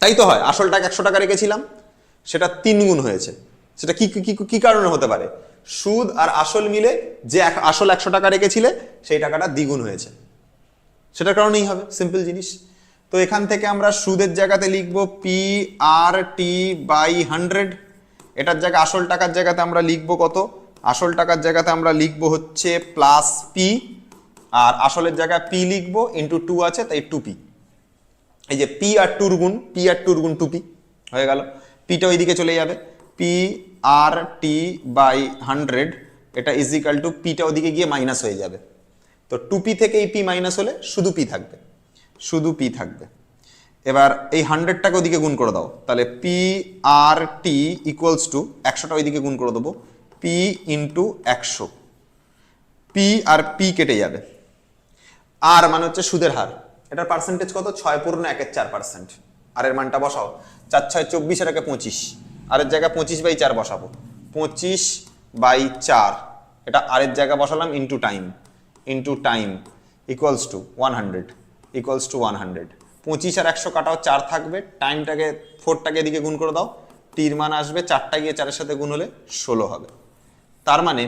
তাই তো হয়। আসল টাকা 100 টাকা রেখেছিলাম, সেটা 3 গুণ হয়েছে। সেটা কি কি কারণে হতে পারে? সুদ আর আসল মিলে যে আসল 100 টাকা রেখেছিলে সেই টাকাটা দ্বিগুণ হয়েছে, সেটার কারণেই হবে, সিম্পল জিনিস। তো এখান থেকে আমরা সুদের জায়গাতে লিখব PRT/100, এটার জায়গায় আসল টাকার জায়গাতে আমরা লিখব কত? আসল টাকার জায়গাতে আমরা লিখব হচ্ছে প্লাস পি, আর আসলের জায়গায় পি লিখবো, ইন্টু 2 আছে তাই 2p। এই যে পি আর 2 গুণ, পি আর 2 গুণ 2p হয়ে গেল। পিটা ওইদিকে চলে যাবে, PRT/100, এটা ইজ ইকাল টু পিটা ওদিকে গিয়ে মাইনাস হয়ে যাবে। তো 2p থেকে এই p মাইনাস হলে শুধু p থাকবে, শুধু p থাকবে। এবার এই 100টাকে ওদিকে গুণ করে দাও, তাহলে PRT ইকুয়ালস টু 100টা ওইদিকে গুণ করে দেবো, p ইন্টু 100, p আর p কেটে যাবে। আর মানে হচ্ছে সুদের হার, এটার পার্সেন্টেজ কত? 6.14%। আর এর মানটা বসাও, 4 6 24, এটাকে 25, আর এর জায়গায় 25/4 বসাবো, 25/4, এটা আর এর জায়গায় বসালাম, into time, into time equals to 100, equals to 100। 25 আর 100 কাটাও, 4 থাকবে, টাইমটাকে 4টাকে এদিকে গুণ করে দাও, টির মান আসবে 4টা গিয়ে 4-এর সাথে গুণ হলে 16 হবে। তার মানে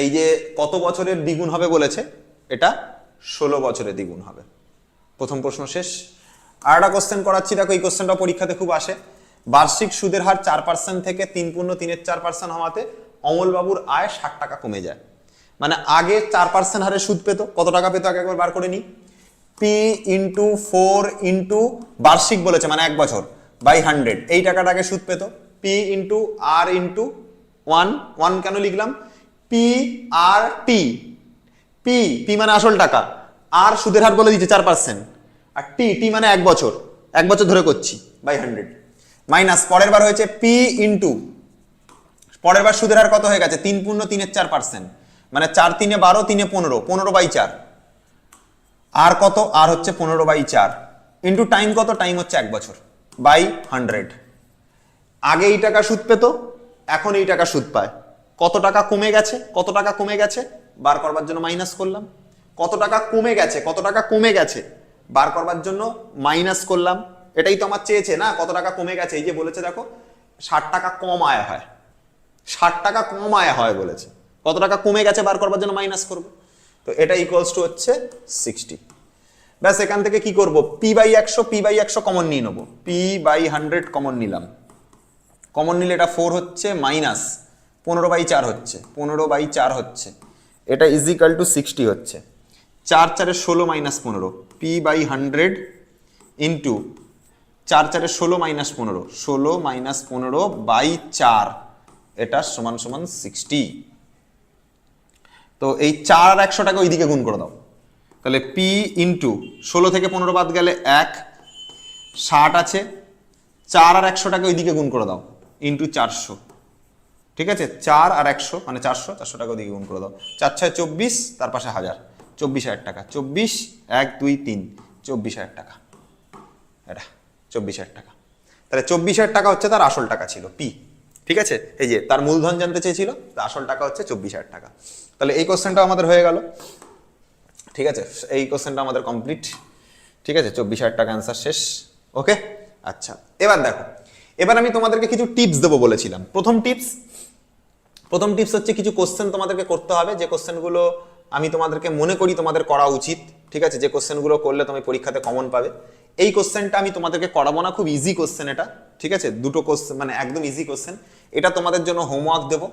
এই যে কত বছরের দ্বিগুণ হবে বলেছে, এটা 16 বছরে দ্বিগুণ হবে। প্রথম প্রশ্ন শেষ। আর একটা কোশ্চেন করাচ্ছি, দেখো এই কোশ্চেনটা পরীক্ষাতে খুব আসে। বার্ষিক সুদের হার 4% থেকে 3.34% হওয়াতে অমলবাবুর আয় 60 টাকা কমে যায়। মানে আগে 4% হারে সুদ পেত, কত টাকা পেত আগে একবার বার করে নি। পি ইন্টু 4 ইন্টু বার্ষিক বলেছে মানে 1 বছর বাই 100, এই টাকাটাকে সুদ পেত। পি ইন্টু আর ইন্টু 1 কেন লিখলাম, পি আর টি, পি পি মানে আসল টাকা, আর সুদের হার বলে দিচ্ছে 4%, আর টি টি মানে 1 বছর, 1 বছর ধরে করছি বাই 100, মাইনাস পরের বার হয়েছে পি ইন্টু, পরের বার সুদের হার কত হয়ে গেছে 3.34%, মানে 4 3 12 3 15, 15 বাই 4, আর কত, আর হচ্ছে 15 বাই 4 ইন্টু টাইম কত, টাইম হচ্ছে 1 বছর বাই 100। আগে এই টাকা সুদ পেত, এখন এই টাকা সুদ পায়। কত টাকা কমে গেছে, কত টাকা কমে গেছে বার করবার জন্য মাইনাস করলাম। কত টাকা কমে গেছে, কত টাকা কমে গেছে বার করবার জন্য মাইনাস করলাম। এটাই তো আমার চেয়েছে না, কত টাকা কমে গেছে। এই যে বলেছে দেখো 60 টাকা কম আয় হয়, 60 টাকা কম আয় হয় বলেছে, কত টাকা কমে গেছে বার করবার জন্য মাইনাস করব। তো এটা ইকুয়ালস টু হচ্ছে 60। ব্যাস এখান থেকে কি করব, P by 100, P by 100 common নিয়ে নেবো, পি বাই 100 কমন নিলাম। কমন নিলে এটা 4 হচ্ছে মাইনাস 15 বাই 4 হচ্ছে, 15 বাই 4 হচ্ছে, এটা ইজ ইকাল টু 60 হচ্ছে। 4 4 16 minus 15, P by 100 into 4 4 16 minus 15, 16 minus 15 by 4, এটা সমান সমান 60। তো এই 4 আর 100 টাকা ওইদিকে গুণ করে দাও, তাহলে পি ইন্টু 16 থেকে 15 বাদ গেলে 1, 60 আছে, 4 আর 100 টাকা ওইদিকে গুণ করে দাও ইন্টু 400, ঠিক আছে, 4 আর 100 মানে 400, 400 টাকা ওইদিকে গুণ করে দাও, 4 6 24, তার পাশে 1000, 24,000 টাকা, 24 1 2 3 24,000 টাকা, এটা 24,000 টাকা। তাহলে 24,000 টাকা হচ্ছে তার আসল টাকা ছিল পি, ঠিক আছে। এই যে তার মূলধন জানতে চেয়েছিল, তার আসল টাকা হচ্ছে 24,000 টাকা। তাহলে এই কোশ্চেনটা আমাদের হয়ে গেল, ঠিক আছে, এই কোশ্চেনটা আমাদের কমপ্লিট, ঠিক আছে, 24,000 টাকা অ্যান্সার শেষ। ওকে, আচ্ছা এবার দেখো, এবার আমি তোমাদেরকে কিছু টিপস দেবো বলেছিলাম। প্রথম টিপস হচ্ছে কিছু কোশ্চেন তোমাদেরকে করতে হবে, যে কোশ্চেনগুলো আমি তোমাদেরকে মনে করি তোমাদের করা উচিত, ঠিক আছে, যে কোশ্চেনগুলো করলে তুমি পরীক্ষাতে কমন পাবে। এই কোশ্চেনটা আমি তোমাদেরকে করাবো না, খুব ইজি কোশ্চেন এটা, ঠিক আছে, দুটো কোশ্চেন মানে একদম ইজি কোশ্চেন, এটা তোমাদের জন্য হোমওয়ার্ক দেবো।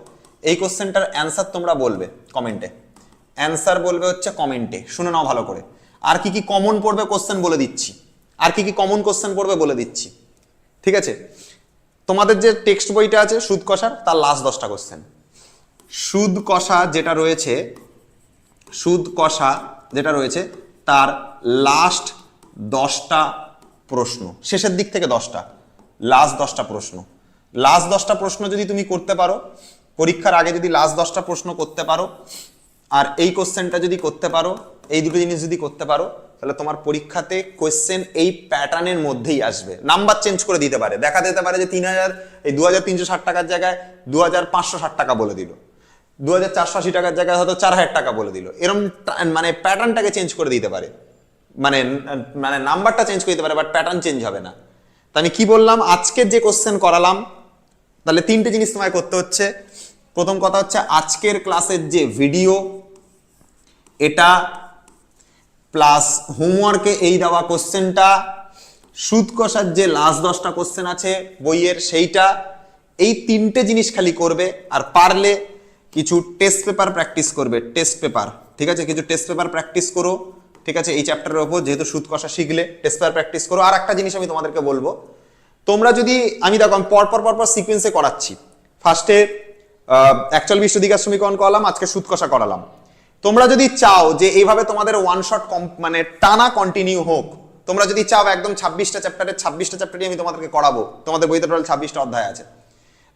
এই কোশ্চেনটার অ্যান্সার তোমরা বলবে কমেন্টে, অ্যান্সার বলবে হচ্ছে কমেন্টে, শুনে নাও ভালো করে। আর কি কি কমন পড়বে কোশ্চেন বলে দিচ্ছি, আর কি কি কমন কোশ্চেন পড়বে বলে দিচ্ছি, ঠিক আছে। তোমাদের যে টেক্সট বইটা আছে সুদ কষার, তার লাস্ট 10টা কোশ্চেন, সুদ কষা যেটা রয়েছে, সুদ কষা যেটা রয়েছে তার লাস্ট 10টা প্রশ্ন, শেষের দিক থেকে 10টা, লাস্ট 10টা প্রশ্ন, লাস্ট 10টা প্রশ্ন যদি তুমি করতে পারো পরীক্ষার আগে, যদি লাস্ট 10টা প্রশ্ন করতে পারো আর এই কোশ্চেনটা যদি করতে পারো, এই দুটো জিনিস যদি করতে পারো, তাহলে তোমার পরীক্ষাতে কোশ্চেন এই প্যাটার্নের মধ্যেই আসবে। নাম্বার চেঞ্জ করে দিতে পারে, দেখা যেতে পারে যে 3000 এই 2360 টাকার জায়গায় 2560 টাকা বলে দিল, 2480 টাকার জায়গায় হয়তো 4000 টাকা বলে দিল, এরকম মানে প্যাটার্নটাকে চেঞ্জ করে দিতে পারে, মানে মানে নাম্বারটা চেঞ্জ করে দিতে পারে, বাট প্যাটার্ন চেঞ্জ হবে না। তো আমি কি বললাম, আজকের যে কোশ্চেন করালাম, তাহলে 3টে জিনিস তোমায় করতে হচ্ছে। প্রথম কথা হচ্ছে আজকের ক্লাসের যে ভিডিও এটা, প্লাস হোমওয়ার্কে এই দেওয়া কোশ্চেনটা, সুদ কষার যে লাস্ট 10টা কোশ্চেন আছে বইয়ের সেইটা, এই 3টে জিনিস খালি করবে। আর পারলে কিছু টেস্ট পেপার প্র্যাকটিস করবে, টেস্ট পেপার, ঠিক আছে, কিছু টেস্ট পেপার প্র্যাকটিস করো, ঠিক আছে, এই চ্যাপ্টারের ওপর, যেহেতু সুদ কষা শিখলে টেস্ট পেপার প্র্যাকটিস করো। আর একটা জিনিস আমি তোমাদেরকে বলবো, তোমরা যদি, আমি দেখো আমি পরপর সিকোয়েন্সে করাচ্ছি, ফার্স্টে অ্যাকচুয়াল বিশ্বদিগার সমীকরণ করালাম, আজকে সুদ কষা করালাম। তোমরা যদি চাও যে এইভাবে তোমাদের ওয়ান শট মানে টানা কন্টিনিউ হোক, তোমরা যদি চাও একদম 26টা চ্যাপ্টারই আমি তোমাদেরকে করাবো, তোমাদের বইতে টোটাল 26টা অধ্যায় আছে,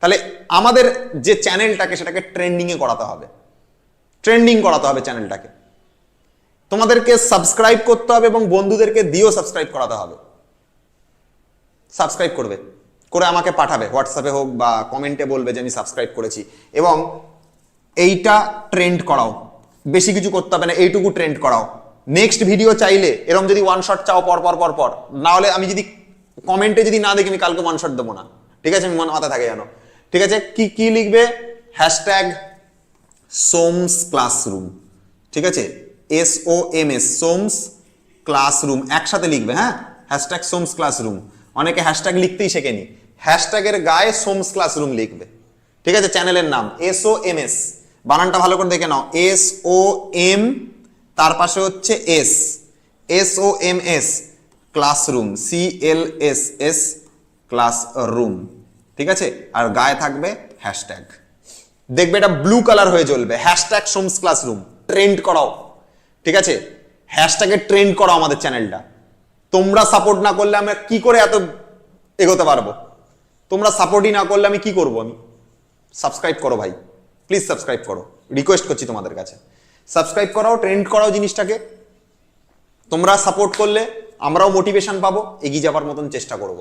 তাহলে আমাদের যে চ্যানেলটাকে সেটাকে ট্রেন্ডিং এ করাতে হবে, ট্রেন্ডিং করাতে হবে চ্যানেলটাকে, তোমাদেরকে সাবস্ক্রাইব করতে হবে এবং বন্ধুদেরকে দিয়েও সাবস্ক্রাইব করাতে হবে। সাবস্ক্রাইব করবে, করে আমাকে পাঠাবে, হোয়াটসঅ্যাপে হোক বা কমেন্টে বলবে যে আমি সাবস্ক্রাইব করেছি, এবং এইটা ট্রেন্ড করাও, বেশি কিছু করতে হবে না, এইটুকু ট্রেন্ড করাও। নেক্সট ভিডিও চাইলে এরকম যদি ওয়ান শট চাও পর, না হলে আমি যদি কমেন্টে যদি না দেখি আমি কালকে ওয়ান শট দেবো না, ঠিক আছে, আমি মাথায় থাকে জানো, ঠিক আছে। কি লিখবে, হ্যাশট্যাগ সোমস ক্লাসরুম, ঠিক আছে, SOMS সোমস ক্লাসরুম একসাথে লিখবে, হ্যাঁ, হ্যাশট্যাগ সোমস ক্লাসরুম। অনেকে হ্যাশট্যাগ লিখতেই শেখেনি, হ্যাশট্যাগের গায়ে সোমস ক্লাসরুম লিখবে, ঠিক আছে। চ্যানেলের নাম SOMS, বানানটা ভালো করে দেখে নাও, SOM তার পাশে হচ্ছে SOMS ক্লাসরুম, CLSS ক্লাসরুম, ঠিক আছে। আর গায়ে থাকবে হ্যাশট্যাগ, দেখবে এটা ব্লু কালার হয়ে জ্বলবে, হ্যাশট্যাগ সোমস ক্লাসরুম। ট্রেন্ড করাও, ঠিক আছে, হ্যাশট্যাগে ট্রেন্ড করাও আমাদের চ্যানেলটা। তোমরা সাপোর্ট না করলে আমরা কি করে এত এগোতে পারবো? তোমরা সাপোর্টই না করলে আমি কি করবো? আমি সাবস্ক্রাইব করো ভাই, প্লিজ সাবস্ক্রাইব করো, রিকোয়েস্ট করছি তোমাদের কাছে, সাবস্ক্রাইব করাও, ট্রেন্ড করাও জিনিসটাকে। তোমরা সাপোর্ট করলে আমরাও মোটিভেশন পাবো, এগিয়ে যাবার মতন চেষ্টা করব।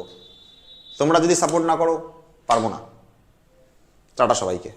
তোমরা যদি সাপোর্ট না করো পারবো না। টাটা সবাইকে।